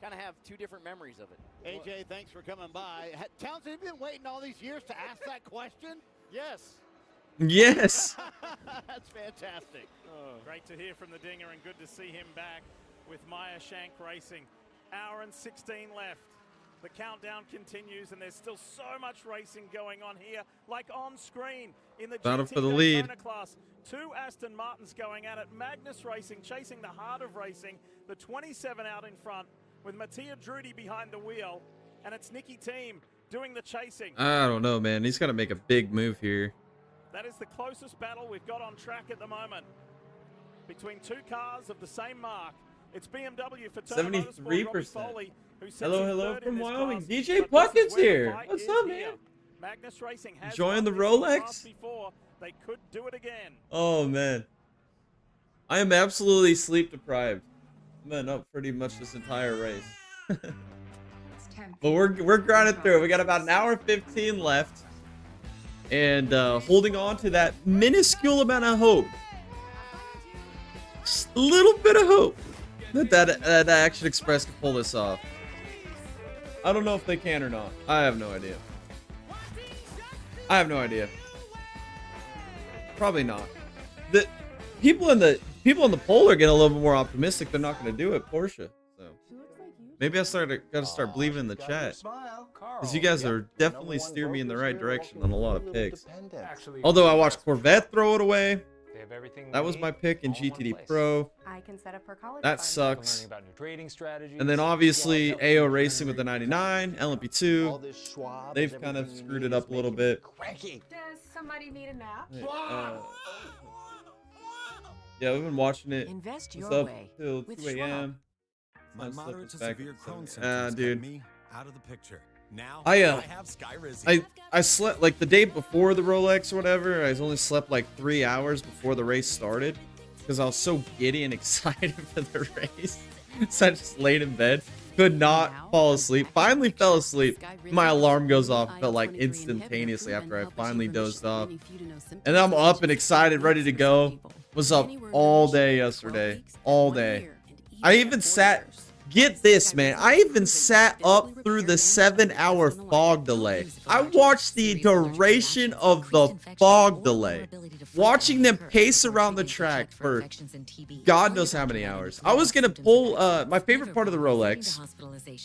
kind of have two different memories of it. AJ, thanks for coming by. Townsend, have you been waiting all these years to ask that question? Yes. Yes. That's fantastic. Great to hear from the Dinger and good to see him back with Meyer Shank Racing. Hour and 16 left. The countdown continues, and there's still so much racing going on here, like on screen in the Battle GT for the Daytona lead. class. 2 Aston Martins going at it. Magnus Racing chasing the heart of racing. The 27 out in front with Mattia Drudy behind the wheel, and it's Nicky Team doing the chasing. I don't know, man. He's got to make a big move here. That is the closest battle we've got on track at the moment between 2 cars of the same mark. It's BMW for 73%. Hello, hello from Wyoming. DJ Puckett's here. What's up, man? Magnus Racing has Enjoying the won this Rolex? class before. They could do it again. Oh, man. I am absolutely sleep deprived. I've been up pretty much this entire race. But we're grinding through. We got about an hour and 15 left. And holding on to that minuscule amount of hope. Just a little bit of hope that Action Express can pull this off. I don't know if they can or not. I have no idea. I have no idea. Probably not. The people in the poll are getting a little bit more optimistic. They're not going to do it, Porsche. So maybe I got to start believing in the chat, because you guys are definitely steering me in the right direction on a lot of picks. Although I watched Corvette throw it away. That was my pick in GTD Pro. I can set up her college that fund. sucks. And then obviously AO Racing with the 99, LMP2. They've kind of screwed it up a little bit. Does somebody need a nap? Yeah, we've been watching it. Invest It's your up way till with 2 a.m. My moderate to severe Crohn's symptoms got me out of the picture. Now I have Skyrizi. I slept like the day before the Rolex or whatever. I only slept like 3 hours before the race started because I was so giddy and excited for the race. So I just laid in bed, could not fall asleep. Finally fell asleep. My alarm goes off, felt like instantaneously after I finally dozed off. And I'm up and excited, ready to go. Was up all day yesterday, all day. I even sat. Get this, man. I even sat up through the 7-hour fog delay. I watched the duration of the fog delay. watching them pace around the track for God knows how many hours. I was gonna pull my favorite part of the Rolex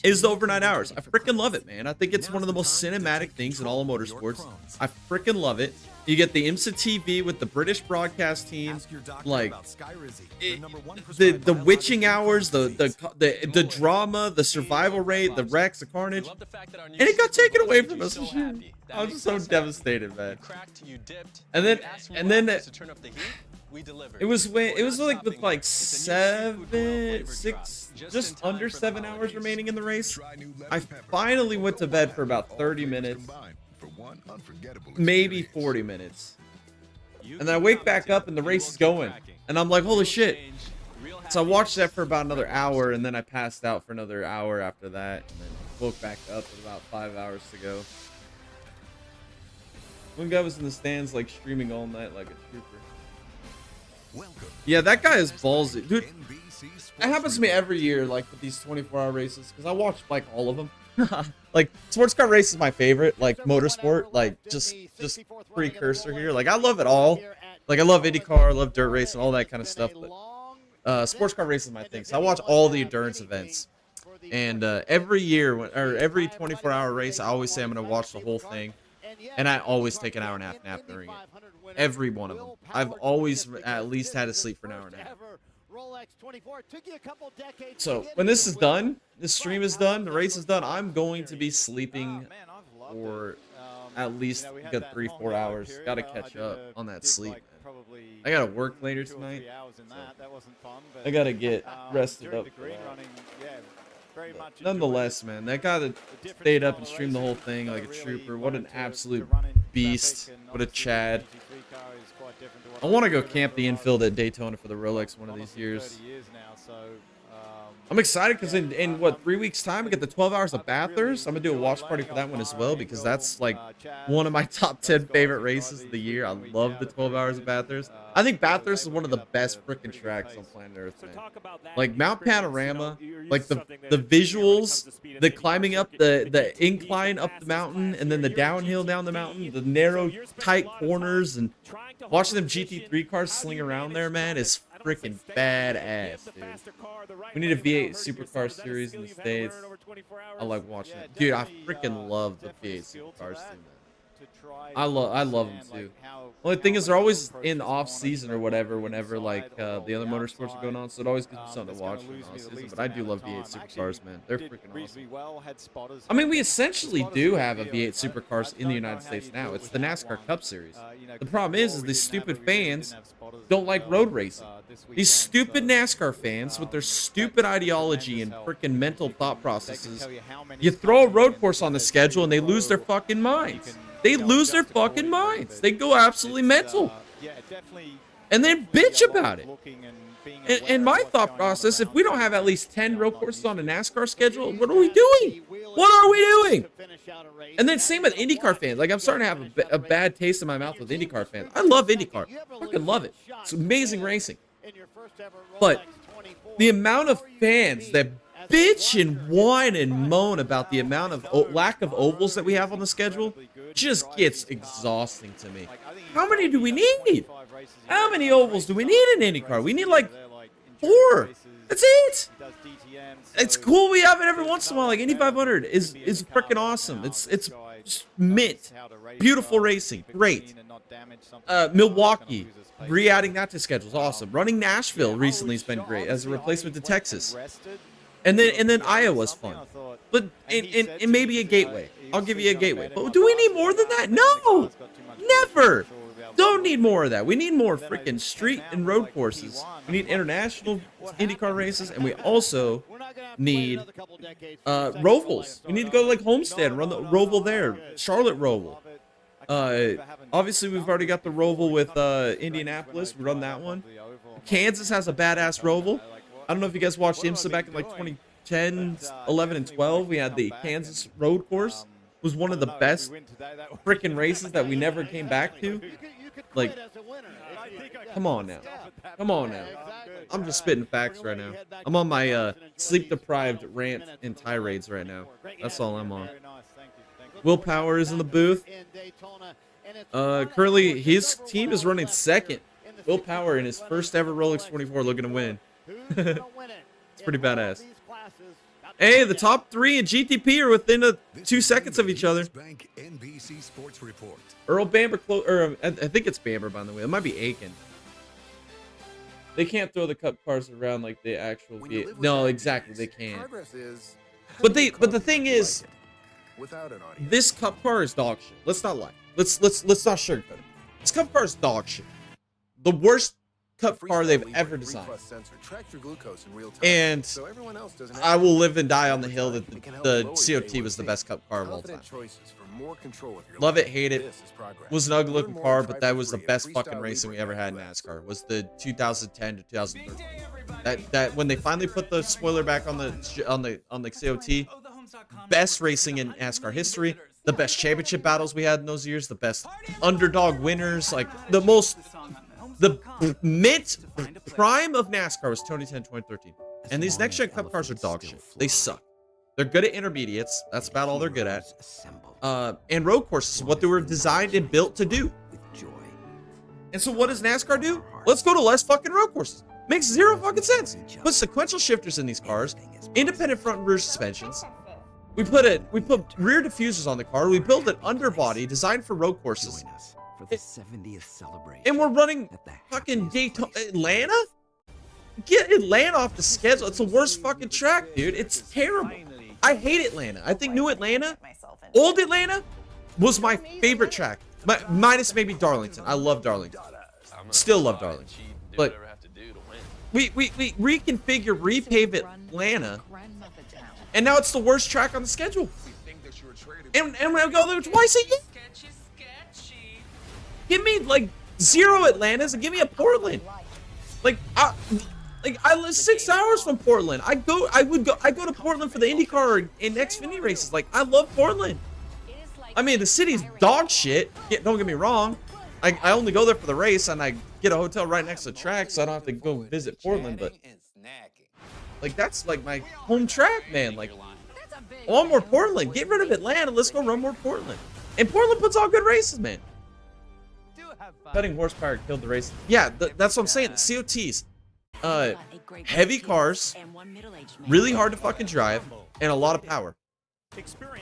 is the overnight hours. I freaking love it, man. I think it's one of the most cinematic things in all of motorsports. I freaking love it. You get the IMSA TV with the British broadcast team, like the witching hours, the drama, the survival rate, the wrecks, the carnage, and it got taken away from us. I was just so devastated, man. And then it was like with like just under 7 hours remaining in the race. I finally went to bed for about 30 minutes. Maybe 40 minutes. And then I wake back up and the race is going. And I'm like, holy shit. So I watched that for about another hour and then I passed out for another hour after that. And then woke back up with about 5 hours to go. One guy was in the stands like streaming all night like a trooper. Yeah, that guy is ballsy. Dude, that happens to me every year, like with these 24-hour races. Because I watch like all of them. Like sports car race is my favorite, like motorsport, like just precursor here. Like I love it all. Like I love IndyCar, I love dirt racing, all that kind of stuff. But sports car race is my thing. So I watch all the endurance events. And every year or every 24-hour race, I always say I'm gonna watch the whole thing. And I always take an hour and a half nap during it. Every one of them. I've always at least had to sleep for an hour and a half. So when this is done, this stream is done, the race is done, I'm going to be sleeping for at least a good 3-4 hours. Gotta catch up on that sleep. I gotta work later tonight. So I gotta get rested up for that. But nonetheless, man, that guy that stayed up and streamed the whole thing like a trooper, what an absolute beast. What a Chad. I want to go camp the infield at Daytona for the Rolex one of these years. I'm excited because in what, 3 weeks time we get the 12 hours of Bathurst. I'm gonna do a watch party for that one as well because that's like one of my top 10 favorite races of the year. I love the 12 hours of Bathurst. I think Bathurst is one of the best freaking tracks on planet Earth, man. Like Mount Panorama, like the visuals, the climbing up the incline up the mountain and then the downhill down the mountain, the narrow tight corners, and watching them GT3 cars sling around there, man, is freaking badass, dude. We need a V8 supercar series in the States. I like watching it. Dude, I freaking love the V8 supercars too, man. I love them too. Only thing is they're always in off season or whatever whenever like the other motorsports are going on, so it always gives me something to watch in off season. But I do love V8 supercars, man. They're freaking awesome. I mean, we essentially do have a V8 supercars in the United States now. It's the NASCAR Cup Series. The problem is these stupid fans don't like road racing. These stupid NASCAR fans with their stupid ideology and freaking mental thought processes. You throw a road course on the schedule and they lose their fucking minds. They lose their fucking minds. They go absolutely mental. And then bitch about it. And my thought process, if we don't have at least 10 road courses on a NASCAR schedule, what are we doing? What are we doing? And then same with IndyCar fans. Like, I'm starting to have a bad taste in my mouth with IndyCar fans. I love IndyCar. I fucking love it. It's amazing racing. But the amount of fans that bitch and whine and moan about the amount of lack of ovals that we have on the schedule just gets exhausting to me. How many do we need? How many ovals do we need in IndyCar? We need like 4. That's it. It's cool we have it every once in a while. Like Indy 500 is freaking awesome. It's just mint. Beautiful racing. Great. Milwaukee, re-adding that to schedules, awesome. Running Nashville recently has been great as a replacement to Texas. And then Iowa's fun. But and maybe a gateway. I'll give you a gateway. But do we need more than that? No! Never! Don't need more of that. We need more freaking street and road courses. We need international IndyCar races, and we also need Rovals. We need to go to like Homestead and run the Roval there. Charlotte Roval. Obviously, we've already got the Roval with Indianapolis. We run that one. Kansas has a badass Roval. I don't know if you guys watched IMSA back in like 2010, 11, and 12. We had the Kansas road course. It was one of the best freaking races that we never came back to. Like, come on now. Come on now. I'm just spitting facts right now. I'm on my sleep-deprived rant and tirades right now. That's all I'm on. Willpower is in the booth. Currently, his team is running second. Will Power in his first ever Rolex 24 looking to win. It's pretty badass. Hey, the top 3 in GTP are within 2 seconds of each other. Earl Bamber, or I think it's Bamber, by the way. It might be Aiken. They can't throw the cup cars around like the actual vehicle. No, exactly, they can't. But the thing is, this cup car is dog shit. Let's not lie. Let's not sugarcoat it. This cup car is dog shit. The worst cup car they've ever designed. And I will live and die on the hill that the COT was the best cup car of all time. Love it, hate it. Was an ugly looking car, but that was the best fucking racing we ever had in NASCAR. Was the 2010 to 2013. That when they finally put the spoiler back on the COT, best racing in NASCAR history. The best championship battles we had in those years. The best underdog winners. Like the mid prime of NASCAR was 2010, 2013. And these next gen cup cars are dog shit. They suck. They're good at intermediates. That's about all they're good at. And road courses, what they were designed and built to do. And so what does NASCAR do? Let's go to less fucking road courses. Makes zero fucking sense. Put sequential shifters in these cars, independent front and rear suspensions. We put rear diffusers on the car. We built an underbody designed for road courses. For the 70th celebration. And we're running fucking Daytona, Atlanta? Get Atlanta off the schedule. It's the worst fucking track, dude. It's terrible. I hate Atlanta. I think new Atlanta, old Atlanta, was my favorite track. Minus maybe Darlington. I love Darlington. Still love Darlington. But we reconfigure, repave Atlanta, and now it's the worst track on the schedule. And I go there twice a year. Give me like 0 Atlantas and give me a Portland. I live 6 hours from Portland. I go to Portland for the IndyCar and Xfinity races. Like, I love Portland. I mean, the city's dog shit. Don't get me wrong. I only go there for the race, and I get a hotel right next to the track, so I don't have to go visit Portland. But like, that's like my home track, man. Like, I want more Portland. Get rid of Atlanta. Let's go run more Portland. And Portland puts on good races, man. Cutting horsepower killed the race. Yeah, that's what I'm saying. The COTs, heavy cars, really hard to fucking drive, and a lot of power.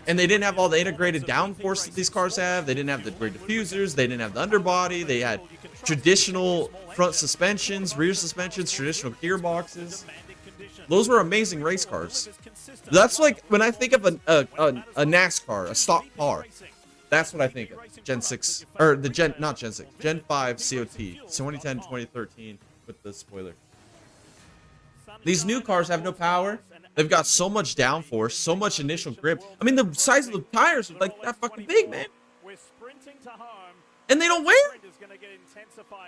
And they didn't have all the integrated downforce that these cars have. They didn't have the rear diffusers. They didn't have the underbody. They had traditional front suspensions, rear suspensions, traditional gearboxes. Those were amazing race cars. That's like when I think of a NASCAR, a stock car. That's what I think of. Gen 6, or the not Gen 6, Gen 5 COT, 2010, 2013 with the spoiler. These new cars have no power. They've got so much downforce, so much initial grip. I mean, the size of the tires are like that fucking big, man. And they don't wear.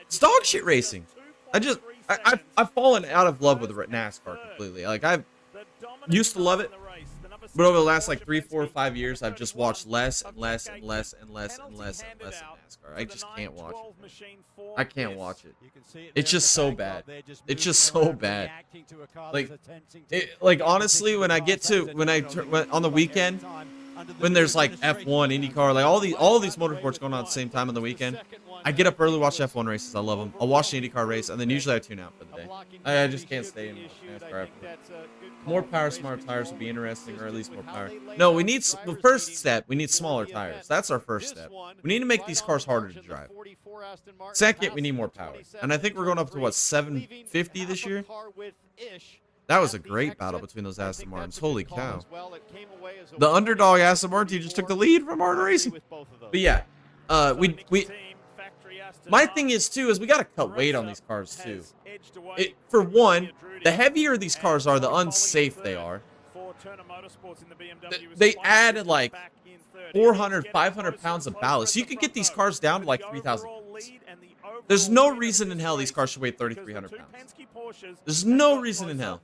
It's dog shit racing. I've fallen out of love with NASCAR completely. Like, I've used to love it. But over the last like 3, 4, 5 years, I've just watched less and less and less and less and less and less NASCAR. I just can't watch it. I can't watch it. It's just so bad. It's just so bad. Like honestly, when I get to on the weekend, when there's like F1, IndyCar, like all these motorsports going on at the same time on the weekend, I get up early, watch F1 races. I love them. I'll watch the IndyCar race, and then usually I tune out for the day. I just can't stay in NASCAR. More power, smart tires would be interesting, or at least more power. No, we need the first step. We need smaller tires. That's our first step. We need to make these cars harder to drive. Second, we need more power, and I think we're going up to what, 750 this year. That was a great battle between those Aston Martins. Holy cow! The underdog Aston Martin just took the lead from Martin Racing. But yeah, my thing is too is we got to cut weight on these cars too. For one, the heavier these cars are, the unsafe they are. They add like 400, 500 pounds of ballast. You could get these cars down to like 3,000 pounds. There's no reason in hell these cars should weigh 3,300 pounds. There's no reason in hell.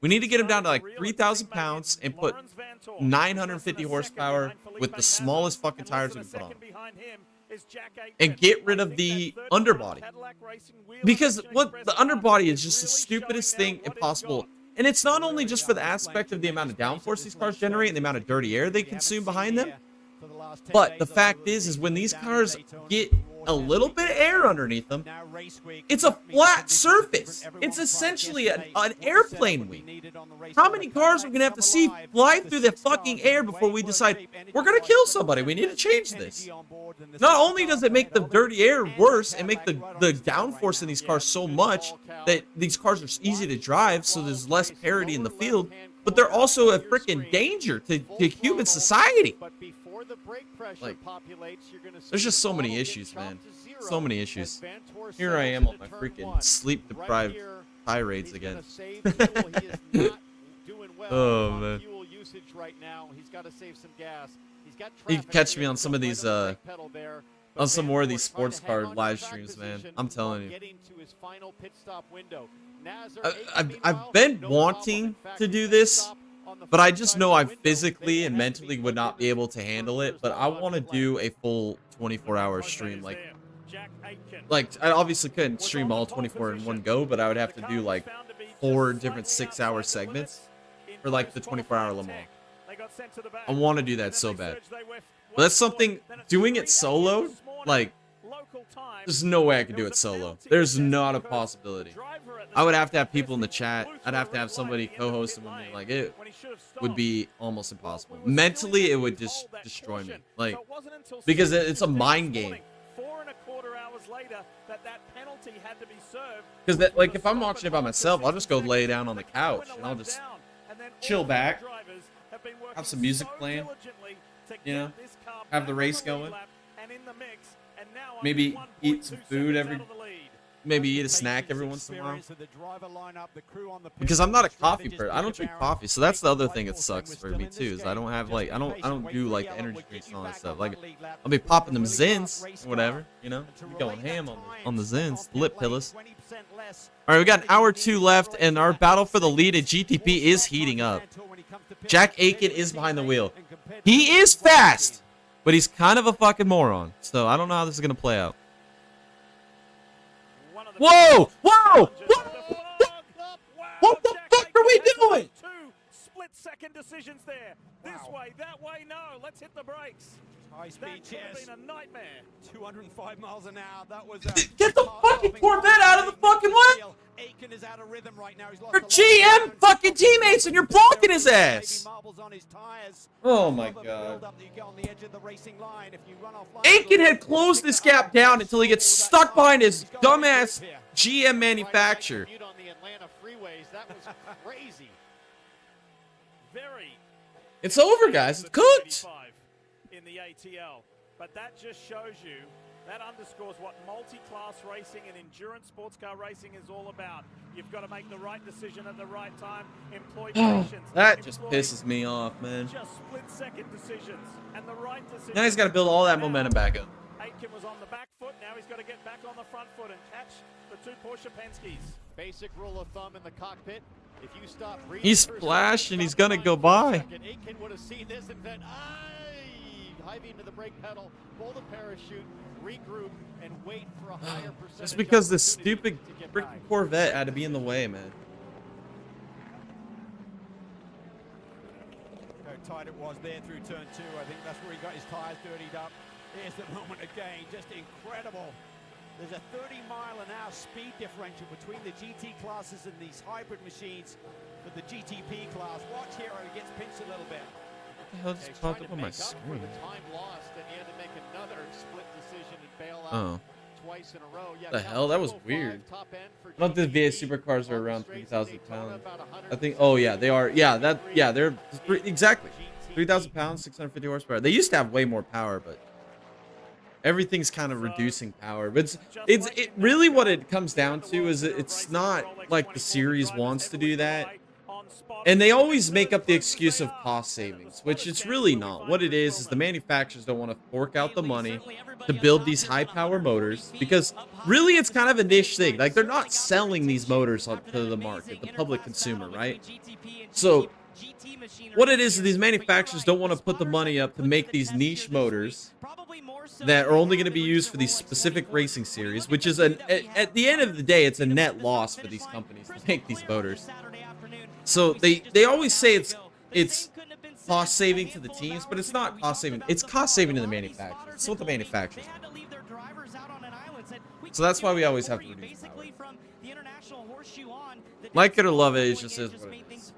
We need to get them down to like 3,000 pounds and put 950 horsepower with the smallest fucking tires we can put on. And get rid of the underbody. Because the underbody is just the stupidest thing impossible. And it's not only just for the aspect of the amount of downforce these cars generate and the amount of dirty air they consume behind them. But the fact is when these cars get a little bit of air underneath them, it's a flat surface. It's essentially an airplane wing. How many cars are we gonna have to see fly through the fucking air before we decide we're gonna kill somebody? We need to change this. Not only does it make the dirty air worse and make the downforce in these cars so much that these cars are easy to drive, so there's less parity in the field, but they're also a freaking danger to human society. Like, there's just so many issues, man. So many issues. Here I am on my freaking sleep-deprived tirades again. Oh, man. You can catch me on some of these, on some more of these sports car live streams, man. I'm telling you. I've been wanting to do this, but I just know I physically and mentally would not be able to handle it. But I want to do a full 24-hour stream. Like I obviously couldn't stream all 24 in one go, but I would have to do like 4 different 6-hour segments for like the 24-hour Le Mans. I want to do that so bad. But that's something, doing it solo, like, there's no way I could do it solo. There's not a possibility. I would have to have people in the chat. I'd have to have somebody co-hosting with me. Like, it would be almost impossible. Mentally, it would just destroy me. Like, because it's a mind game. Because, like, if I'm watching it by myself, I'll just go lay down on the couch and I'll just chill back, have some music playing, you know, have the race going. Maybe eat some food maybe eat a snack every once in a while. Because I'm not a coffee person. I don't drink coffee, so that's the other thing that sucks for me too. Is I don't have like I don't do like energy drinks and all that stuff. Like I'll be popping them Zins or whatever, you know, be going ham on the Zins, lip pillows. All right, we got an hour 2 left, and our battle for the lead at GTP is heating up. Jack Aiken is behind the wheel. He is fast, but he's kind of a fucking moron. So I don't know how this is gonna play out. Whoa! Whoa! What the fuck are we doing? 2 split-second decisions there. This way, that way, no. Let's hit the brakes. High speed, That's been a nightmare. 205 miles an hour. That was get the fucking Corvette out of the fucking way! Aiken is out of rhythm right now. He's lost Your GM fucking teammates and you're blocking his ass. Oh my god. Aiken had closed this gap down until he gets stuck behind his dumbass GM manufacturer. It's over, guys. It's cooked. In the ATL, but that just shows you, that underscores what multi-class racing and endurance sports car racing is all about. You've got to make the right decision at the right time, employ patience. That just pisses me off, man. Just split-second decisions and the right decision. Now he's got to build all that momentum back up. Aiken was on the back foot, now he's got to get back on the front foot and catch the 2 Porsche Penske's. Basic rule of thumb in the cockpit. If you stop breathing, he's flashed and he's gonna go by. Aiken would have seen this and then dive into the brake pedal, pull the parachute, regroup, and wait for a higher percentage. Just because this stupid freaking Corvette had to be in the way, man. How tight it was there through turn 2. I think that's where he got his tires dirtied up. Here's the moment again, just incredible. There's a 30-mile-an-hour speed differential between the GT classes and these hybrid machines for the GTP class. Watch here how he gets pinched a little bit. What the hell just popped up on my screen? Time lost, and he had to make another split decision and bail out Oh. twice in a row. Yeah, The hell? That was weird. I don't think the V8 supercars are around 3,000 pounds. I think. Oh yeah, they are. Yeah, they're exactly 3,000 pounds, 650 horsepower. They used to have way more power, but everything's kind of reducing power. But it really what it comes down to is it's not like the series wants to do that. And they always make up the excuse of cost savings, which it's really not. What it is the manufacturers don't want to fork out the money to build these high power motors, because really it's kind of a niche thing. Like, they're not selling these motors to the market, the public consumer, right? So what it is these manufacturers don't want to put the money up to make these niche motors that are only going to be used for these specific racing series, which is at the end of the day, it's a net loss for these companies to make these motors. So they always say it's cost saving to the teams, but it's not cost saving. It's cost saving to the manufacturers. It's what the manufacturers want. So that's why we always have to reduce power. Like it or love it, it just is what it is.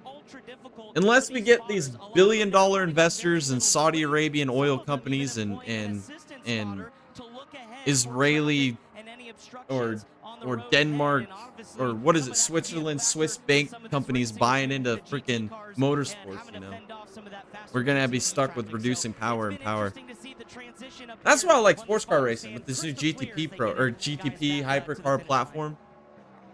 Unless we get these billion-dollar investors and Saudi Arabian oil companies and Israeli or Denmark or what is it, Switzerland, Swiss bank companies buying into freaking motorsports, you know, we're gonna be stuck with reducing power and power. That's why I like sports car racing with this new GTP Pro or GTP hypercar platform,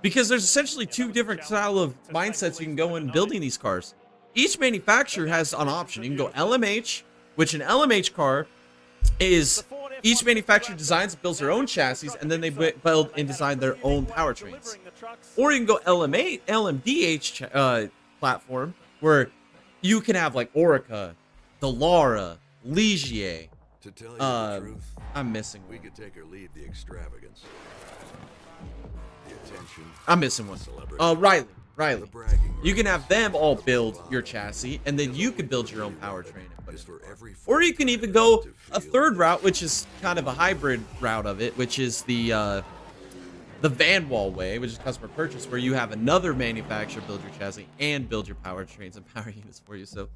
because there's essentially two different style of mindsets you can go in building these cars. Each manufacturer has an option. You can go LMH, which an LMH car is each manufacturer designs and builds their own chassis, and then they build and design their own powertrains. Or you can go LMDH platform, where you can have like Orica, Dallara, Ligier. To tell you the truth, I'm missing we could take or leave the extravagance. The attention. I'm missing one. Riley. You can have them all build your chassis, and then you can build your own powertrain. Or you can even go a third route, which is kind of a hybrid route of it, which is the van wall way, which is customer purchase, where you have another manufacturer build your chassis and build your powertrains and power units for you. So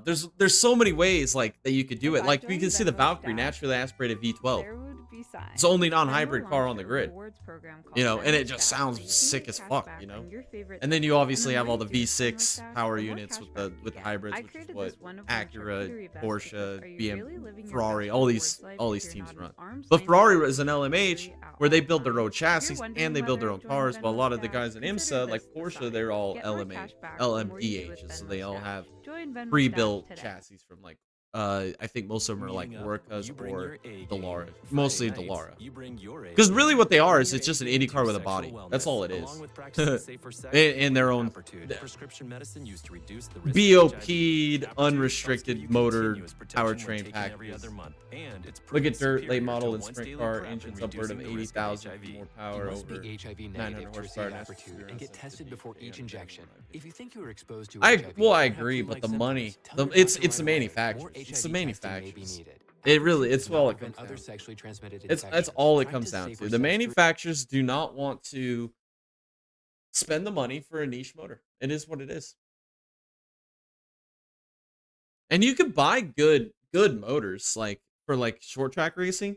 there's so many ways like that you could do it. Like we can see the Valkyrie naturally aspirated V12. It's only non-hybrid car on the grid, you know, and it just sounds sick as fuck, you know. And then you obviously have all the V6 power units with the hybrids, which is what Acura, Porsche, BMW, Ferrari, all these teams run. But Ferrari is an LMH where they build their own chassis and they build their own cars. While a lot of the guys in IMSA, like Porsche, they're all LMDHs, so they all have pre-built chassis from like. I think most of them are like Orcas or Dallara, mostly Dallara. Because really what they are is it's just an Indy car with a body. That's all it is. In their own BOP'd, unrestricted motor powertrain packages. Look at dirt, late model, and sprint car engines upward of 80,000 more power over 900 horsepower. And get tested before each injection. If you think you were exposed to I agree, but the money, it's the manufacturer. It's the manufacturers. It's all it comes down to. That's all it comes down to. The manufacturers do not want to spend the money for a niche motor. It is what it is. And you can buy good motors like for like short track racing.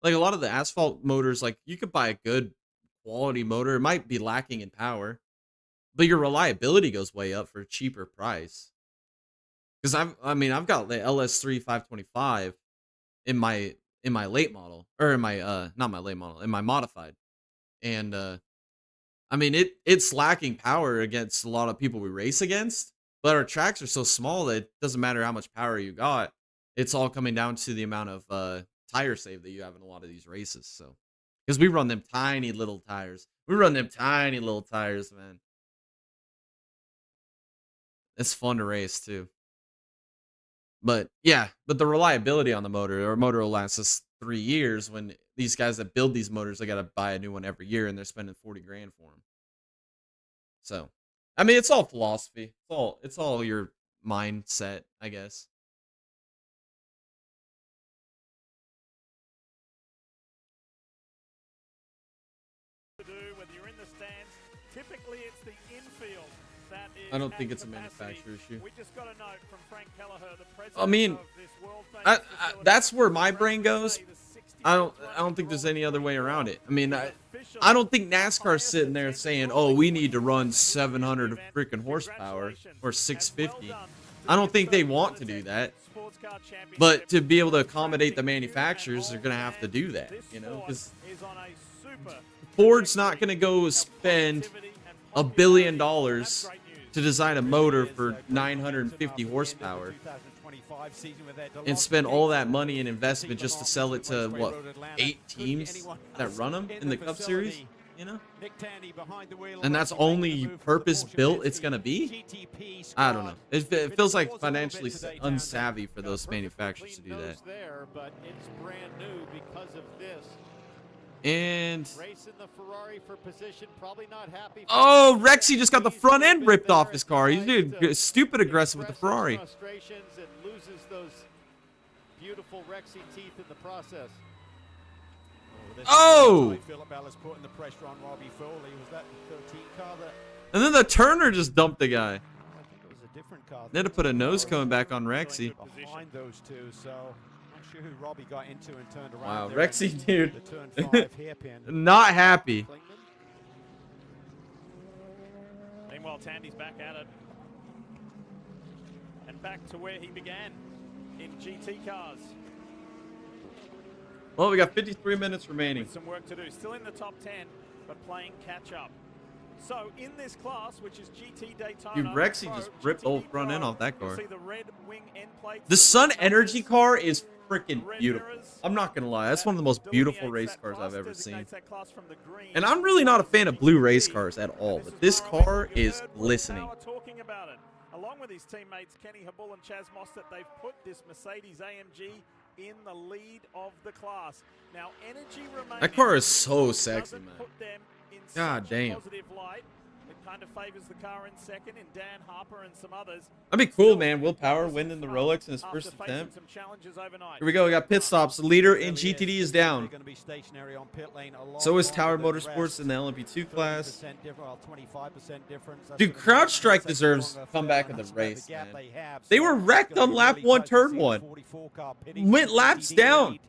Like a lot of the asphalt motors, like you could buy a good quality motor. It might be lacking in power, but your reliability goes way up for a cheaper price. Because I've got the LS3 525 in my late model, or in my not my late model, in my modified, and it's lacking power against a lot of people we race against, but our tracks are so small that it doesn't matter how much power you got. It's all coming down to the amount of tire save that you have in a lot of these races. So because we run them tiny little tires, man. It's fun to race too. But yeah, the reliability on the motor, or a motor will last us 3 years, when these guys that build these motors, they got to buy a new one every year, and they're spending 40 grand for them. So, it's all philosophy. It's all your mindset, I guess. Whether you're in the stands, typically it's the infield. I don't think it's a manufacturer issue. We just got a note from Frank Kelleher, the president of this world-famous that's where my brain goes. I don't think there's any other way around it. I don't think NASCAR's sitting there saying, "Oh, we need to run 700 freaking horsepower or 650." I don't think they want to do that. But to be able to accommodate the manufacturers, they're gonna have to do that, you know, because Ford's not gonna go spend $1 billion to design a motor for 950 horsepower and spend all that money and investment just to sell it to what, 8 teams that run them in the Cup Series, you know? And that's only purpose built it's gonna be. I don't know. It feels like financially unsavvy for those manufacturers to do that. But it's brand new because of this. And Racing the Ferrari for position, probably not happy. oh, Rexy just got the front end ripped off his car. He's doing stupid aggressive with the Ferrari. Frustrations and loses those beautiful Rexy teeth in the process. Oh! Philip Ellis putting the pressure on Robbie Foley. Was that the 13 car that? And then the Turner just dumped the guy. I think it was a different car. They had to put a nose cone back on Rexy. Behind those two, so I'm not sure who Robbie got into and turned around. Wow, there. Rexy, dude. The turn 5 hairpin. Not happy. Meanwhile, Tandy's back at it. And back to where he began in GT cars. Well, we got 53 minutes remaining. With some work to do. Still in the top 10, but playing catch up. So in this class, which is GT Daytona, Dude, Rexy Pro, just ripped GT old front Pro, end off that you'll car. see the red wing end plates, The Sun red Energy numbers, car is freaking red beautiful. mirrors. I'm not gonna lie, that's one of the most beautiful Delineates race that cars class, I've ever seen. designates that class from the green. And I'm really not a fan of blue race cars at all, but this car is glistening. Power talking about it. Along with his teammates Kenny Habul and Chaz Mostert, they've put this Mercedes AMG in the lead of the class. Now, energy remaining. That car is so sexy, doesn't man. put them in God such a damn. positive light. It kind of favors the car in second, and Dan Harper and some others. That'd be cool, man. Will Power winning the Rolex in his After first facing attempt. some challenges overnight. Here we go. We got pit stops. The leader in GTD is down. Going to be stationary on pit lane a lot So is longer Tower than the Motorsports rest. in the LMP2 class. 30% different, well, 25% difference. That's Dude, gonna be CrowdStrike the deserves longer comeback field, of the and that's about race, gap man. they have. They So were it's wrecked gonna on be lap really one, tight to turn see the one. 44 car pitting Went for laps GTD down. lead.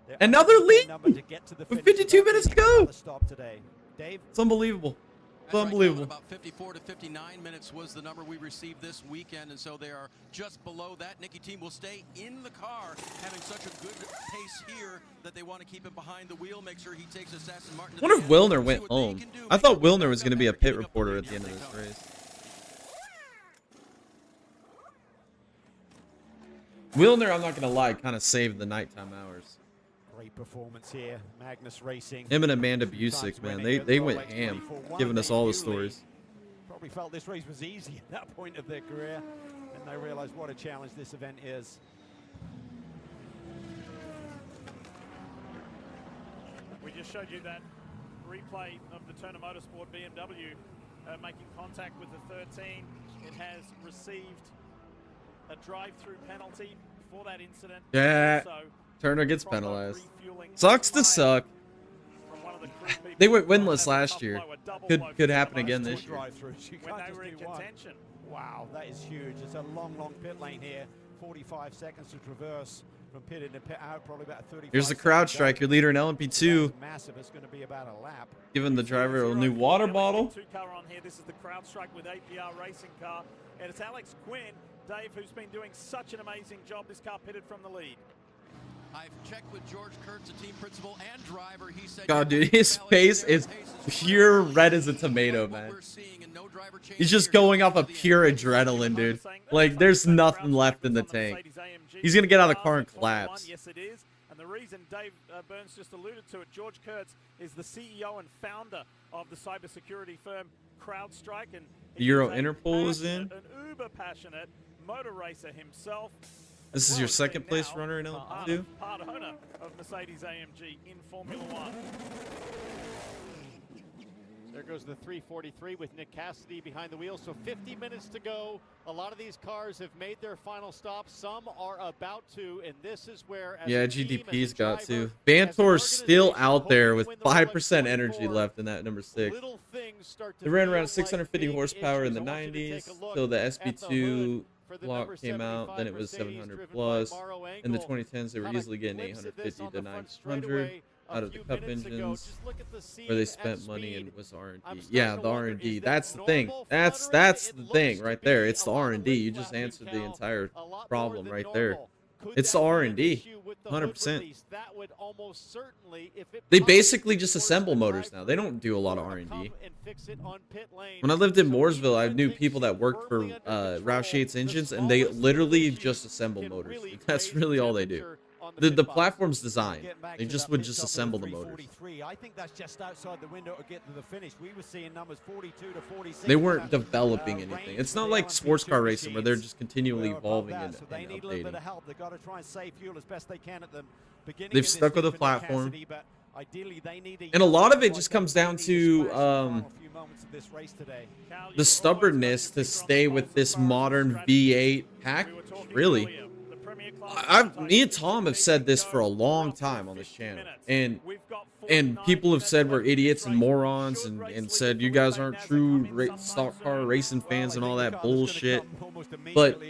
They're Another on the lead number to get to the with finish 52 without minutes to needing go. another stop today. Dave? It's unbelievable. It's That's right, unbelievable. About 54 to 59 minutes was the number we received this weekend, and so they are just below that. Nicky Team will stay in the car, having such a good pace here that they want to keep him behind the wheel, make sure he takes his Aston Martin. I wonder if Wilner went home. I thought Wilner was going to be a pit reporter at the end of this race. Wilner, I'm not going to lie, kind of saved the nighttime hours. Great performance here. Magnus Racing. Him and Amanda Busick, man, they went ham, giving us all the stories. Probably felt this race was easy at that point of their career, and they realized what a challenge this event is. We just showed you that replay of the Turner Motorsport BMW making contact with the 13. It has received a drive-through penalty for that incident. Yeah, Also, Turner gets penalized. Sucks to suck. They went winless last year. Could happen again this year. You can't just do one. Wow, that is huge. It's a long, long pit lane here. 45 seconds to traverse from pit in to pit out. Probably about 35. Here's the CrowdStrike, your leader in LMP2, Massive. It's going to be about a lap. giving the driver a new water bottle. Two car on here. This is the CrowdStrike with APR racing car, and it's Alex Quinn, Dave, who's been doing such an amazing job. This car pitted from the lead. I've checked with George Kurtz, the team principal and driver. He said, God, dude, his face is pure red as a tomato, man. He's just going off of pure adrenaline, dude. Like, there's nothing left in the tank. He's going to get out of the car and collapse. Yes, it is. And the reason Dave Burns just alluded to it, George Kurtz is the CEO and founder of the cybersecurity firm CrowdStrike. And The Euro Interpol is in. An uber passionate motor racer himself. This is your second place runner in LMP2. Part owner of Mercedes AMG in Formula One. There goes the 343 with Nick Cassidy behind the wheel. So 50 minutes to go. A lot of these cars have made their final stop. Some are about to, and this is where, as Yeah, a team, GDP's as a got driver, to. as an Bantor's still organization, out there with hoping to win the Rolex 5% energy 24, left in that number 6. little things start to They ran feel around like 650 big horsepower in the issues. I want you to 90s, take a look so the at the SB2 hood for the block number came out, then it was 700 driven by plus. Morrow In the Engel. 2010s, they were Got a easily getting glimpse of 850 this on to the front 900 straightaway a out of the few cup minutes ago. engines, Just look at the scene where they at spent money speed. and was R&D. I'm Yeah, starting the to wonder, R&D. is That's that the thing. normal That's fluttering? the It thing looks right to there. be It's a the lot of R&D. You lip just flapping, answered the Cal. entire A lot more problem than right there. normal. Could It's that the be an R&D. issue with the hood 100%. release? That would almost certainly, if it They possibly basically just forced assemble the motors now. They driver don't do a lot of to R&D. come and fix it on pit lane. When I lived in So Mooresville, I even knew when people that things worked for firmly under Roush Yates control, the engines, and they smallest literally little just change assemble can motors. really That's raise really all they do. temperature on the The pit box. platform's designed. Getting back They to just that would pit just stop of assemble the motors. 343. I think that's just outside the window to get to the finish. We were seeing numbers 42 to 46. They weren't in that, developing range anything. It's for not the like LMP2 sports car racing where they're machines. just continually We're above evolving that, and so they need a little bit updating. of help. They've got to try and save fuel as best they can at the beginning. They've of this stuck with heat the for Nick platform. Cassidy, but Ideally, they need And a lot of it just comes down to the stubbornness to stay with this modern V8 package. Really, me and Tom have said this for a long time on this channel, and people have said we're idiots and morons, and said you guys aren't true stock car racing fans and all that bullshit. But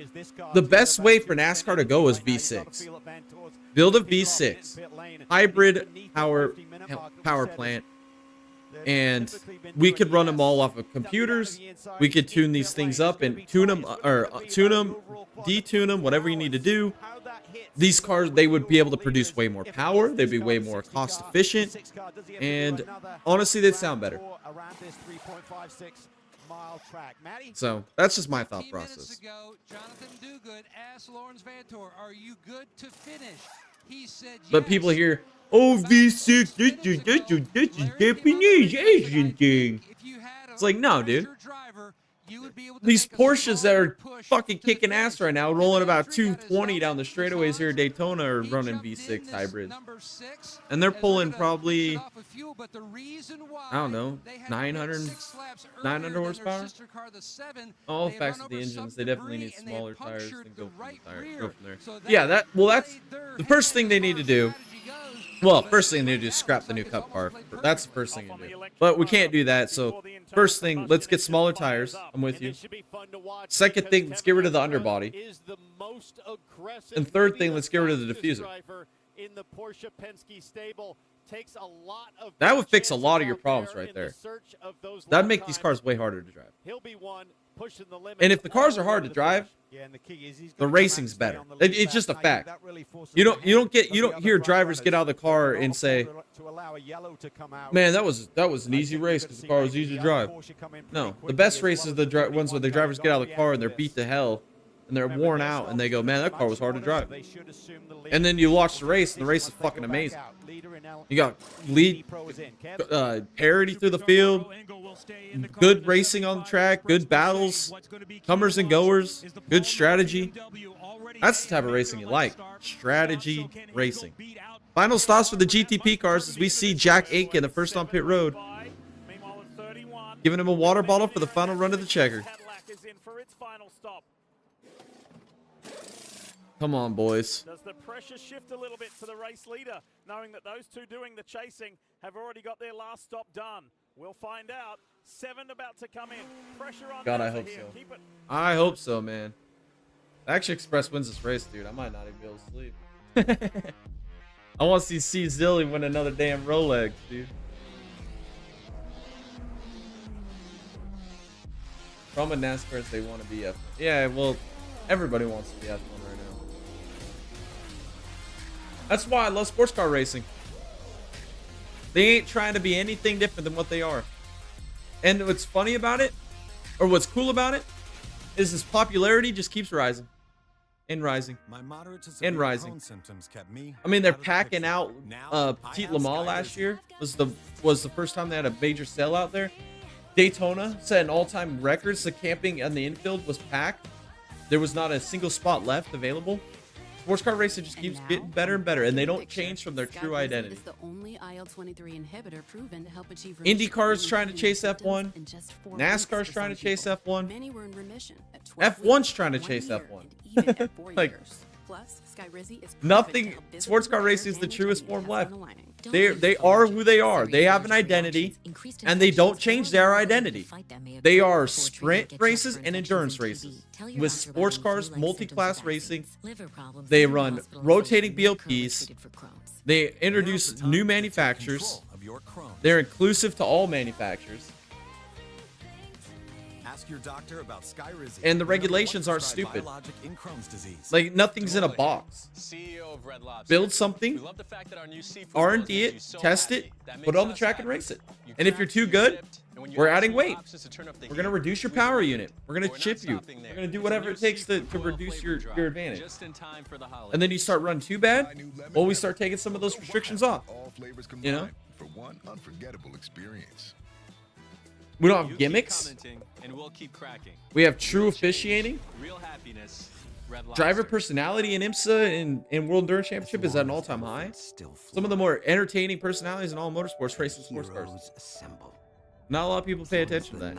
the best way for NASCAR to go is V6. Build a V6 hybrid power plant, and we could run them all off of computers. We could tune these things up and tune them, or detune them, whatever you need to do. These cars, they would be able to produce way more power. They'd be way more cost efficient, and honestly, they'd sound better. So that's just my thought process. Jonathan Duguid asked Lawrence Vantor, "Are you good to finish?" He said yes. But people hear, "Oh, V6, that's a Japanese Asian thing." It's like, no, dude. These Porsches that are fucking kicking ass right now, rolling about 220 down the straightaways here at Daytona, are running V6 hybrids. And they're pulling probably, I don't know, 900 horsepower? All facts of the engines, they definitely need smaller tires and go from there. Yeah, that's the first thing they need to do. Well, first thing they need to do is scrap the new Cup car. That's the first thing to do. But we can't do that, so first thing, let's get smaller tires. I'm with you. Second thing, let's get rid of the underbody. And third thing, let's get rid of the diffuser. That would fix a lot of your problems right there. That'd make these cars way harder to drive. And if the cars are hard to drive, the racing's better. It's just a fact. You don't hear drivers get out of the car and say, "Man, that was an easy race because the car was easy to drive." No, the best races are the ones where the drivers get out of the car and they're beat to hell and they're worn out and they go, "Man, that car was hard to drive." And then you watch the race and the race is fucking amazing. You got lead parity through the field, good racing on the track, good battles, comers and goers, good strategy. That's the type of racing you like. Strategy racing. Final stops for the GTP cars as we see Jack Aitken, the first on pit road, giving him a water bottle for the final run of the checker. Come on, boys. Does the pressure shift a little bit to the race leader, knowing that those two doing the chasing have already got their last stop done? We'll find out. 7 about to come in. Pressure on. God, I hope so. I hope so, man. Action Express wins this race, dude. I might not even be able to sleep. I want to see Zilly win another damn Rolex, dude. From a NASCAR, they want to be F1. Yeah, well, everybody wants to be F1 right now. That's why I love sports car racing. They ain't trying to be anything different than what they are. And what's funny about it, or what's cool about it, is this popularity just keeps rising. And rising. And rising. I mean, they're packing out Petit Le Mans last year. Was the first time they had a major sellout there. Daytona set an all-time record. The camping in the infield was packed. There was not a single spot left available. Sports car racing just keeps getting better and better, and they don't change from their true identity. IndyCar's trying to chase F1. NASCAR's trying to chase F1. F1's trying to chase F1. Like, nothing. Sports car racing is the truest form left. They are who they are. They have an identity, and they don't change their identity. They are sprint races and endurance races. With sports cars, multi-class racing, they run rotating BOPs. They introduce new manufacturers. They're inclusive to all manufacturers. Your doctor about Skyrizi. And the regulations aren't stupid. Like, nothing's in a box. CEO of Red Lobster. Build something, R&D it, test it, put it on the track and race it. And if you're too good, we're adding weight. We're going to reduce your power unit. We're going to chip you. We're going to do whatever it takes to reduce your advantage. And then you start running too bad, well, we start taking some of those restrictions off. You know? For one unforgettable experience. We don't have gimmicks. And we'll keep cracking. We have true officiating. Real happiness. driver personality in IMSA and World Endurance Championship is at an all-time high. Some of the more entertaining personalities in all motorsports racing sports cars. Not a lot of people pay attention to that.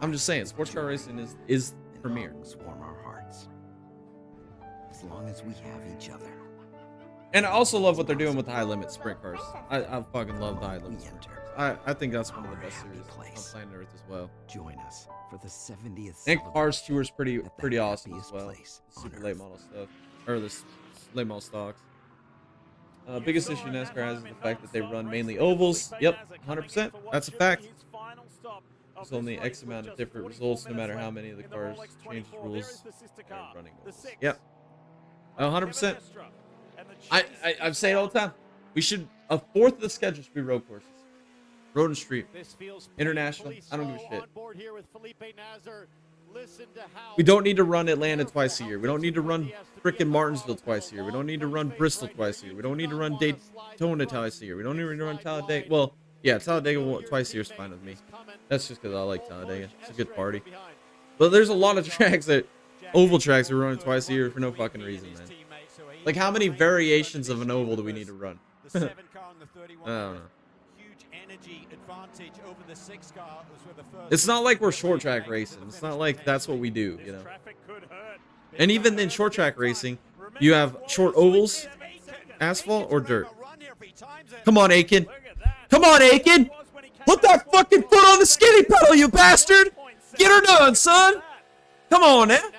I'm just saying, sports car racing is premier. Warm our hearts. As long as we have each other. And I also love what they're doing with the high limit sprint cars. I fucking love the high limit sprint cars. I think that's one of the best series on planet Earth as well. Join us for the 70th. And Cars Tour is pretty awesome as well. Super late model stuff, or the late model stocks. Biggest issue NASCAR has is the fact that they run mainly ovals. Yep, 100%. That's a fact. There's only X amount of different results, no matter how many of the cars change rules. Running ovals. Yep, 100%. I've said it all the time. We should, a fourth of the schedule should be road courses. Road and street. International. I don't give a shit. We don't need to run Atlanta twice a year. We don't need to run frickin' Martinsville twice a year. We don't need to run Bristol twice a year. We don't need to run Daytona twice a year. We don't need to run Talladega. Well, yeah, Talladega twice a year is fine with me. That's just because I like Talladega. It's a good party. But there's a lot of tracks that, oval tracks, are running twice a year for no fucking reason, man. Like, how many variations of an oval do we need to run? I don't know. It's not like we're short track racing. It's not like that's what we do, you know. And even in short track racing, you have short ovals, asphalt, or dirt. Come on, Aiken. Come on, Aiken. Put that fucking foot on the skinny pedal, you bastard. Get her done, son. Come on, man.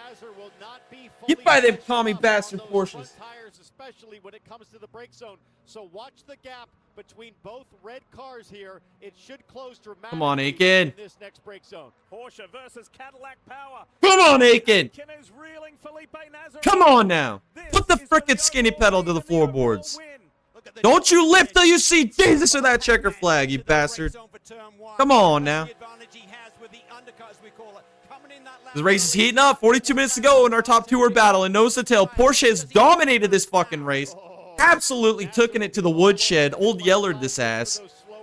Get by them commie bastard Porsches. Especially when it comes to the brake zone. So watch the gap between both red cars here. It should close dramatically. Come on, Aiken. In this next brake zone. Porsche versus Cadillac power. Come on, Aiken. Come on now. Put the frickin' skinny pedal to the floorboards. Don't you lift till you see Jesus or that checker flag, you bastard. Come on now. The race is heating up. 42 minutes to go in our top two-word battle. And nose to tail, Porsche has dominated this fucking race. Absolutely taken it to the woodshed. Old Yellered this ass.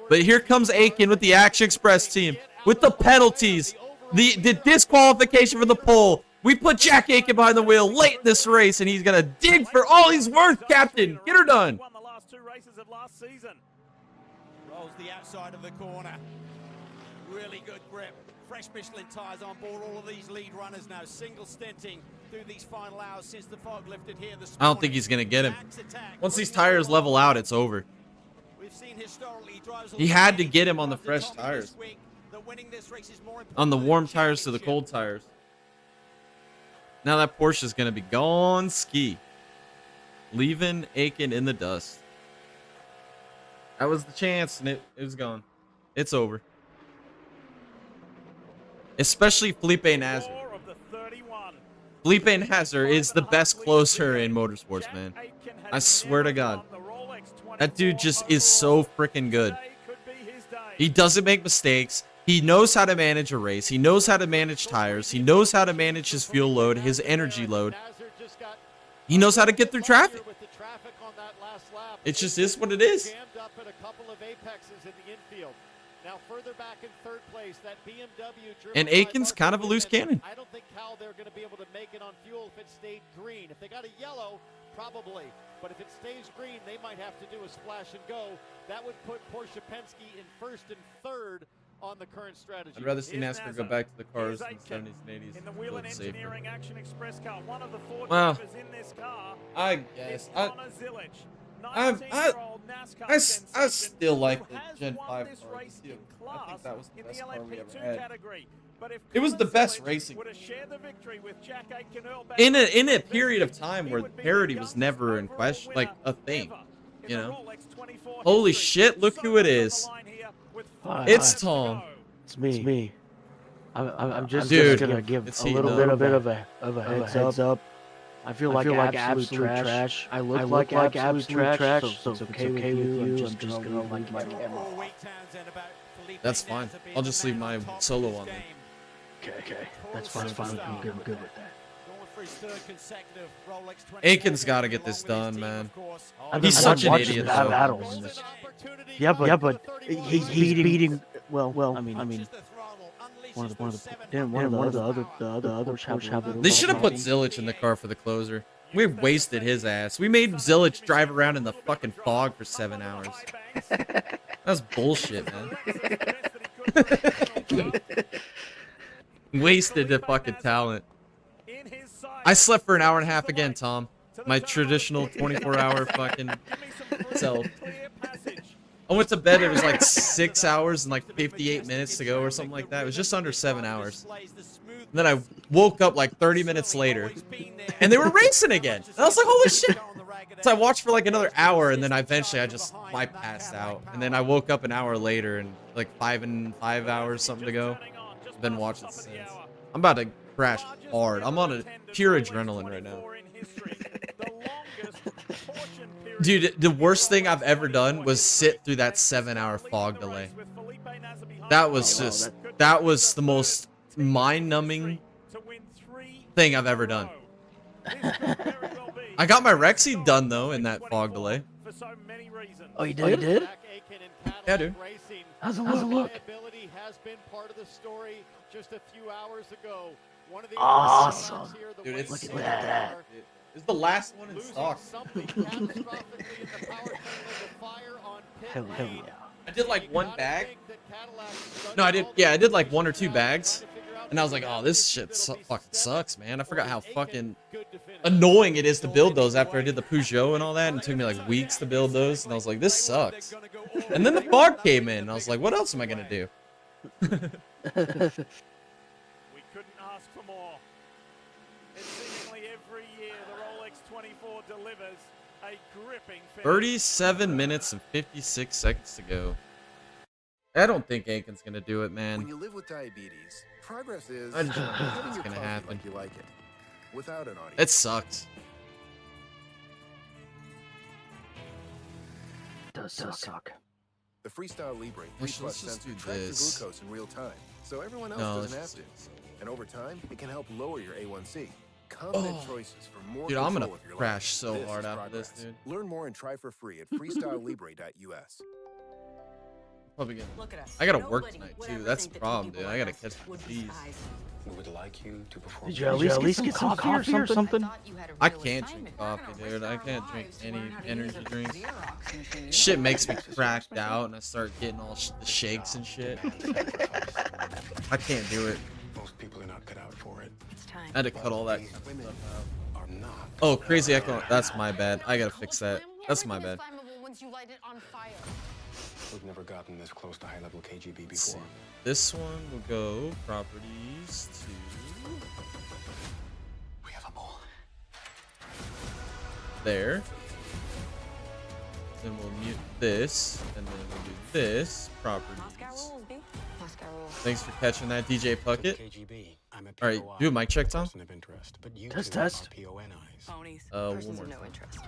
But here comes Aiken with the Action Express team. With the penalties. The disqualification for the pole. We put Jack Aiken behind the wheel late in this race. And he's going to dig for all he's worth, Captain. Get her done. Won the last two races of last season. Rolls the outside of the corner. Really good grip. Fresh Michelin tyres on board all of these lead runners now. Single stinting through these final hours since the fog lifted here this morning. I don't think he's going to get him. Once these tires level out, it's over. He had to get him on the fresh tires. On the warm tires to the cold tires. Now that Porsche is going to be gone ski. Leaving Aiken in the dust. That was the chance, and it was gone. It's over. Especially Felipe Nasr. Felipe Nasr is the best closer in motorsports, man. I swear to God. That dude just is so freaking good. He doesn't make mistakes. He knows how to manage a race. He knows how to manage tires. He knows how to manage his fuel load, his energy load. He knows how to get through traffic. It just is what it is. Now further back in third place, that BMW. And Aiken's kind of a loose cannon. I don't think how they're going to be able to make it on fuel if it stayed green. If they got a yellow, probably. But if it stays green, they might have to do a splash and go. That would put Porsche Penske in first and third on the current strategy. I'd rather see NASCAR go back to the cars in the 70s and 80s. In the Wheel Engineering Action Express car, one of the four well, drivers in this car. I guess. I still like the Gen 5 car. I think that was the best car we ever had. It was the best racing. In a period of time where parity was never in question, like a thing, you know. Holy shit! Look who it is. It's Tom. It's me. I'm just gonna give a little bit of a heads up. I feel like absolute trash. I look like absolute trash, so it's okay with you. I'm just gonna like my camera. That's fine. I'll just leave my solo on there. Okay. That's fine. I'm good with that. Aiken's got to get this done, man. He's such an idiot. Yeah, but he's beating. Well. I mean. one of the other Porsche have They should have put Zilich in the car for the closer. We wasted his ass. We made Zilich drive around in the fucking fog for 7 hours. That's bullshit, man. Wasted the fucking talent. I slept for an hour and a half again, Tom. My traditional 24-hour fucking self. I went to bed, it was like 6 hours and like 58 minutes to go or something like that. It was just under 7 hours. And then I woke up like 30 minutes later, and they were racing again. And I was like, holy shit. So I watched for like another hour, and then I just passed out. And then I woke up an hour later, and like 5 hours, something to go. I've been watching since. I'm about to crash hard. I'm on a pure adrenaline right now. Dude, the worst thing I've ever done was sit through that 7-hour fog delay. That was the most mind-numbing thing I've ever done. I got my Rexy done though in that fog delay. Oh, you did? Yeah, dude. How's it look? Has been part of the story just a few hours ago. One of the awesome. Dude, look at that. It's the last one in stock. Hell yeah. I did like one bag. No, I did like 1 or 2 bags. And I was like, oh, this shit fucking sucks, man. I forgot how fucking annoying it is to build those after I did the Peugeot and all that. And it took me like weeks to build those. And I was like, this sucks. And then the fog came in. And I was like, what else am I going to do? We couldn't ask for more. It's seemingly every year the Rolex 24 delivers a gripping finish. 37 minutes and 56 seconds to go. I don't think Aiken's going to do it, man. When you live with diabetes, progress is I just don't think having it's your gonna coffee happen. like you like it, without an audience. It sucks. It does suck. The Freestyle Libre 3 Let's Plus just sensor do tracks your this. glucose in real time, so everyone else No, doesn't have let's to. just And over time, it can help lower your A1C. Confident choices for more Dude, I'm control gonna of your crash life. so This hard is after progress. this, dude. Learn more and try for free at freestylelibre.us. Probably gonna. Look at us. I gotta work Nobody tonight would too. ever That's think the that two problem, people dude. like I gotta us catch my would G's. despise. We would like you to perform. Did you at least get some coffee or something? I can't drink coffee, dude. I can't drink any energy drinks. Shit makes me cracked out, and I start getting all the shakes and shit. I can't do it. Most people are not cut out for it. It's time. I had to cut all that kind of Women stuff out. are not. Oh, crazy echo. That's my bad. I gotta fix that. That's my bad. We've never gotten this close to high-level KGB Let's see. before. This one will go properties to. We have a ball. There. Then we'll mute this, and then we'll do this properties. Thanks for catching that, DJ Puckett. All right, do a mic check, Tom. Test. Ponies. One Persons more of no time. interest.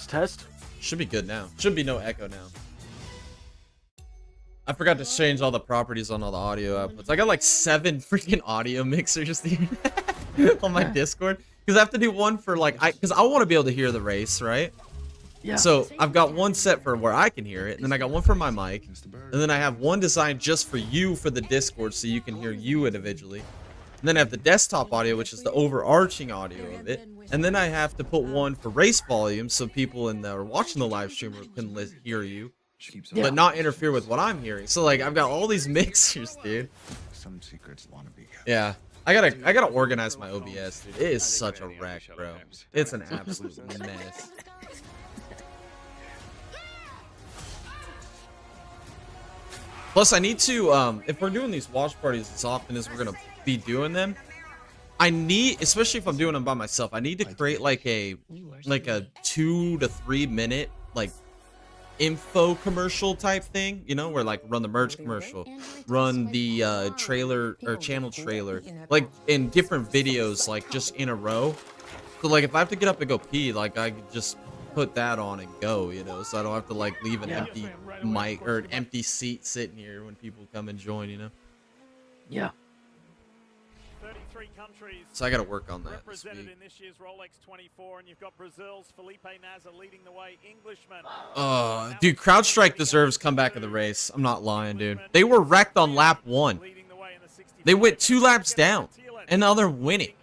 Test. Should be good now. Should be no echo now. I forgot to change all the properties on all the audio outputs. I got like 7 freaking audio mixers on my Discord because I have to do one for like because I want to be able to hear the race, right? Yeah. So I've got one set for where I can hear it, and then I got one for my mic, and then I have one designed just for you for the Discord so you can hear you individually. And then I have the desktop audio, which is the overarching audio of it, and then I have to put one for race volume so people in the watching the live stream can hear you. But not interfere with what I'm hearing. So like I've got all these mixers, dude. Some secrets want to be kept. Yeah. I gotta organize my OBS, dude. It is such a wreck, bro. It's an absolute mess. Plus I need to if we're doing these watch parties as often as we're gonna be doing them, I need, especially if I'm doing them by myself, I need to create like a 2 to 3 minute like info commercial type thing, you know, where like run the merch commercial, run the trailer or channel trailer, like in different videos, like just in a row. So like if I have to get up and go pee, like I could just put that on and go, you know, so I don't have to like leave an empty mic or an empty seat sitting here when people come and join, you know. Yeah. 33 countries So I got to work on that this represented week. in this year's Rolex 24, and you've got Brazil's Felipe Nasr leading the way. Englishman. Dude, CrowdStrike deserves comeback of the race. I'm not lying, dude. They were wrecked on lap 1. Leading the way in the They went 2 laps down, and now they're winning.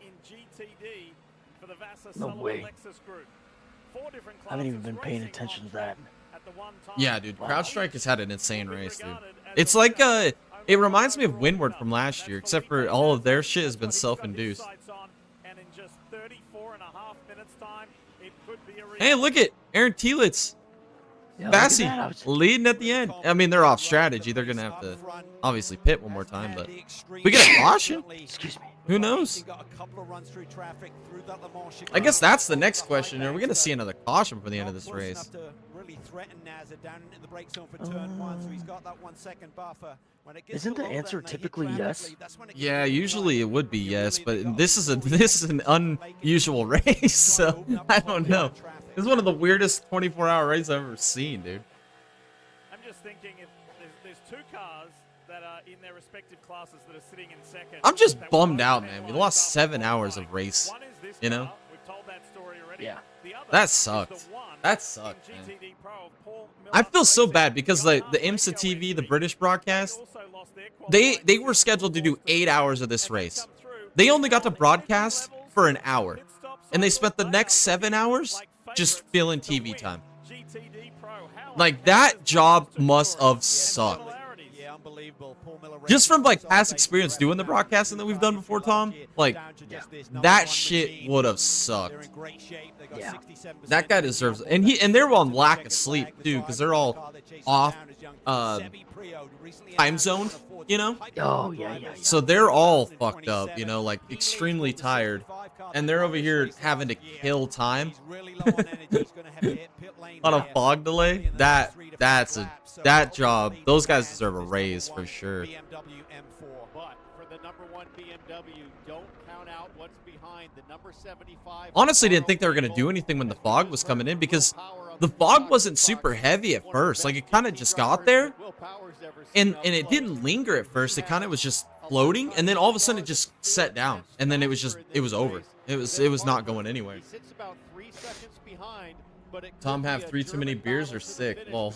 No way. I haven't even been paying attention to that. Yeah, dude. CrowdStrike has had an insane race, dude. It's like, it reminds me of Windward from last year, except for all of their shit has been self-induced. Hey, look at Aaron Telitz. Yeah, Bassi leading at the end. I mean, they're off strategy. They're going to have to obviously pit one more time, but we get a caution? Excuse me. Who knows? I guess that's the next question. Are we going to see another caution for the end of this race? Isn't the answer typically yes? Yeah, usually it would be yes, but this is an unusual race, so I don't know. This is one of the weirdest 24-hour races I've ever seen, dude. I'm just thinking if there's 2 cars that are in their respective classes that are sitting in second. I'm just bummed out, man. We lost 7 hours of race, you know? Yeah. That sucks. That sucks, man. I feel so bad because like the IMSA TV, the British broadcast, they were scheduled to do 8 hours of this race. They only got to broadcast for an hour, and they spent the next 7 hours just filling TV time. Like, that job must have sucked. Just from like past experience doing the broadcasting that we've done before, Tom, like that shit would have sucked. Yeah. That guy deserves it. And they're on lack of sleep too, because they're all off time zoned, you know? Oh yeah. So they're all fucked up, you know, like extremely tired. And they're over here having to kill time on a fog delay. That job, those guys deserve a raise for sure. Honestly, didn't think they were going to do anything when the fog was coming in because the fog wasn't super heavy at first. Like, it kind of just got there and it didn't linger at first. It kind of was just floating, and then all of a sudden it just set down, and then it was over. It was not going anywhere. Tom have 3 too many beers or sick? Lol.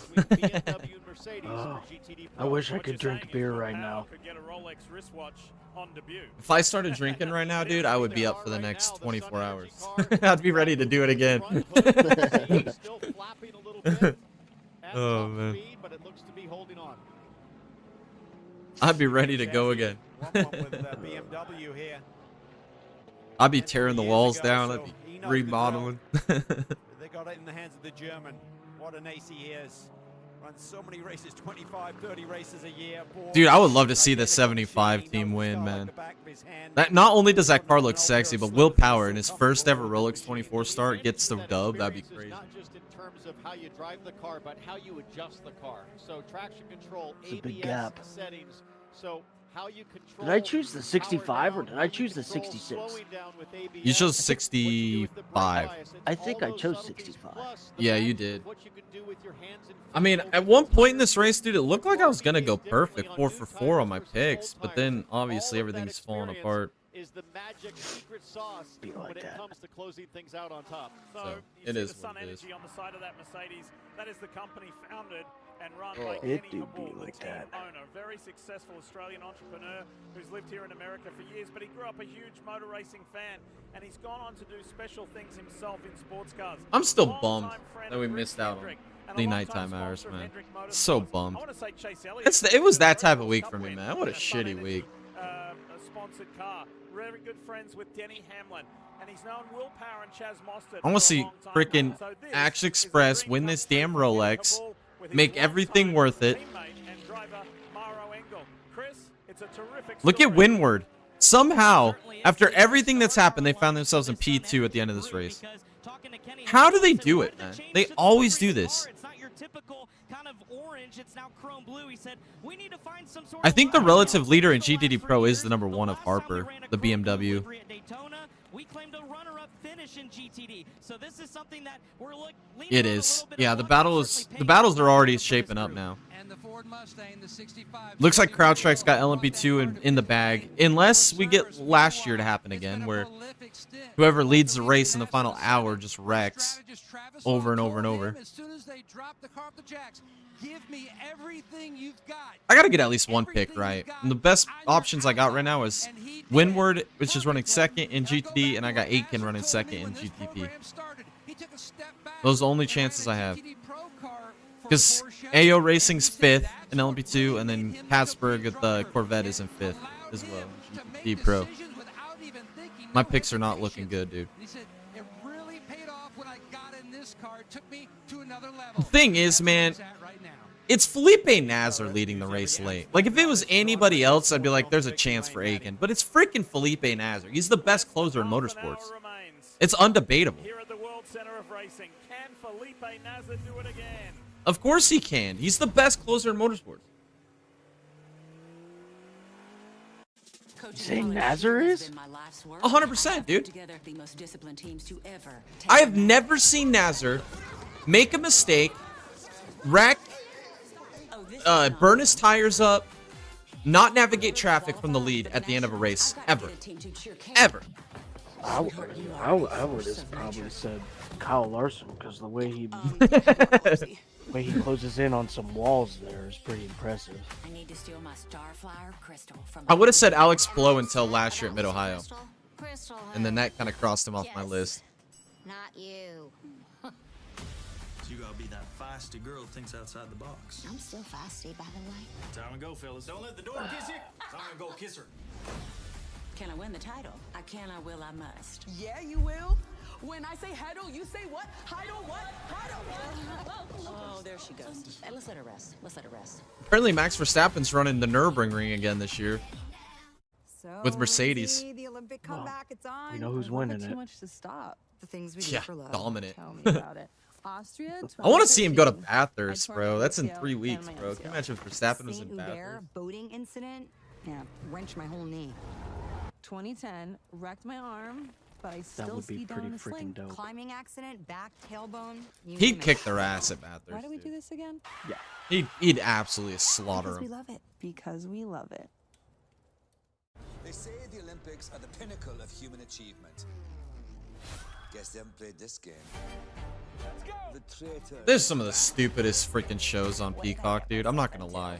Oh, I wish I could drink beer right now. If I started drinking right now, dude, I would be up for the next 24 hours. I'd be ready to do it again. Oh, man. I'd be ready to go again. I'd be tearing the walls down. I'd be remodeling. They got it in the hands of the German. What an ace he is. Runs so many races, 25, 30 races a year. Dude, I would love to see the 75 team win, man. That not only does that car look sexy, but Will Power in his first ever Rolex 24 start gets the dub. That'd be crazy. Not just in terms of how you drive the car, but how you adjust the car. So traction control, ABS settings. So how you control. Did I choose the 65 or did I choose the 66? You chose 65. I think I chose 65. Yeah, you did. I mean, at one point in this race, dude, it looked like I was going to go perfect 4 for 4 on my picks, but then obviously everything's falling apart. Is the magic secret sauce when it comes to closing things out on top. So it is what it is. On the side of that Mercedes, that is the company founded and run Oh, by it Kenny do be Habul, the like team that. owner, very successful Australian entrepreneur who's lived here in America for years, but he grew up a huge motor racing fan, and he's gone on to do special things himself in sports cars. I'm still bummed that we missed out on the nighttime hours, man. So bummed. It was that type of week for me, man. What a shitty week. A sponsored car. Very good friends with Denny Hamlin, and he's known Will Power and Chaz Mostert. I want to see freaking Action Express win this damn Rolex, make everything worth it. Look at Windward. Somehow, after everything that's happened, they found themselves in P2 at the end of this race. How do they do it, man? They always do this. I think the relative leader in GTD Pro is the #1 of Harper, the BMW. We claimed a runner-up finish in GTD, so this is something that we're leaning It on a is. little bit Yeah, of the luck. battles are already shaping up now. And the Ford Mustang, the 65. Looks like CrowdStrike's got LMP2 in the bag, unless we get last year to happen again, where whoever leads the race in the final hour just wrecks over and over and over. As soon as they drop the car off the jacks, give me everything you've got. I gotta get at least one pick right. And the best options I got right now is Windward, which is running second in GTD, and I got Aitken running second in GTP. Those are the only chances I have. Because AO Racing's 5th in LMP2, and then Katzberg at the Corvette is in 5th as well. GTD Pro. My picks are not looking good, dude. The thing is, man, it's Felipe Nasr leading the race late. Like, if it was anybody else, I'd be like, there's a chance for Aitken. But it's freaking Felipe Nasr. He's the best closer in motorsports. It's undebatable. Here at the World Center of Racing, can Felipe Nasr do it again? Of course he can. He's the best closer in motorsports. Saying Nasr is? 100%, dude. I have never seen Nasr make a mistake, wreck, burn his tires up, not navigate traffic from the lead at the end of a race. Ever. Ever. I would have probably said Kyle Larson, because the way he closes in on some walls there is pretty impressive. I need to steal my Starflower crystal from I would have said Alex Blow until last year at Mid-Ohio. And then that kind of crossed him off my list. Not you. You gotta be that feisty girl who thinks outside the box. I'm still feisty, by the way. Time to go, fellas. Don't let the door kiss you. Time to go kiss her. Can I win the title? I can, I will, I must. Yeah, you will. When I say Heidel, you say what? Heidel what? Heidel what? Oh, there she goes. Hey, let's let her rest. Let's let her rest. Apparently Max Verstappen's running the Nürburgring again this year. With Mercedes. The Olympic comeback, it's on. We know who's winning Too it. much to stop. The things we do Yeah, for love. dominant. Tell me about it. Austria. I want to see him go to 2015, Bathurst, I bro. That's in torn 3 my weeks, MCL. bro. Can you imagine if Verstappen was in Saint Bathurst? Hubert boating incident. Yeah, wrenched my whole knee. 2010, wrecked my arm, but I still would be ski pretty down a freaking sling. dope. Climbing accident, back, tailbone. You He'd name it. kick their ass at Bathurst. Why do we do this again? Yeah. He'd absolutely slaughter Because we him. love it. Because we love it. They say the Olympics are the pinnacle of human achievement. Guess they haven't played this game. The traitor. There's some of the stupidest freaking shows on Peacock, dude. I'm not gonna lie.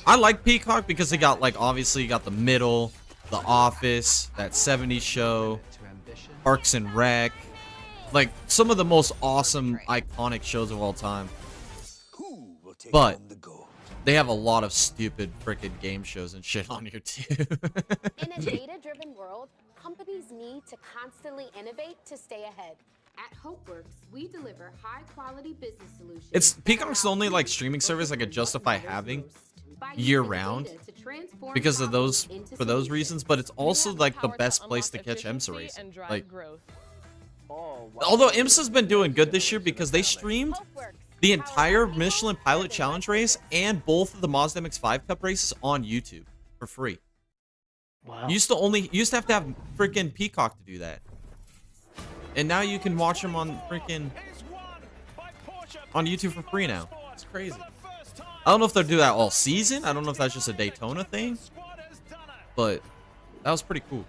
I like Peacock because they got, like, obviously you got The Middle, The Office, that 70s show, Parks and Rec. Like, some of the most awesome, iconic shows of all time. But they have a lot of stupid freaking game shows and shit on here too. In a data-driven world, companies need to constantly innovate to stay ahead. At HopeWorks, we deliver high-quality business solutions. Peacock's the only, like, streaming service I could justify having year-round because of those, for those reasons, but it's also, like, the best place to catch IMSA racing. Like, although IMSA's been doing good this year because they streamed the entire Michelin Pilot Challenge race and both of the Mazda MX-5 Cup races on YouTube for free. Wow. You used to have freaking Peacock to do that. And now you can watch them on freaking on YouTube for free now. It's crazy. I don't know if they'll do that all season. I don't know if that's just a Daytona thing. But that was pretty cool.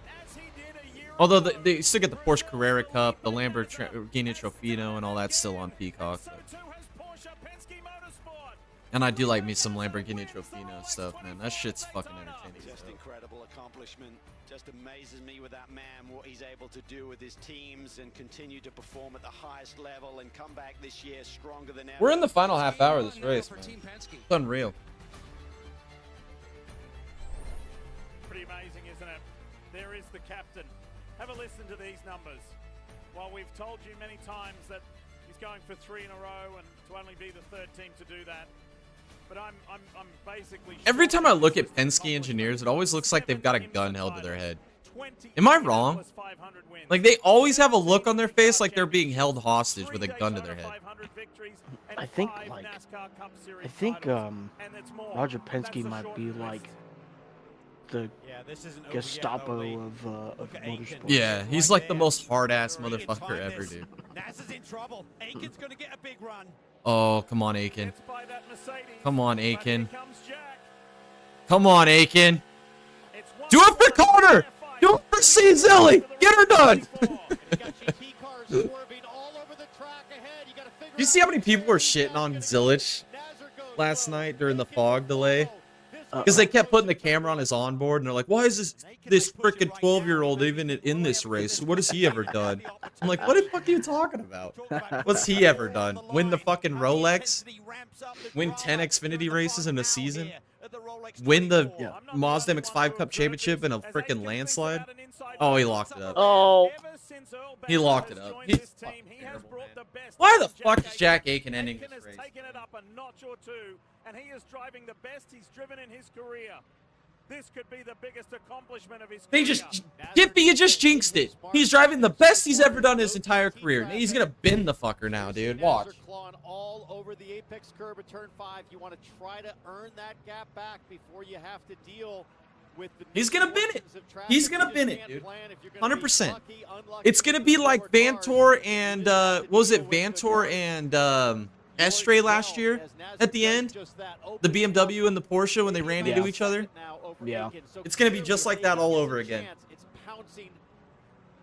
Although they still get the Porsche Carrera Cup, the Lamborghini Trofino, and all that's still on Peacock. But. And I do like me some Lamborghini Trofino stuff, man. That shit's fucking entertaining. Just incredible accomplishment. Just amazes me with that man, what he's able to do with his teams and continue to perform at the highest level and come back this year stronger than ever. We're in the final half hour of this race, man. It's unreal. Pretty amazing, isn't it? There is the captain. Have a listen to these numbers. While we've told you many times that he's going for 3 in a row and to only be the third team to do that. But I'm basically Every time I look at Penske engineers, it always looks like they've got a gun held to their head. Am I wrong? Like, they always have a look on their face like they're being held hostage with a gun to their head. I think Roger Penske might be like the Gestapo of motorsports. Yeah, he's like the most hard-ass motherfucker ever, dude. NASA's in trouble. Aiken's going to get a big run. Oh, come on, Aiken. Come on, Aiken. Come on, Aiken. Do it for Carter! Do it for C. Zilly! Get her done! You see how many people were shitting on Zilich last night during the fog delay? Because they kept putting the camera on his onboard, and they're like, why is this freaking 12-year-old even in this race? What has he ever done? I'm like, what the fuck are you talking about? What's he ever done? Win the fucking Rolex? Win 10 Xfinity races in a season? Win the Mazda MX-5 Cup Championship in a freaking landslide? Oh, he locked it up. Oh. He locked it up. He's fucking terrible, man. Why the fuck is Jack Aiken ending this race? Taken it up a notch or two, and he is driving the best he's driven in his career. This could be the biggest accomplishment of his career. Giffy, you just jinxed it. He's driving the best he's ever done in his entire career. He's gonna bin the fucker now, dude. Watch. All over the apex curve at turn 5. You want to try to earn that gap back before you have to deal with the He's gonna bin it. He's gonna bin it, dude. 100%. It's gonna be like Vantor and what was it? Vantor and Estray last year at the end. The BMW and the Porsche when they ran into each other. Yeah. It's gonna be just like that all over again. It's pouncing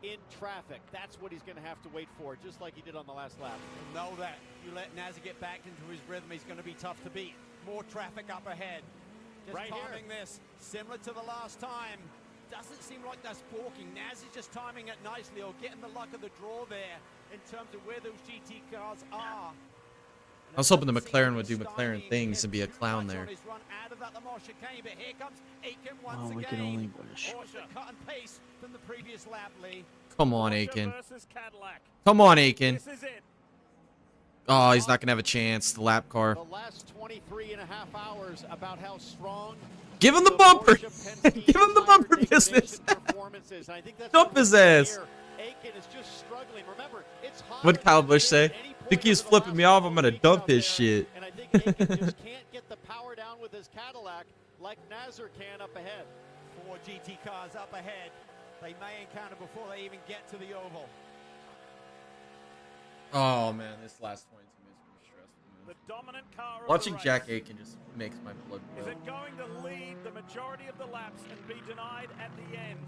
in traffic. That's what he's going to have to wait for, just like he did on the last lap. Know that. You let Nazar get back into his rhythm, he's going to be tough to beat. More traffic up ahead. Just right timing this, similar to the last time. Doesn't seem like that's balking. Naz is just timing it nicely or getting the luck of the draw there in terms of where those GT cars are. I was hoping the McLaren would do McLaren things and be a clown there. Oh, we can only wish. Come on, Aiken. Come on, Aiken. Oh, he's not going to have a chance. The lap car. The last 23 and a half hours about how strong. Give him the bumper. Give him the bumper business. Dump his ass. Aiken is just struggling. Remember, it's hot. What did Kyle Busch say? Think he's flipping me off. I'm going to dump his shit. And I think Aiken just can't get the power down with his Cadillac like Nazar can up ahead. 4 GT cars up ahead. They may encounter before they even get to the oval. Oh man, this last 22 minutes was stressful. The dominant car Watching Jack Aiken just makes my blood boil. Is it going to lead the majority of the laps and be denied at the end?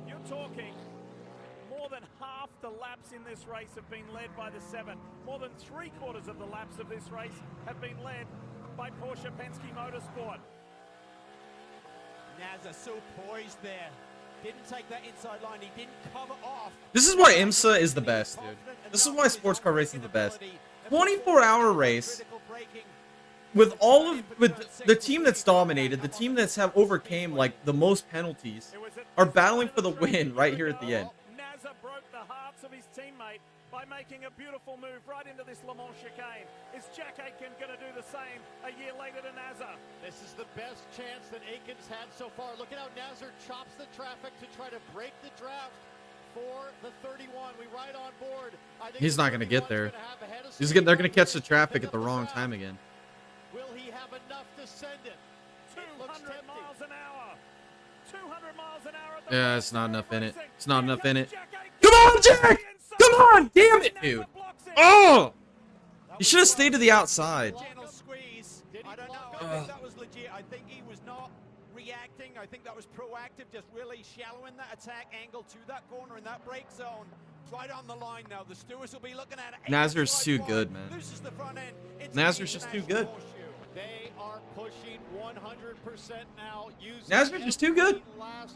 You're talking more than half the laps in this race have been led by the 7. More than 3/4 of the laps of this race have been led by Porsche Penske Motorsport. Nazar so poised there. Didn't take that inside line. He didn't cover off. This is why IMSA is the best, dude. This is why sports car racing is the best. 24-hour race with the team that's dominated, the team that's have overcame like the most penalties, are battling for the win right here at the end. Nazar broke the hearts of his teammate by making a beautiful move right into this Le Mans chicane. Is Jack Aiken going to do the same a year later to Nazar? This is the best chance that Aiken's had so far. Look at how Nazar chops the traffic to try to break the draft for the 31. We ride on board. He's not going to get there. They're going to catch the traffic at the wrong time again. Will he have enough to send it? 200 miles an hour. 200 miles an hour. Yeah, it's not enough in it. It's not enough in it. Come on, Jack! Come on! Damn it, dude! Oh! You should have stayed to the outside. Gentle squeeze. I don't know. I think that was legit. I think he was not reacting. I think that was proactive, just really shallowing that attack angle to that corner in that brake zone. Right on the line now. The stewards will be looking at it. Nazar's too good, man. Nazar's just too good. They are pushing 100% now. Nazar's just too good.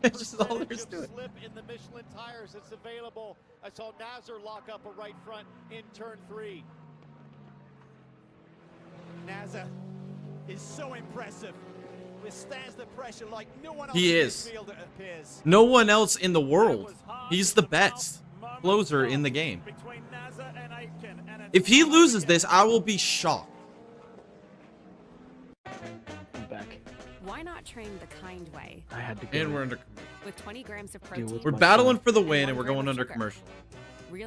That's just all there is to it. Slip in the Michelin tires that's available. I saw Nazar lock up a right front in turn 3. Nazar is so impressive. Withstands the pressure like no one else He in is. this field, it appears. No one else in the world. He's the best closer in the game. If he loses this, I will be shocked. I'm back. Why not train the kind way? I had to go. And we're under. With 20 grams of protein. We're battling for the win, and we're going under commercial.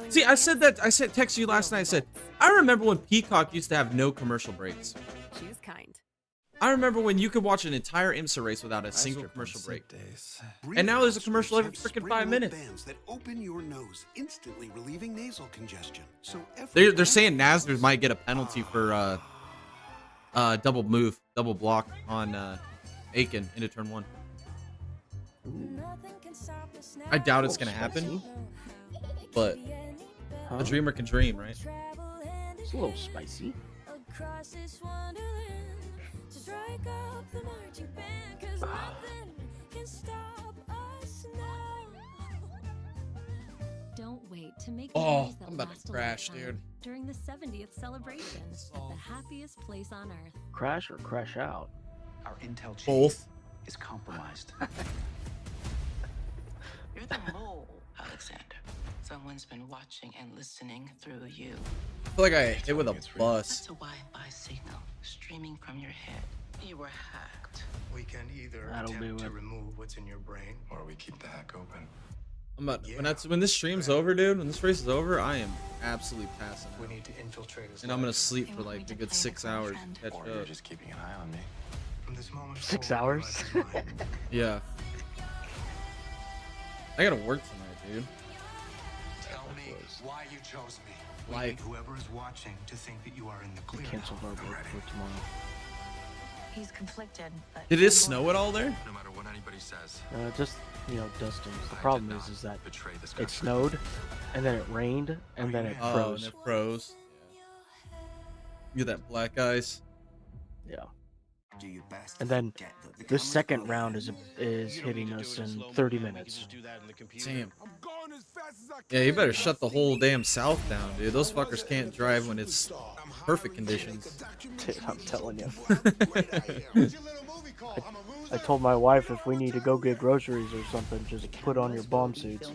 See, I said that. I said text you last night. I said I remember when Peacock used to have no commercial breaks. Choose kind. I remember when you could watch an entire IMSA race without a single commercial break. And now there's a commercial every freaking 5 minutes. That open your nose, instantly relieving nasal congestion. So They're saying Nasr might get a penalty for double block on Aiken into turn 1. I doubt it's gonna happen, but a dreamer can dream, right? It's a little spicy. Don't wait to make Oh, memories that I'm about last to a crash, lifetime dude. during the 70th celebration at the happiest place on earth. Crash or crash out? Our intel chief Both is compromised. You're the mole, Alexander. Someone's been watching and listening through you. I feel like I hit with a bus. That's a Wi-Fi signal streaming from your head. You were hacked. We can either That'll attempt do to it. remove what's in your brain, or we keep the hack open. I'm about when this stream's over, dude. When this race is over, I am absolutely passing out. We need to infiltrate us. And I'm gonna sleep for like a good 6 hours. To catch Or you're up. just keeping an eye on me. From this moment 6 forward, hours? my life is mine. Yeah. I gotta work tonight, dude. Tell me why you chose me. We Like- need whoever is watching to think that you are in the clear. Cancel our now. work for tomorrow. He's conflicted, but Did it snow at all there? No matter what anybody says, Just, dusting. The problem is that betray this it country. snowed, and then it rained, and then it Oh, and froze. it froze. You get that black ice. Yeah. Do your best. And then Get the this second round is hitting us in 30 minutes. Damn. Yeah, you better shut the whole damn South down, dude. Those fuckers can't drive when it's perfect conditions. Dude, I'm telling you. I told my wife if we need to go get groceries or something, just put on your bomb suits.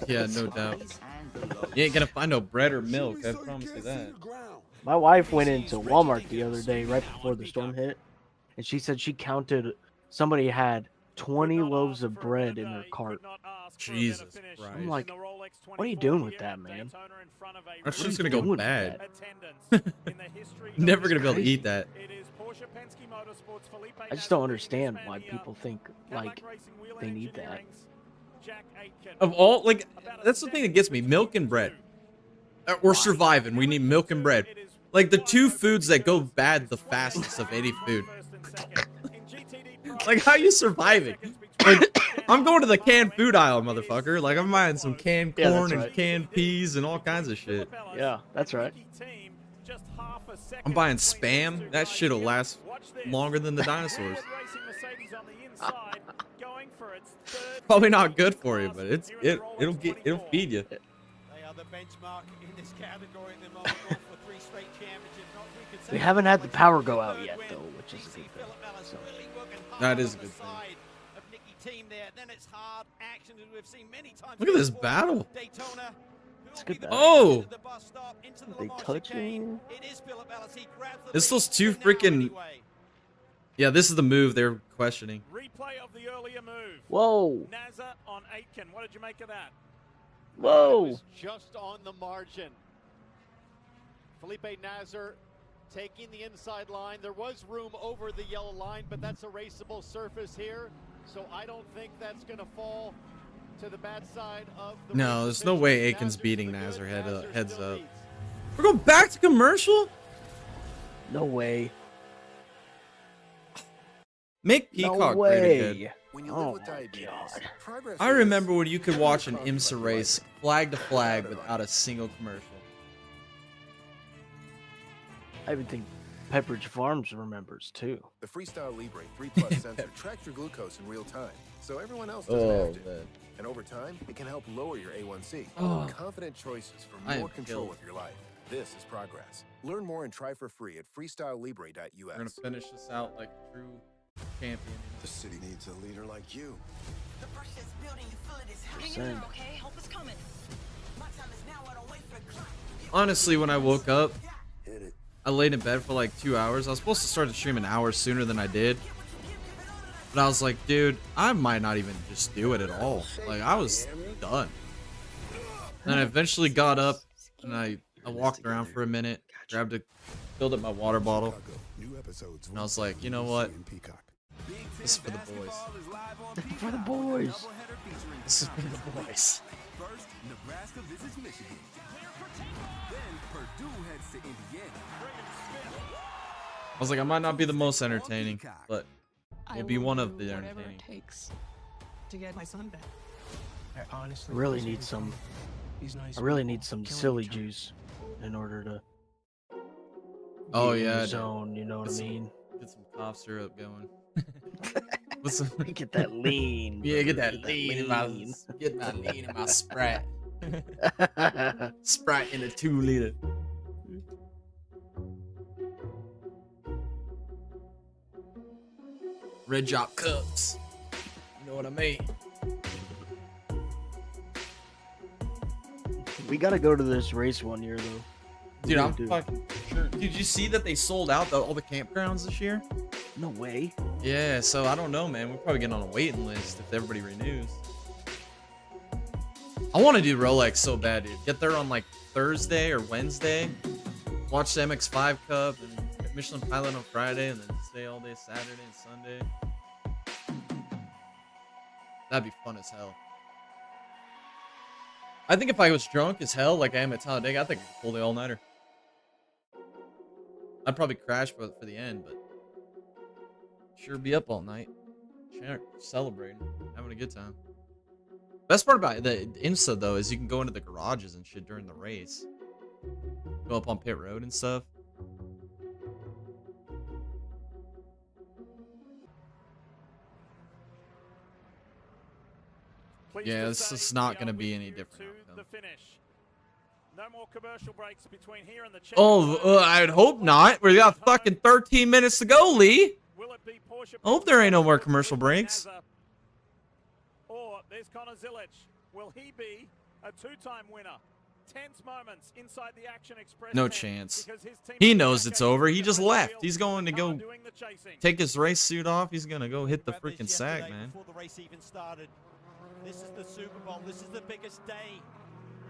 Yeah, no doubt. You ain't gonna find no bread or milk, I promise you that. My wife went into Walmart the other day right before the storm hit, and she said she counted somebody had 20 loaves of bread in their cart. Jesus Christ. I'm like, what are you doing with that, man? That's What just are gonna you go doing with bad. that? Never gonna be able to eat that. I just don't understand why people think like they need that. Of all, like, that's the thing that gets me. Milk and bread. We're surviving. We need milk and bread. Like, the two foods that go bad the fastest of any food. Like, how you surviving? Like, I'm going to the canned food aisle, motherfucker. Like, I'm buying some canned Yeah, that's corn and right. canned peas and all kinds of shit. Yeah, that's right. I'm buying Spam. That shit'll last longer than the dinosaurs. Probably not good for you, but it'll feed you. They are the benchmark in this category at the moment. Going for 3 straight championships, not 3 consecutive. We haven't had the power go out yet, though, which is a good thing. So. That is a good thing. Of Nicky team there. Then it's hard action as we've seen many times. Look at this before. battle. Daytona. It's a good battle. Oh! The bus stop into the They Lamar touching. chicane. It is Philip Ellis. He grabs the It's lead, those two but now freaking. anyway. Yeah, this is the move they're questioning. Replay of the earlier move. Whoa! Nazar on Aitken. What did you make of that? It Whoa! was just on the margin. Felipe Nasr taking the inside line. There was room over the yellow line, but that's a raceable surface here. So I don't think that's going to fall to the bad side of the No, race there's no division. way Aiken's Nasr's beating the good, Nazar Nasr heads still up. leads. We're going back to commercial? No way. Make No Peacock way. great again. When you live Oh with my diabetes, God. progress I is remember when you could watch an cost you IMSA like race flag to flag without a single commercial. I even think Pepperidge Farms remembers too. The Freestyle Libre 3 Plus sensor tracks your glucose in real time, so everyone else doesn't Oh, have to. man. And over time, it can help lower your A1C. Oh. Confident choices for I am more control killed. of your life. This is progress. Learn more and try for free at freestylelibre.us. We're going to finish this out like a true champion. The city needs a leader like you. The pressure is building. You feel it is happening. Hang in there, okay? Help is coming. My time is now. I don't wait for the clock. Honestly, when I woke up, Hit it. I laid in bed for like 2 hours. I was supposed to start the stream an hour sooner than I did. But I was like, dude, I might not even just do it at all. Like, I was done. And I eventually got up and I I walked around for a minute, filled up my water bottle, and I was like, you know what? This is for the boys. For the boys. This is for the boys. First, Nebraska visits Michigan. Then Purdue heads to Indiana. I was like, I might not be the most entertaining, but we'll be one of the entertaining. It takes to get my son back. I honestly Really need some. I really need some silly juice in order to. Oh get in the yeah, zone. You know what I mean? Get some cough syrup going. Get that lean. Yeah, get that lean in my lean in my Sprite. Sprite in a 2-liter. Red drop cups. You know what I mean? We gotta go to this race one year though. Dude, I'm fucking sure. Did you see that they sold out all the campgrounds this year? No way. Yeah, so I don't know, man. We're probably getting on a waiting list if everybody renews. I want to do Rolex so bad, dude. Get there on like Thursday or Wednesday. Watch the MX-5 Cup and Michelin Pilot on Friday, and then stay all day Saturday and Sunday. That'd be fun as hell. I think if I was drunk as hell, like I am at Talladega, I think I could pull the all-nighter. I'd probably crash for the end, but sure be up all night, celebrating, having a good time. Best part about the IMSA though is you can go into the garages and shit during the race. Go up on pit road and stuff. Yeah, this is not going to be any different. No more commercial breaks between here and the I'd hope not. We got fucking 13 minutes to go, Lee. I hope there ain't no more commercial breaks. Or there's Connor Zilic. Will he be a two-time winner? Tense moments inside the Action Express. No chance. He knows it's over. He just left. He's going to go take his race suit off. He's going to go hit the freaking sack, man. Before the race even started. This is the Super Bowl. This is the biggest day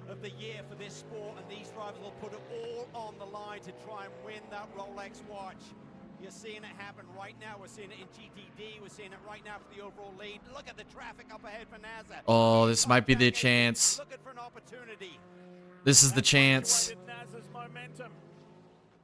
of the year for this sport, and these drivers will put it all on the line to try and win that Rolex watch. You're seeing it happen right now. We're seeing it in GTD. We're seeing it right now for the overall lead. Look at the traffic up ahead for NASA. Oh, this might be the chance. Looking for an opportunity. This is the chance.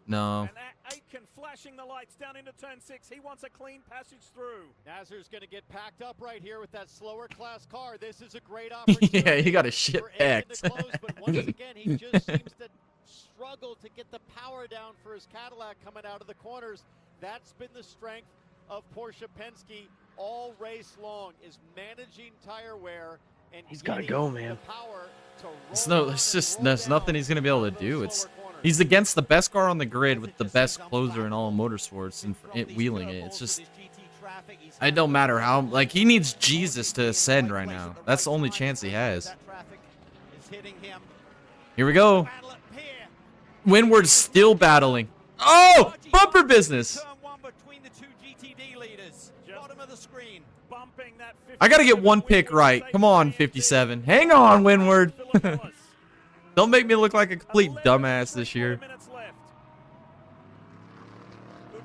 No. Aitken flashing the lights down into turn 6. He wants a clean passage through. Nazar's going to get packed up right here with that slower class car. This is a great opportunity. Yeah, he got a shit packed. But once again, he just seems to struggle to get the power down for his Cadillac coming out of the corners. That's been the strength of Porsche Penske all race long, is managing tire wear and he's got to go, man. There's nothing he's gonna be able to do. He's against the best car on the grid with the best closer in all motorsports and wheeling it. It's just, it don't matter how. Like, he needs Jesus to ascend right now. That's the only chance he has. Here we go. Windward's still battling. Oh, bumper business. I gotta get one pick right. Come on, 57. Hang on, Windward. Don't make me look like a complete dumbass this year.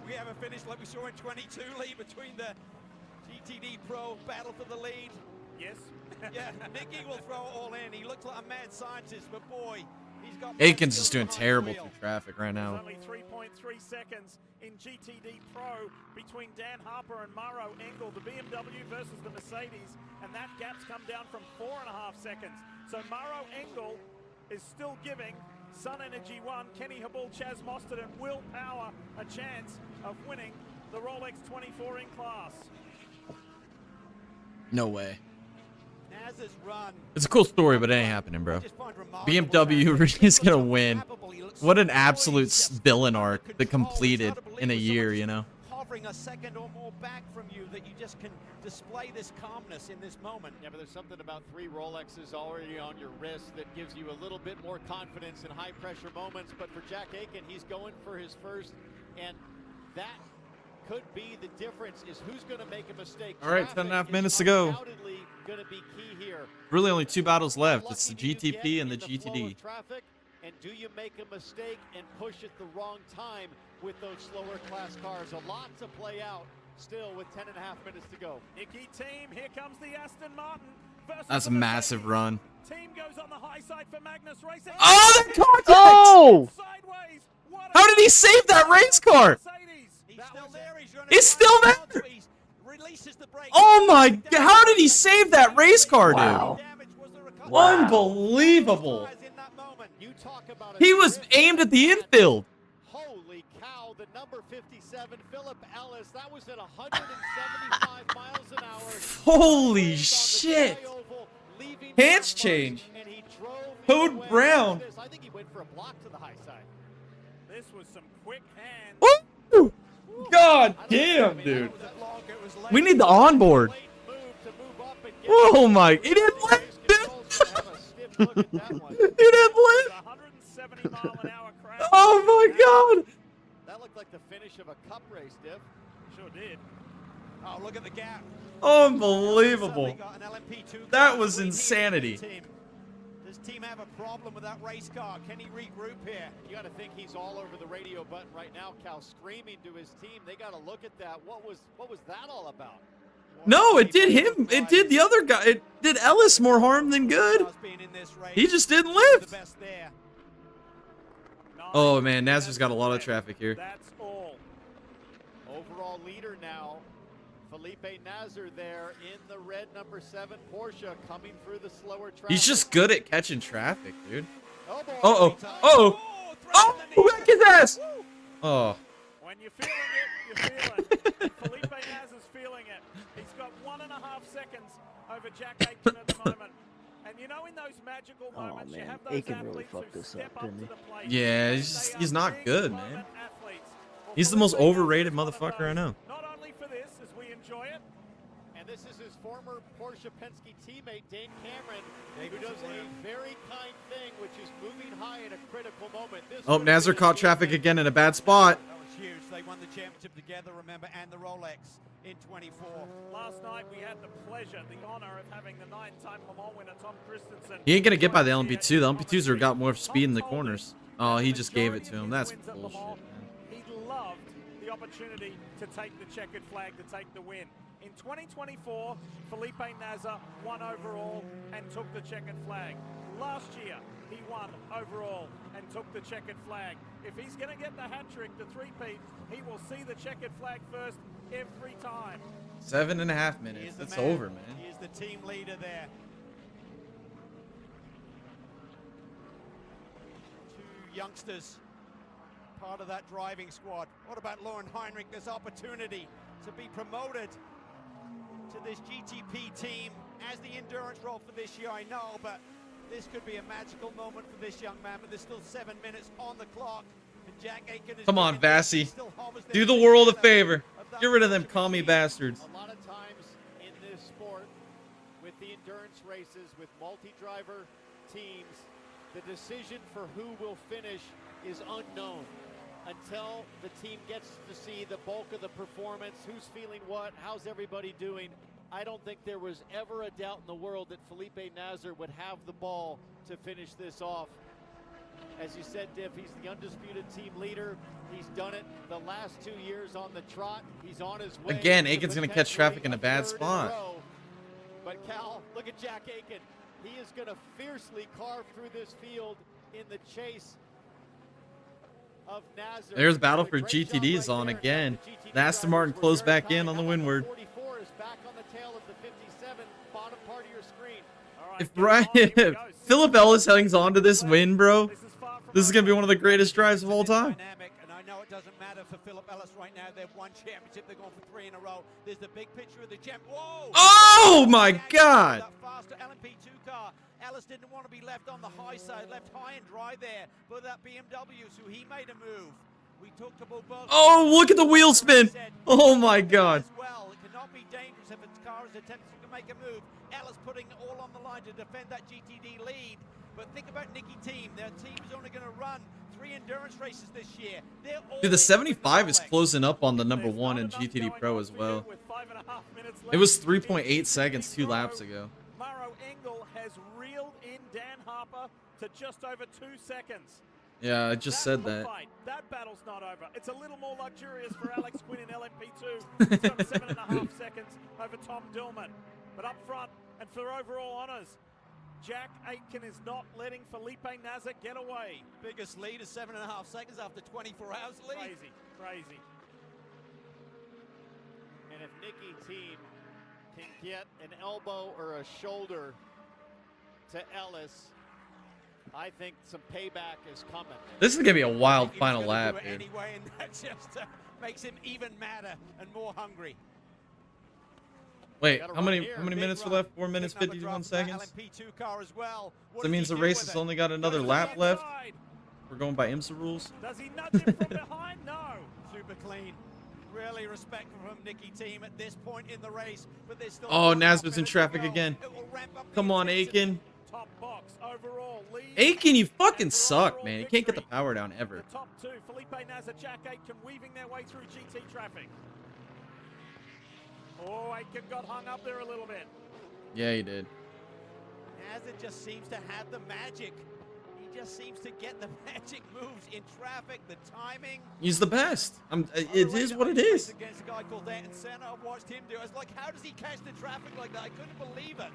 We have a finish like we saw in 22, Lee, between the GTD Pro battle for the lead. Yes. Yeah, Nicky will throw it all in. He looks like a mad scientist, but boy, he's got... Aiken's just doing terrible through traffic right now. Only 3.3 seconds in GTD Pro between Dan Harper and Mauro Engel, the BMW versus the Mercedes, and that gap's come down from 4.5 seconds. So Mauro Engel is still giving Sun Energy 1, Kenny Habul, Chaz Mostert, and Will Power a chance of winning the Rolex 24 in class. No way. Naz's run. It's a cool story, but it ain't happening, bro. BMW really is gonna win. What an absolute villain arc that completed in a year, you know? Hovering a second or more back from you, that you just can display this calmness in this moment. Yeah, but there's something about 3 Rolexes already on your wrist that gives you a little bit more confidence in high-pressure moments. But for Jack Aiken, he's going for his first, and that could be the difference, is who's going to make a mistake. All right, 10.5 minutes to go. Going to be key here. Really only 2 battles left. It's the GTP and the GTD. Traffic, And do you make a mistake and push at the wrong time with those slower class cars? A lot to play out still with 10.5 minutes to go. Nicky team, here comes the Aston Martin. That's a massive run. Team goes on the high side for Magnus Racing. Oh, that contact! Oh! How did he save that race car? He's still there. Oh my God! How did he save that race car, dude? Wow. Unbelievable. He was aimed at the infield. Holy cow, the number 57, Philip Ellis, that was at 175 miles an hour. Holy shit. Hands change. Code Brown. I think he went for a block to the high side. This was some quick hands. Woo! God damn, dude. We need the onboard. Oh my, he didn't lift, dude. He didn't lift. 170 mile an hour crash. Oh my God. That looked like the finish of a cup race, Div. Sure did. Oh, look at the gap. Unbelievable. That was insanity. Does team have a problem with that race car? Can he regroup here? You got to think he's all over the radio button right now, Cal, screaming to his team. They got to look at that. What was that all about? No, it did him. It did the other guy. It did Ellis more harm than good. He just didn't lift. Oh man, Nazar's got a lot of traffic here. That's all. Overall leader now, Felipe Nasr there in the red number 7 Porsche coming through the slower track. He's just good at catching traffic, dude. Oh, boy. Uh-oh. Uh-oh. Oh, whack his ass. Oh. When you're feeling it, you're feeling it. Felipe Nasr's feeling it. He's got 1.5 seconds over Jack Aitken at the moment. And you know, in those magical moments, you have those Aiken really athletes who fucked this step up, up didn't to he? the plate. Yeah, he's not good, man. He's the most overrated motherfucker I know. Not only for this, as we enjoy it, and this is his former Porsche Penske teammate, Dane Cameron, who does a very kind thing, which is moving high in a critical moment. Oh, Nazar caught traffic again in a bad spot. That was huge. They won the championship together, remember, and the Rolex in 24. last night we had the pleasure, the honor of having the 9-time Le Mans winner, Tom Christensen. He ain't gonna get by the LMP2. The LMP2s are got more speed in the corners. Oh, he just gave it to him. That's bullshit, man. He loved the opportunity to take the checkered flag, to take the win. In 2024, Felipe Nasr won overall and took the checkered flag. Last year, he won overall and took the checkered flag. If he's going to get the hat trick, the three-peat, he will see the checkered flag first every time. 7.5 minutes. That's over, man. He is the team leader there. Two youngsters, part of that driving squad. What about Lauren Heinrich? This opportunity to be promoted to this GTP team as the endurance role for this year, I know, but this could be a magical moment for this young man, but there's still 7 minutes on the clock. And Jack Aitken is Come on, Vassy. Do the world a favor. Get rid of them commie bastards. A lot of times in this sport, with the endurance races, with multi-driver teams, the decision for who will finish is unknown until the team gets to see the bulk of the performance, who's feeling what, how's everybody doing. I don't think there was ever a doubt in the world that Felipe Nasr would have the ball to finish this off. As you said, Diff, he's the undisputed team leader. He's done it the last 2 years on the trot. He's on his way. Again, Aiken's going to catch traffic in a bad spot. But Cal, look at Jack Aitken. He is going to fiercely carve through this field in the chase of Nasr. There's battle for GTDs on again. The Aston Martin closed back in on the windward. 44 is back on the tail of the 57, bottom part of your screen. If Brian, if Philip Ellis hangs on to this win, bro, this is going to be one of the greatest drives of all time. And I know it doesn't matter for Philip Ellis right now. They've won championship. They're going for 3 in a row. There's the big picture of the champ. Whoa! Oh my God! That faster LMP2 car. Ellis didn't want to be left on the high side, left high and dry there. But that BMW, so he made a move. We talked about both. Oh, look at the wheel spin! Oh my God! Well, it cannot be dangerous if its car is attempting to make a move. Ellis putting it all on the line to defend that GTD lead. But think about Nicky team. Their team is only going to run 3 endurance races this year. Dude, the 75 is closing up on the #1 in GTD Pro as well. It was 3.8 seconds 2 laps ago. Murrow Engel has reeled in Dan Harper to just over 2 seconds. Yeah, I just said that. Fight. That battle's not over. It's a little more luxurious for Alex Quinn in LMP2. He's got 7.5 seconds over Tom Dillman. But up front and for overall honours, Jack Aitken is not letting Felipe Nasr get away. Biggest lead is 7.5 seconds after 24 hours lead. Crazy, crazy. And if Nicky Team can get an elbow or a shoulder to Ellis, I think some payback is coming. This is gonna be a wild final lap, dude. Anyway, and that just makes him even madder and more hungry. Wait, how many minutes are left? 4 minutes 51 seconds. LMP2 car as well. So that means the race has only got another lap left. We're going by IMSA rules. Does he nudge him from behind? No. Super clean. Really respectful from Nicky Team at this point in the race, but there's still. Oh, Nasr's in traffic again. Come on, Aiken. Top box overall lead. Aiken, you fucking suck, man. You can't get the power down ever. The top two, Felipe Nasr, Jack Aitken weaving their way through GT traffic. Oh, Aitken got hung up there a little bit. Yeah, he did. Nasr just seems to have the magic. He just seems to get the magic moves in traffic, the timing. He's the best. It is what it is. Against a guy called Daytona Senna, I've watched him do it. I was like, how does he catch the traffic like that? I couldn't believe it.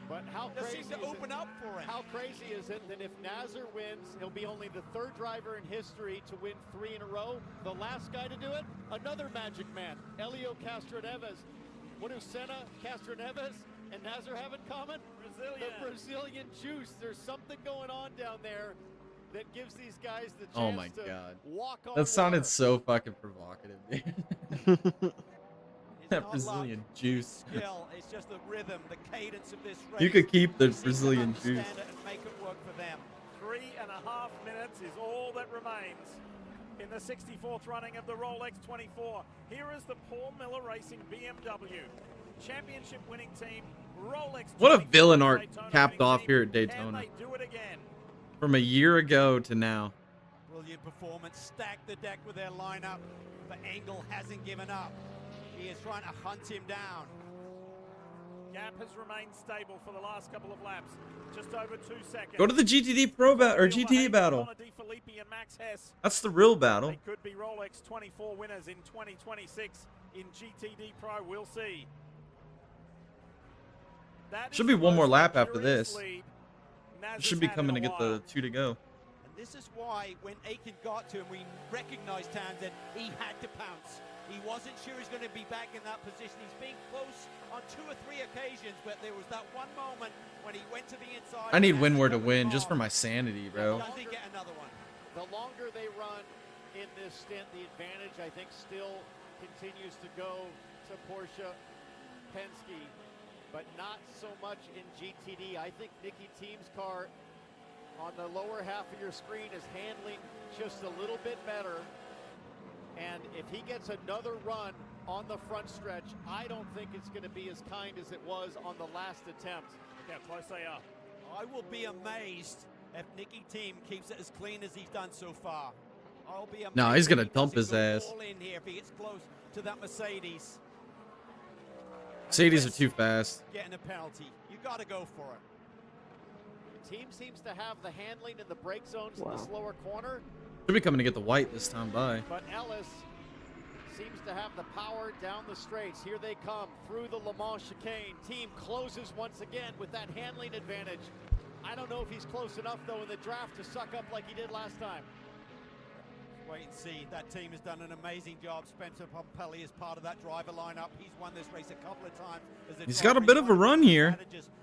But how crazy seems to open up for him. How crazy is it that if Nasr wins, he'll be only the third driver in history to win 3 in a row? The last guy to do it, another magic man, Helio Castroneves. What do Senna, Castroneves, and Nasr have in common? Brazilian. The Brazilian juice. There's something going on down there that gives these guys the chance to walk on That sounded water. so fucking provocative, dude. That Brazilian juice. Skill. It's just the rhythm, the cadence of this race. You could keep the Brazilian juice. And make it work for them. 3.5 minutes is all that remains in the 64th running of the Rolex 24. Here is the Paul Miller Racing BMW championship winning team. Rolex. What a villain art Daytona capped off here at Can Daytona. they do it again? From a year ago to now. Brilliant performance. Stacked the deck with their lineup, but Engel hasn't given up. He is trying to hunt him down. Gap has remained stable for the last couple of laps. Just over 2 seconds. Go to the GTD Pro battle or GTD battle. That's the real battle. They could be Rolex 24 winners in 2026 in GTD Pro. We'll see. That Should be one more lap after this. Should be coming to get the 2 to go. And this is why when Aiken got to him, we recognized Townsend, he had to pounce. He wasn't sure he's going to be back in that position. He's been close on 2 or 3 occasions, but there was that one moment when he went to the inside. I need Windward to win just for my sanity, bro. Does he get another one? The longer they run in this stint, the advantage, I think, still continues to go to Porsche Penske, but not so much in GTD. I think Nicky Team's car on the lower half of your screen is handling just a little bit better. And if he gets another run on the front stretch, I don't think it's going to be as kind as it was on the last attempt. Look how close they are. I will be amazed if Nicky Team keeps it as clean as he's done so far. I'll be amazed. No, he's going to dump his ass. All in here if he gets close to that Mercedes. Mercedes are too fast. Getting a penalty. You got to go for it. The team seems to have the handling in the brake zones in the slower corner. Should be coming to get the white this time by. But Ellis seems to have the power down the straights. Here they come through the Le Mans chicane. Team closes once again with that handling advantage. I don't know if he's close enough, though, in the draft to suck up like he did last time. Wait and see. That team has done an amazing job. Spencer Pompelli is part of that driver lineup. He's won this race a couple of times. He's got a bit of a run here.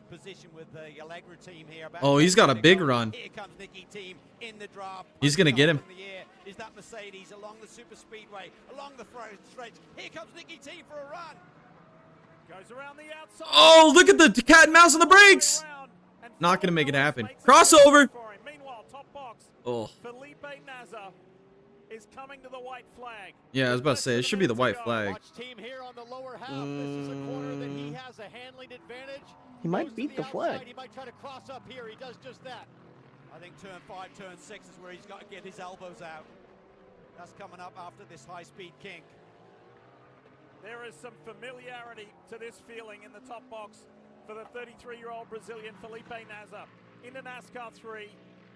Position with the Allegra team here. Oh, he's got a big run. Here comes Nicky Team in the draft. He's going to get him. Is that Mercedes along the super speedway, along the stretch. Here comes Nicky Team for a run. Goes around the outside. Oh, look at the cat and mouse on the brakes. Not going to make it happen. Crossover. Meanwhile, top box. Oh. Felipe Nasr is coming to the white flag. Yeah, I was about to say, it should be the white flag. Watch Team here on the lower half. This is a corner that he has a handling advantage. He might beat the flag. He might try to cross up here. He does just that. I think turn 5, turn 6 is where he's got to get his elbows out. That's coming up after this high-speed kink. There is some familiarity to this feeling in the top box. for the 33-year-old Brazilian Felipe Nasr. Into NASCAR 3,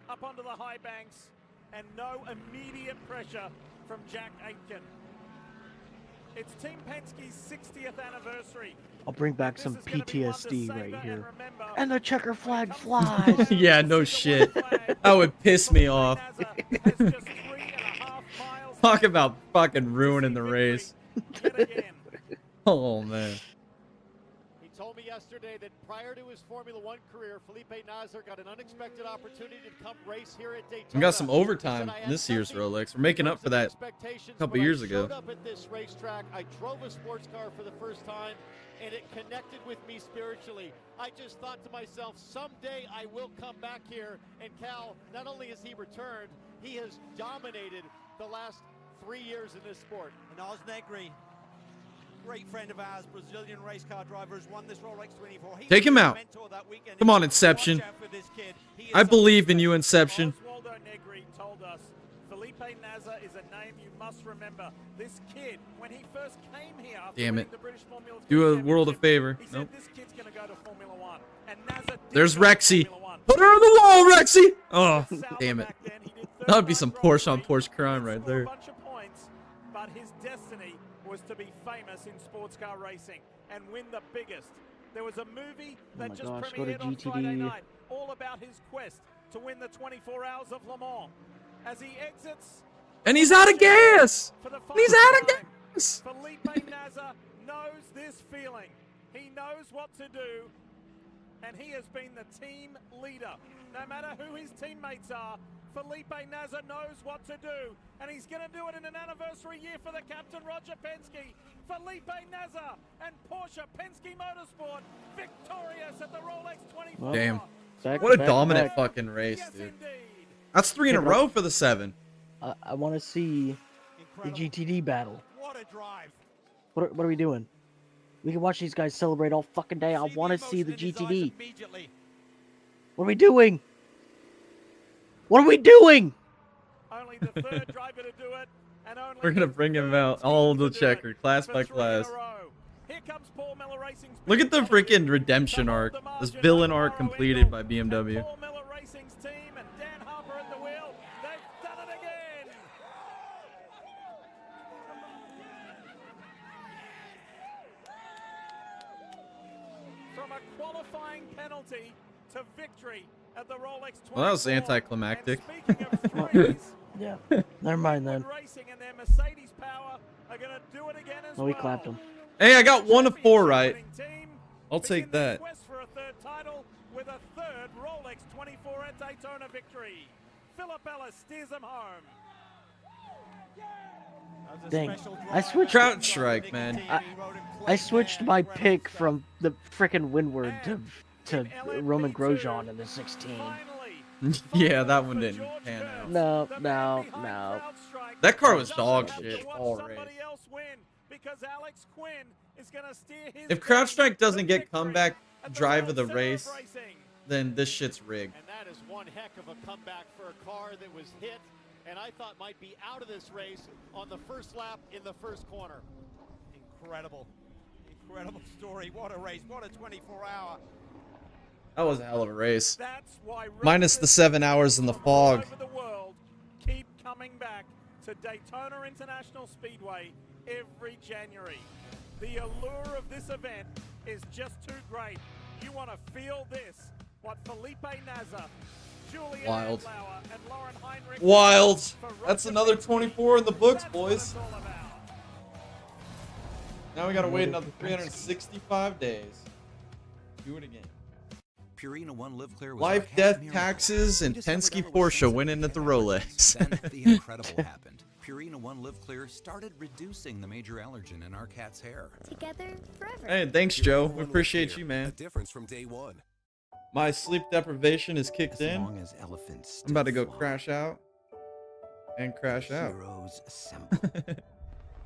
up onto the high banks, and no immediate pressure from Jack Aitken. It's Team Penske's 60th anniversary. I'll bring back some PTSD right here. And the checker flag flies. Yeah, no shit. That would piss me off. Talk about fucking ruining the race. Oh, man. He told me yesterday that prior to his Formula One career, Felipe Nasr got an unexpected opportunity to come race here at Daytona. We got some overtime in this year's Rolex. We're making up for that a couple years ago. I showed up at this racetrack. I drove a sports car for the first time, and it connected with me spiritually. I just thought to myself, someday I will come back here. And Cal, not only has he returned, he has dominated the last 3 years in this sport. And Oz Negri, great friend of ours, Brazilian race car driver, has won this Rolex 24. Take him out. Come on, Inception. I believe in you, Inception. Oswaldo Negri told us Felipe Nasr is a name you must remember. This kid, when he first came here, Damn it. Do a world a favor. Nope. This kid's gonna go to Formula One. And Nasr There's Rexy. Put her on the wall, Rexy. Oh, damn it. That would be some Porsche on Porsche crime right there. But his destiny was to be famous in sports car racing and win the biggest. There was a movie that just premiered on Friday night, all about his quest to win the 24 Hours of Le Mans. As he exits, and he's out of gas. He's out of gas. Felipe Nasr knows this feeling. He knows what to do, and he has been the team leader. No matter who his teammates are, Felipe Nasr knows what to do, and he's going to do it in an anniversary year for the captain, Roger Penske. Felipe Nasr and Porsche Penske Motorsport victorious at the Rolex 24. Damn. What a dominant fucking race, dude. That's 3 in a row for the 7. I want to see the GTD battle. What a drive. What are we doing? We can watch these guys celebrate all fucking day. I want to see the GTD. What are we doing? What are we doing? Only the third driver to do it, and only We're gonna bring him out all the checker, class by class. Here comes Paul Miller Racing's Look at the freaking redemption arc. This villain arc completed by BMW. Paul Miller Racing's team and Dan Harper at the wheel. They've done it again. From a qualifying penalty to victory at the Rolex 24. Well, that was anticlimactic. Yeah, never mind then. Racing and their Mercedes power are going to do it again as well. We clapped him. Hey, I got 1 of 4 right. I'll take that. Quest for a third title with a third Rolex 24 at Daytona victory. Philip Ellis steers them home. Dang, I switched. Trout strike, man. I switched my pick from the frickin' Windward to Roman Grosjean in the 16. Yeah, that one didn't pan out. No. That car was dog shit all race. If CrowdStrike doesn't get comeback drive of the race, then this shit's rigged. And that is one heck of a comeback for a car that was hit and I thought might be out of this race on the first lap in the first corner. Incredible story. What a race. What a 24-hour. That was a hell of a race. Minus the 7 hours in the fog. Over the world keep coming back to Daytona International Speedway every January. The allure of this event is just too great. You want to feel this. What Felipe Nasr, Julian Wild. Adlauer, and Lauren Heinrich. Wild. That's another 24 in the books, boys. Now we gotta wait another 365 days. Do it again. Purina One Live Clear was Life, death, taxes, and Penske Porsche winning at the Rolex. Then the incredible happened. Purina One Live Clear started reducing the major allergen in our cat's hair. Together forever. Hey, thanks, Joe. We appreciate you, man. A difference from day one. My sleep deprivation is kicked in. Long as elephants I'm about to go crash out. And crash out. Heroes assemble.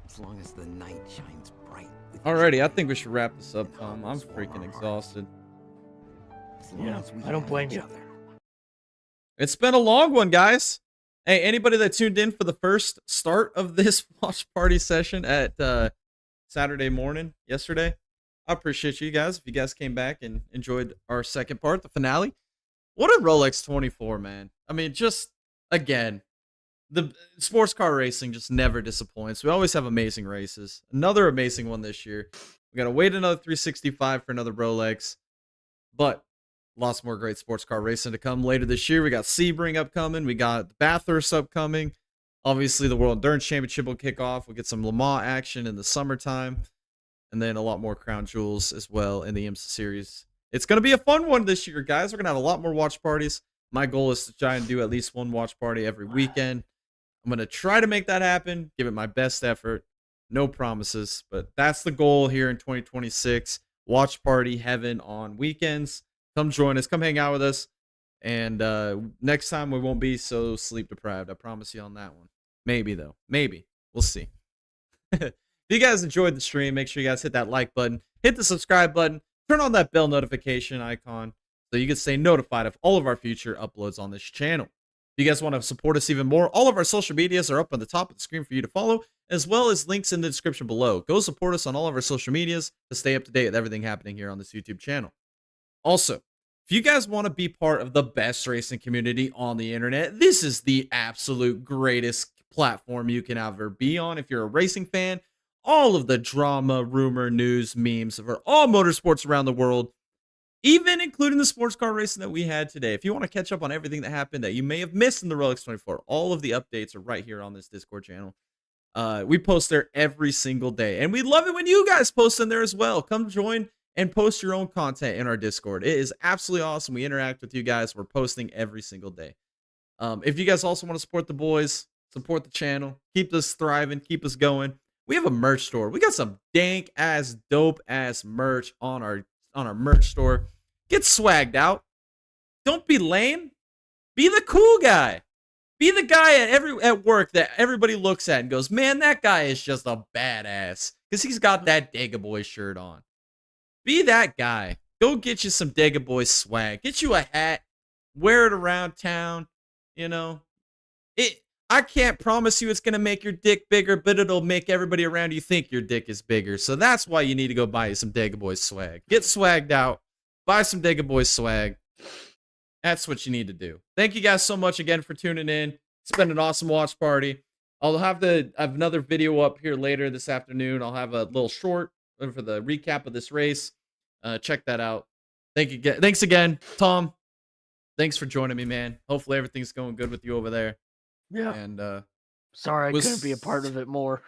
As long as the night shines bright. Alrighty, I think we should wrap this up, Tom. I'm freaking exhausted. Yeah, I don't blame you. It's been a long one, guys. Hey, anybody that tuned in for the first start of this watch party session at Saturday morning, yesterday, I appreciate you guys. If you guys came back and enjoyed our second part, the finale. What a Rolex 24, man. I mean, just again, the sports car racing just never disappoints. We always have amazing races. Another amazing one this year. We got to wait another 365 for another Rolex, but lots more great sports car racing to come later this year. We got Sebring upcoming. We got Bathurst upcoming. Obviously, the World Endurance Championship will kick off. We'll get some Le Mans action in the summertime, and then a lot more crown jewels as well in the IMSA series. It's going to be a fun one this year, guys. We're going to have a lot more watch parties. My goal is to try and do at least one watch party every weekend. I'm going to try to make that happen, give it my best effort. No promises, but that's the goal here in 2026. Watch party heaven on weekends. Come join us. Come hang out with us. And next time we won't be so sleep deprived. I promise you on that one. Maybe, though. Maybe. We'll see. If you guys enjoyed the stream, make sure you guys hit that like button. Hit the subscribe button. Turn on that bell notification icon so you can stay notified of all of our future uploads on this channel. If you guys want to support us even more, all of our social medias are up on the top of the screen for you to follow, as well as links in the description below. Go support us on all of our social medias to stay up to date with everything happening here on this YouTube channel. Also, if you guys want to be part of the best racing community on the internet, this is the absolute greatest platform you can ever be on. If you're a racing fan, all of the drama, rumor, news, memes for all motorsports around the world, even including the sports car racing that we had today. If you want to catch up on everything that happened that you may have missed in the Rolex 24, all of the updates are right here on this Discord channel. We post there every single day, and we love it when you guys post in there as well. Come join and post your own content in our Discord. It is absolutely awesome. We interact with you guys. We're posting every single day. If you guys also want to support the boys, support the channel, keep us thriving, keep us going, we have a merch store. We got some dank ass, dope ass merch on our merch store. Get swagged out. Don't be lame. Be the cool guy. Be the guy at work that everybody looks at and goes, man, that guy is just a badass because he's got that Dega Boy shirt on. Be that guy. Go get you some Dega Boy swag. Get you a hat. Wear it around town. You know, I can't promise you it's going to make your dick bigger, but it'll make everybody around you think your dick is bigger. So that's why you need to go buy you some Dega Boy swag. Get swagged out. Buy some Dega Boy swag. That's what you need to do. Thank you guys so much again for tuning in. It's been an awesome watch party. I'll have another video up here later this afternoon. I'll have a little short for the recap of this race. Check that out. Thanks again, Tom. Thanks for joining me, man. Hopefully everything's going good with you over there. Yeah. And sorry I couldn't be a part of it more.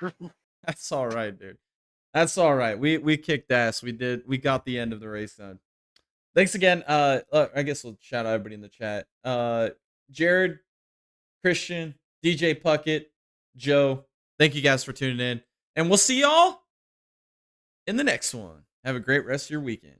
That's all right, dude. That's all right. We kicked ass. We got the end of the race done. Thanks again. I guess we'll shout out everybody in the chat. Jared, Christian, DJ Puckett, Joe. Thank you guys for tuning in. And we'll see y'all in the next one. Have a great rest of your weekend.